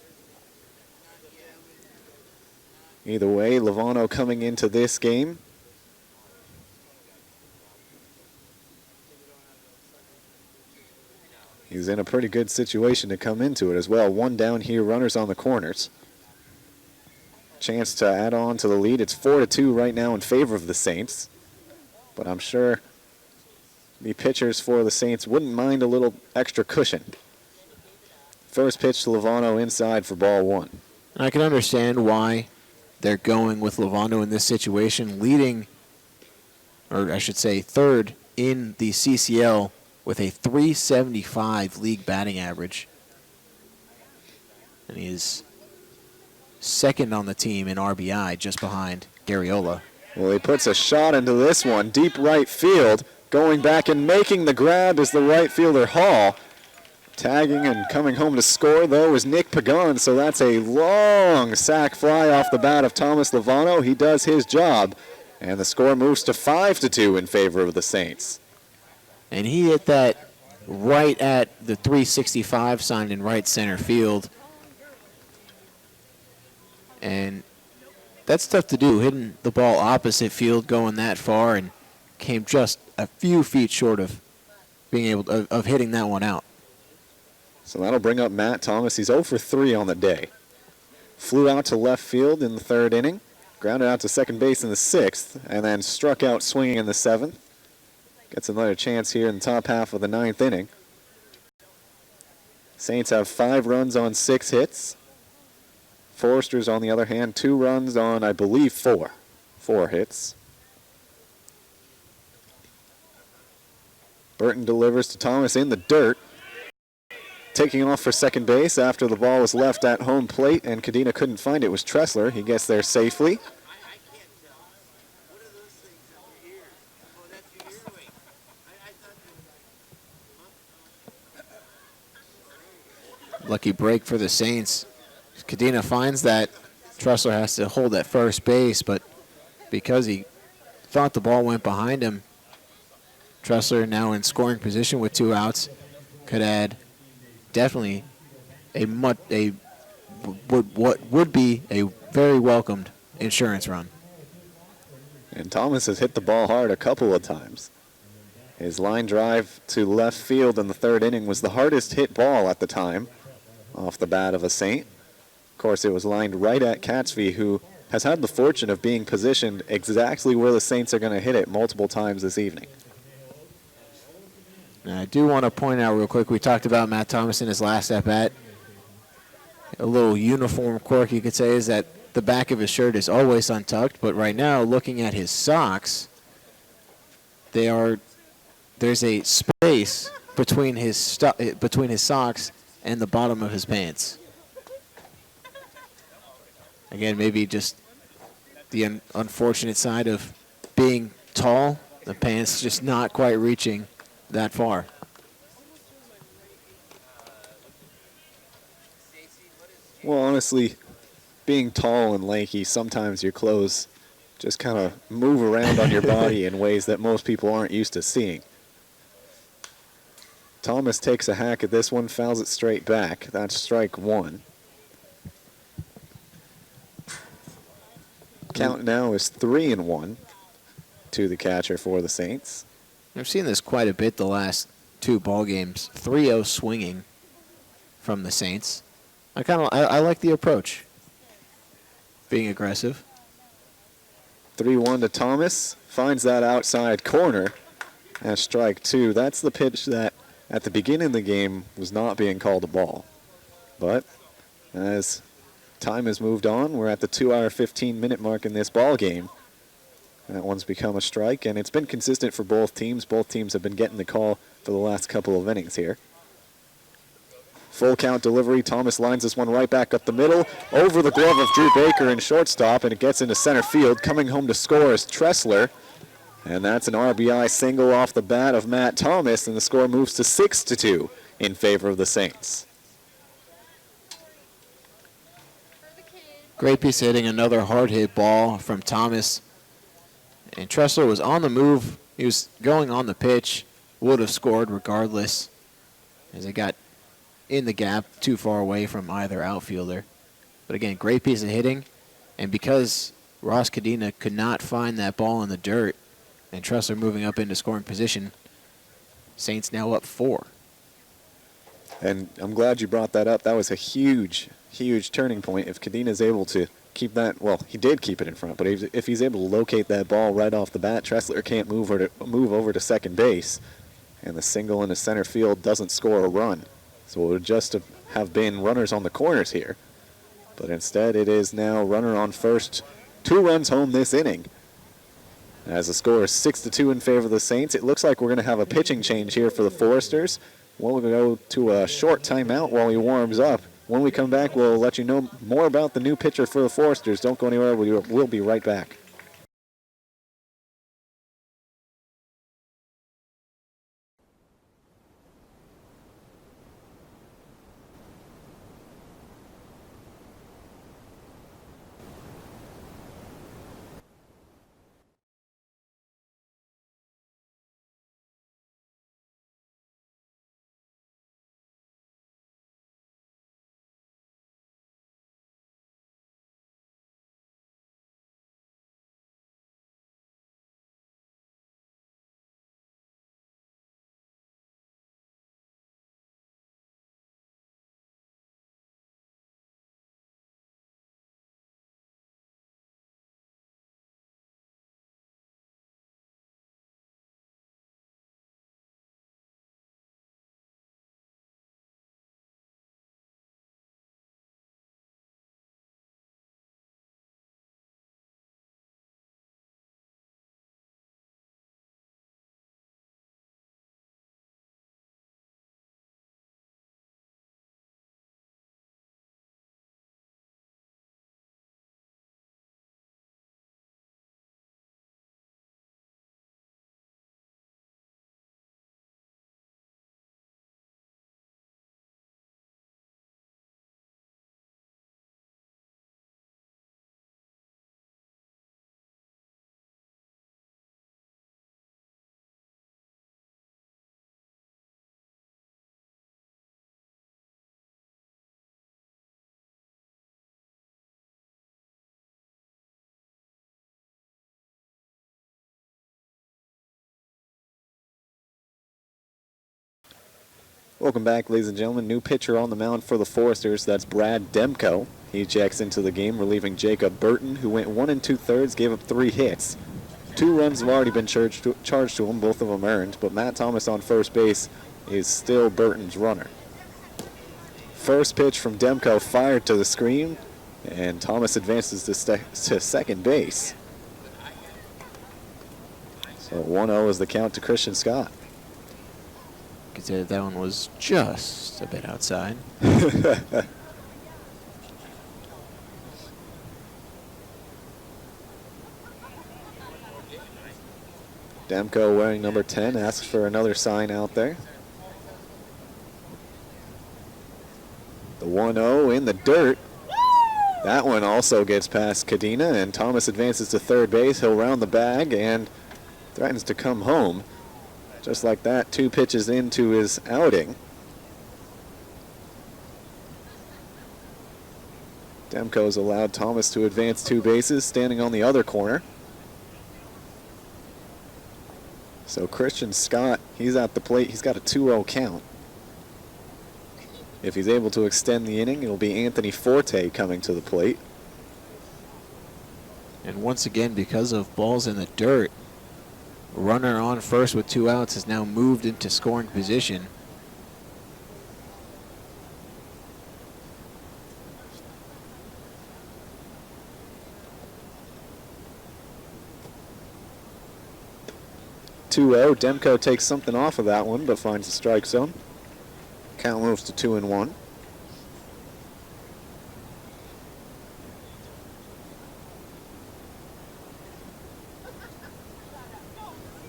Either way, Lovano coming into this game He's in a pretty good situation to come into it as well. One down here, runners on the corners. Chance to add on to the lead. It's 4-2 right now in favor of the Saints. But I'm sure the pitchers for the Saints wouldn't mind a little extra cushion. First pitch to Lovano inside for ball one. I can understand why they're going with Lovano in this situation, leading, or I should say third in the CCL with a .375 league batting average. And he is second on the team in RBI, just behind Garriola. Well, he puts a shot into this one, deep right field. Going back and making the grab is the right fielder Hall. Tagging and coming home to score, though, is Nick Pagan, so that's a long sac fly off the bat of Thomas Lovano. He does his job, and the score moves to 5-2 in favor of the Saints. And he hit that right at the .365 sign in right center field. And that's tough to do, hitting the ball opposite field, going that far, and came just a few feet short of being able to, of hitting that one out. So that'll bring up Matt Thomas. He's 0 for 3 on the day. Flew out to left field in the third inning, grounded out to second base in the sixth, and then struck out swinging in the seventh. Gets another chance here in the top half of the ninth inning. Saints have 5 runs on 6 hits. Foresters, on the other hand, 2 runs on, I believe, 4 hits. Burton delivers to Thomas in the dirt. Taking off for second base after the ball was left at home plate and Cadena couldn't find it was Tressler. He gets there safely. Lucky break for the Saints. Cadena finds that Tressler has to hold at first base, but because he thought the ball went behind him, Tressler now in scoring position with 2 outs could add definitely what would be a very welcomed insurance run. And Thomas has hit the ball hard a couple of times. His line drive to left field in the third inning was the hardest hit ball at the time off the bat of a Saint. Of course, it was lined right at Catsby, who has had the fortune of being positioned exactly where the Saints are going to hit it multiple times this evening. And I do want to point out real quick, we talked about Matt Thomas in his last at-bat. A little uniform quirk you could say is that the back of his shirt is always untucked, but right now, looking at his socks, there's a space between his socks and the bottom of his pants. Again, maybe just the unfortunate side of being tall, the pants just not quite reaching that far. Well, honestly, being tall and lanky, sometimes your clothes just kind of move around on your body in ways that most people aren't used to seeing. Thomas takes a hack at this one, fouls it straight back. That's strike 1. Count now is 3-1 to the catcher for the Saints. I've seen this quite a bit the last 2 ball games. 3-0 swinging from the Saints. I like the approach, being aggressive. 3-1 to Thomas, finds that outside corner as strike 2. That's the pitch that at the beginning of the game was not being called a ball. But as time has moved on, we're at the 2-hour 15-minute mark in this ball game. That one's become a strike, and it's been consistent for both teams. Both teams have been getting the call for the last couple of innings here. Full count delivery. Thomas lines this one right back up the middle, over the glove of Drew Baker in shortstop, and it gets into center field. Coming home to score is Tressler, and that's an RBI single off the bat of Matt Thomas, and the score moves to 6-2 in favor of the Saints. Great piece of hitting, another hard hit ball from Thomas. And Tressler was on the move. He was going on the pitch, would have scored regardless, as it got in the gap too far away from either outfielder. But again, great piece of hitting. And because Ross Cadena could not find that ball in the dirt, and Tressler moving up into scoring position, Saints now up 4. And I'm glad you brought that up. That was a huge, huge turning point. If Cadena is able to keep that, well, he did keep it in front, but if he's able to locate that ball right off the bat, Tressler can't move over to second base, and the single in the center field doesn't score a run. So it would just have been runners on the corners here. But instead, it is now runner on first. 2 runs home this inning. As the score is 6-2 in favor of the Saints, it looks like we're going to have a pitching change here for the Foresters. We'll go to a short timeout while he warms up. When we come back, we'll let you know more about the new pitcher for the Foresters. Don't go anywhere. We'll be right back. Welcome back, ladies and gentlemen. New pitcher on the mound for the Foresters. That's Brad Demko. He checks into the game, relieving Jacob Burton, who went 1 2/3, gave up 3 hits. 2 runs have already been charged to him, both of them earned, but Matt Thomas on first base is still Burton's runner. First pitch from Demko fired to the screen, and Thomas advances to second base. So 1-0 is the count to Christian Scott. Could say that one was just a bit outside. Demko, wearing number 10, asks for another sign out there. The 1-0 in the dirt. That one also gets past Cadena, and Thomas advances to third base. He'll round the bag and threatens to come home. Just like that, 2 pitches into his outing. Demko's allowed Thomas to advance 2 bases, standing on the other corner. So Christian Scott, he's at the plate. He's got a 2-0 count. If he's able to extend the inning, it'll be Anthony Forte coming to the plate. And once again, because of balls in the dirt, runner on first with 2 outs has now moved into scoring position. Demko takes something off of that one, but finds the strike zone. Count moves to 2-1.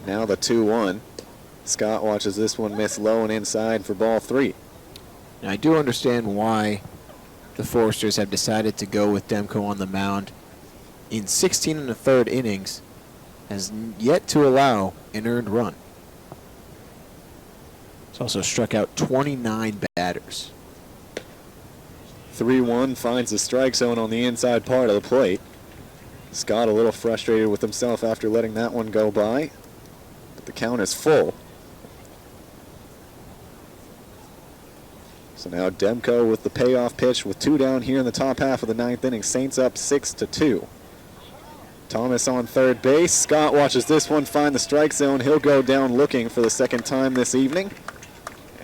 Now the 2-1. Scott watches this one miss low and inside for ball 3. Now, I do understand why the Foresters have decided to go with Demko on the mound. In 16 1/3 innings, has yet to allow an earned run. He's also struck out 29 batters. 3-1 finds the strike zone on the inside part of the plate. Scott a little frustrated with himself after letting that one go by. But the count is full. So now Demko with the payoff pitch with 2 down here in the top half of the 9th inning. Saints up 6-2. Thomas on third base. Scott watches this one find the strike zone. He'll go down looking for the second time this evening.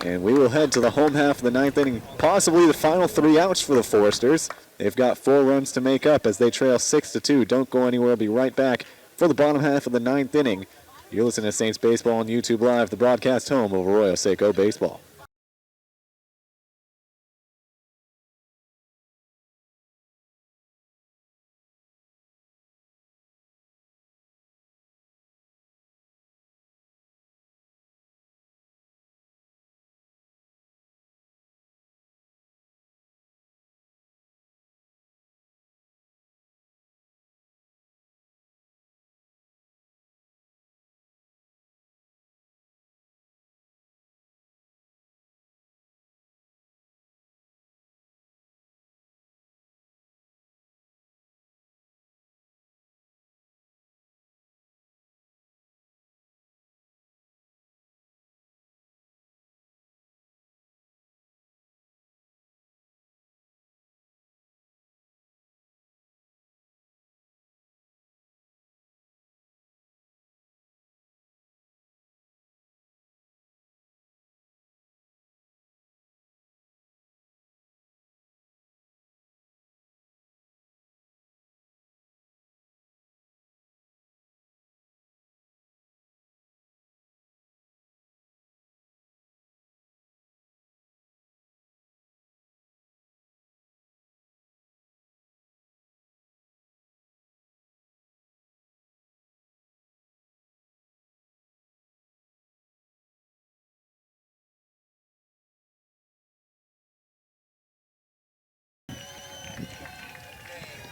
And we will head to the home half of the 9th inning, possibly the final 3 outs for the Foresters. They've got 4 runs to make up as they trail 6-2. Don't go anywhere. I'll be right back for the bottom half of the 9th inning. You're listening to Saints Baseball on YouTube Live, the broadcast home of Arroyo Seco Baseball.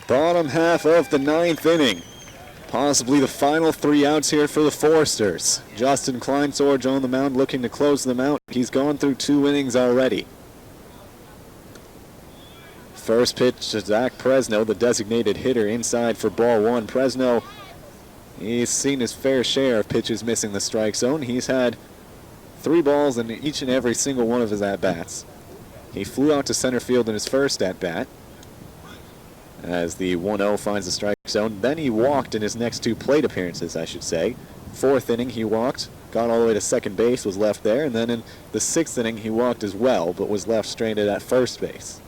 Bottom half of the 9th inning. Possibly the final 3 outs here for the Foresters. Justin Kleinsorge on the mound looking to close them out. He's gone through 2 innings already. First pitch to Zach Presno, the designated hitter, inside for ball 1. Presno, he's seen his fair share of pitches missing the strike zone. He's had 3 balls in each and every single one of his at-bats. He flew out to center field in his first at-bat as the 1-0 finds the strike zone. Then he walked in his next 2 plate appearances, I should say. 4th inning he walked, got all the way to second base, was left there, and then in the 6th inning he walked as well, but was left stranded at first base.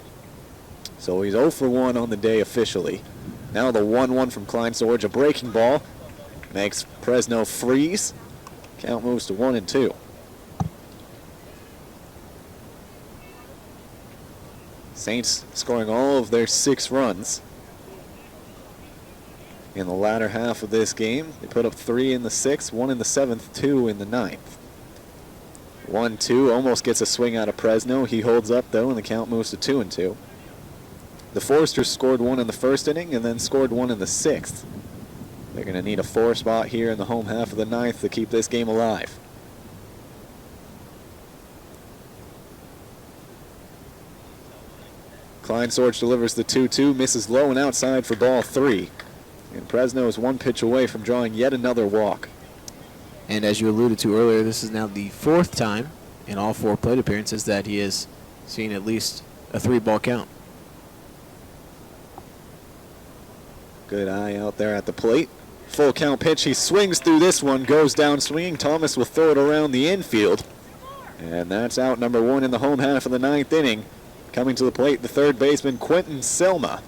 So he's 0 for 1 on the day officially. Now the 1-1 from Kleinsorge, a breaking ball, makes Presno freeze. Count moves to 1-2. Saints scoring all of their 6 runs in the latter half of this game. They put up 3 in the 6th, 1 in the 7th, 2 in the 9th. 1-2, almost gets a swing out of Presno. He holds up though, and the count moves to 2-2. The Foresters scored 1 in the 1st inning and then scored 1 in the 6th. They're going to need a 4 spot here in the home half of the 9th to keep this game alive. Kleinsorge delivers the 2-2, misses low and outside for ball 3. And Presno is 1 pitch away from drawing yet another walk. And as you alluded to earlier, this is now the 4th time in all 4 plate appearances that he has seen at least a 3-ball count. Good eye out there at the plate. Full count pitch. He swings through this one, goes down swinging. Thomas will throw it around the infield. And that's out number 1 in the home half of the 9th inning. Coming to the plate, the 3rd baseman, Quentin Selma.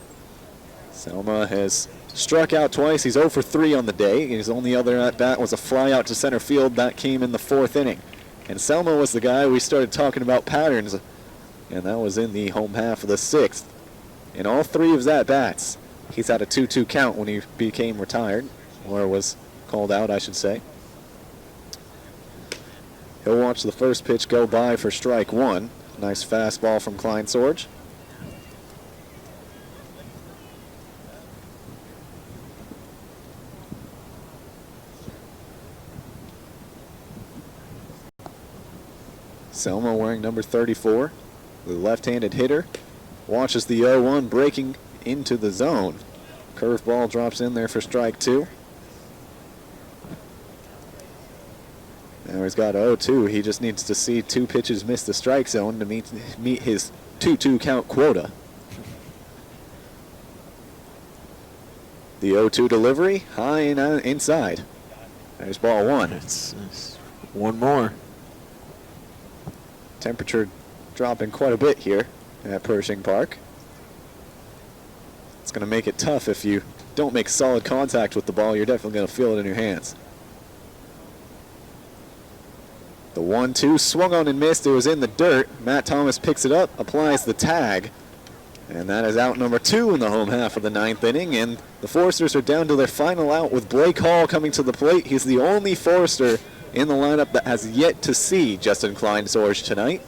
Selma has struck out twice. He's 0 for 3 on the day. His only other at-bat was a fly out to center field. That came in the 4th inning. And Selma was the guy we started talking about patterns, and that was in the home half of the 6th. In all 3 of his at-bats, he's had a 2-2 count when he became retired, or was called out, I should say. He'll watch the first pitch go by for strike 1. Nice fastball from Kleinsorge. Selma wearing number 34, the left-handed hitter, watches the 0-1 breaking into the zone. Curveball drops in there for strike 2. Now he's got 0-2. He just needs to see 2 pitches miss the strike zone to meet his 2-2 count quota. The 0-2 delivery, high and inside. There's ball 1. It's one more. Temperature dropping quite a bit here at Pershing Park. It's going to make it tough. If you don't make solid contact with the ball, you're definitely going to feel it in your hands. The 1-2 swung on and missed. It was in the dirt. Matt Thomas picks it up, applies the tag, and that is out number 2 in the home half of the 9th inning. And the Foresters are down to their final out with Blake Hall coming to the plate. He's the only Forester in the lineup that has yet to see Justin Kleinsorge tonight.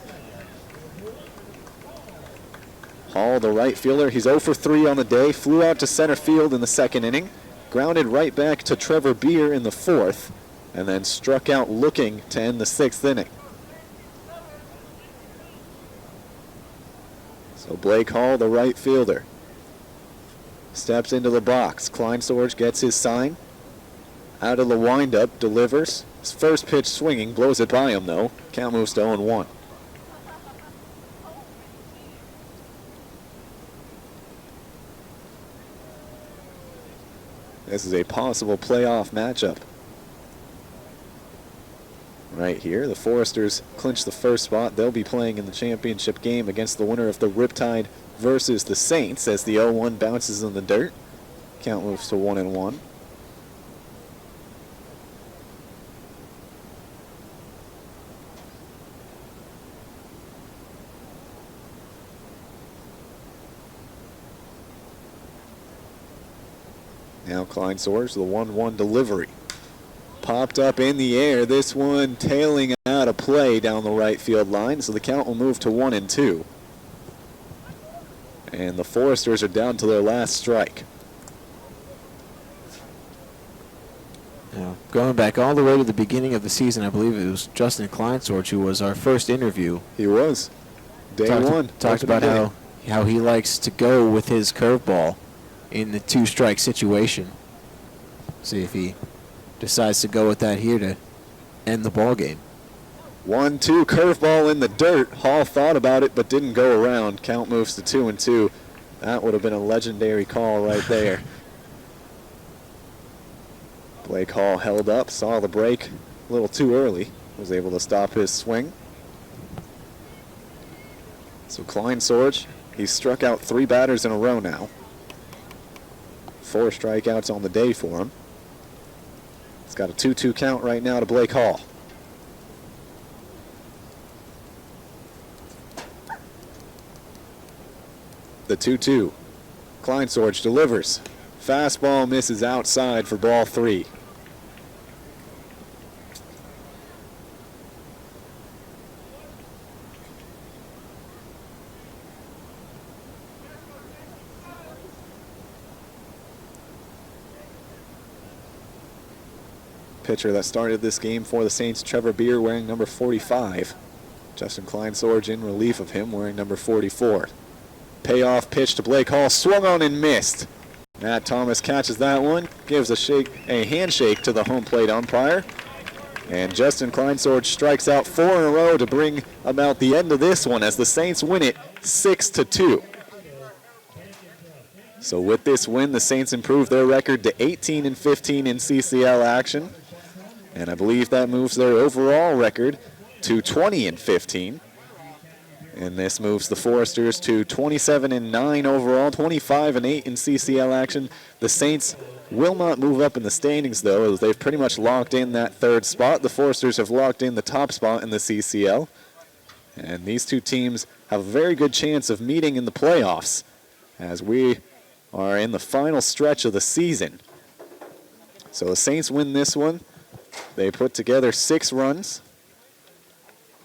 Hall, the right fielder, he's 0 for 3 on the day. Flew out to center field in the 2nd inning. Grounded right back to Trevor Beer in the 4th. And then struck out looking to end the 6th inning. So Blake Hall, the right fielder, steps into the box. Kleinsorge gets his sign. Out of the windup, delivers. His first pitch swinging, blows it by him though. Count moves to 0-1. This is a possible playoff matchup. Right here, the Foresters clinch the first spot. They'll be playing in the championship game against the winner of the Riptide versus the Saints as the 0-1 bounces in the dirt. Count moves to 1-1. Now Kleinsorge, the 1-1 delivery. Popped up in the air. This one tailing out of play down the right field line, so the count will move to 1-2. And the Foresters are down to their last strike. Yeah. Going back all the way to the beginning of the season, I believe it was Justin Kleinsorge who was our first interview. He was. Day one. Talked about how he likes to go with his curveball in the 2-strike situation. See if he decides to go with that here to end the ball game. 1-2 curveball in the dirt. Hall thought about it but didn't go around. Count moves to 2-2. That would have been a legendary call right there. Blake Hall held up, saw the break a little too early, was able to stop his swing. So Kleinsorge, he's struck out 3 batters in a row now. 4 strikeouts on the day for him. It's got a 2-2 count right now to Blake Hall. The 2-2. Kleinsorge delivers. Fastball misses outside for ball 3. Pitcher that started this game for the Saints, Trevor Beer, wearing number 45. Justin Kleinsorge in relief of him, wearing number 44. Payoff pitch to Blake Hall, swung on and missed. Matt Thomas catches that one, gives a handshake to the home plate umpire. And Justin Kleinsorge strikes out 4 in a row to bring about the end of this one as the Saints win it 6-2. So with this win, the Saints improve their record to 18-15 in CCL action. And I believe that moves their overall record to 20-15. And this moves the Foresters to 27-9 overall, 25-8 in CCL action. The Saints will not move up in the standings, though, as they've pretty much locked in that 3rd spot. The Foresters have locked in the top spot in the CCL. And these two teams have a very good chance of meeting in the playoffs as we are in the final stretch of the season. So the Saints win this one. They put together 6 runs,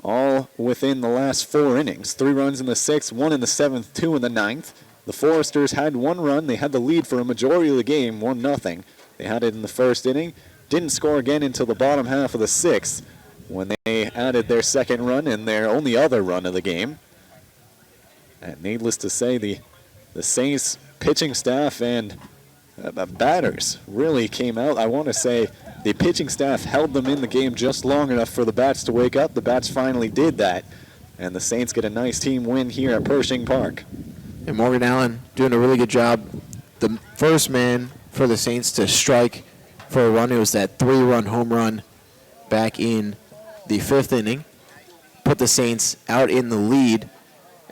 all within the last 4 innings. 3 runs in the 6th, 1 in the 7th, 2 in the 9th. The Foresters had 1 run. They had the lead for a majority of the game, 1-0. They had it in the 1st inning. Didn't score again until the bottom half of the 6th when they added their 2nd run and their only other run of the game. And needless to say, the Saints pitching staff and batters really came out. I want to say the pitching staff held them in the game just long enough for the bats to wake up. The bats finally did that, and the Saints get a nice team win here at Pershing Park. And Morgan Allen doing a really good job. The first man for the Saints to strike for a run, it was that 3-run home run back in the 5th inning. Put the Saints out in the lead.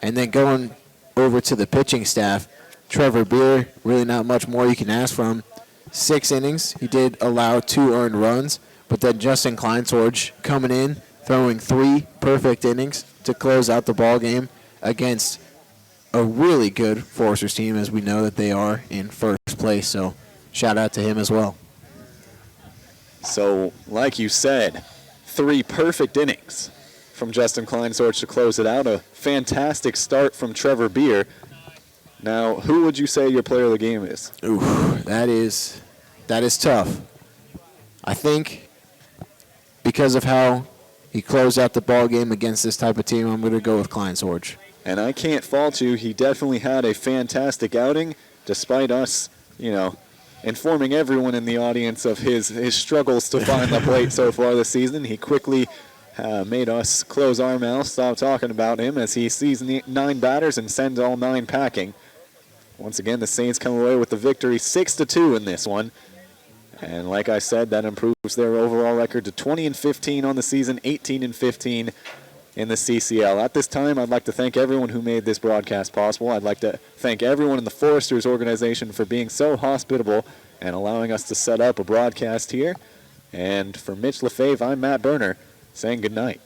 And then going over to the pitching staff, Trevor Beer, really not much more you can ask from. 6 innings. He did allow 2 earned runs. But then Justin Kleinsorge coming in, throwing 3 perfect innings to close out the ball game against a really good Foresters team, as we know that they are in first place. So shout out to him as well. So, like you said, 3 perfect innings from Justin Kleinsorge to close it out. A fantastic start from Trevor Beer. Now, who would you say your player of the game is? Ooh, that is tough. I think because of how he closed out the ball game against this type of team, I'm going to go with Kleinsorge. And I can't fault you. He definitely had a fantastic outing, despite us, informing everyone in the audience of his struggles to find the plate so far this season. He quickly made us close our mouths, stop talking about him, as he sees 9 batters and sends all 9 packing. Once again, the Saints come away with the victory 6-2 in this one. And like I said, that improves their overall record to 20-15 on the season, 18-15 in the CCL. At this time, I'd like to thank everyone who made this broadcast possible. I'd like to thank everyone in the Foresters organization for being so hospitable and allowing us to set up a broadcast here. And for Mitch Lefebvre, I'm Matt Berner, saying good night.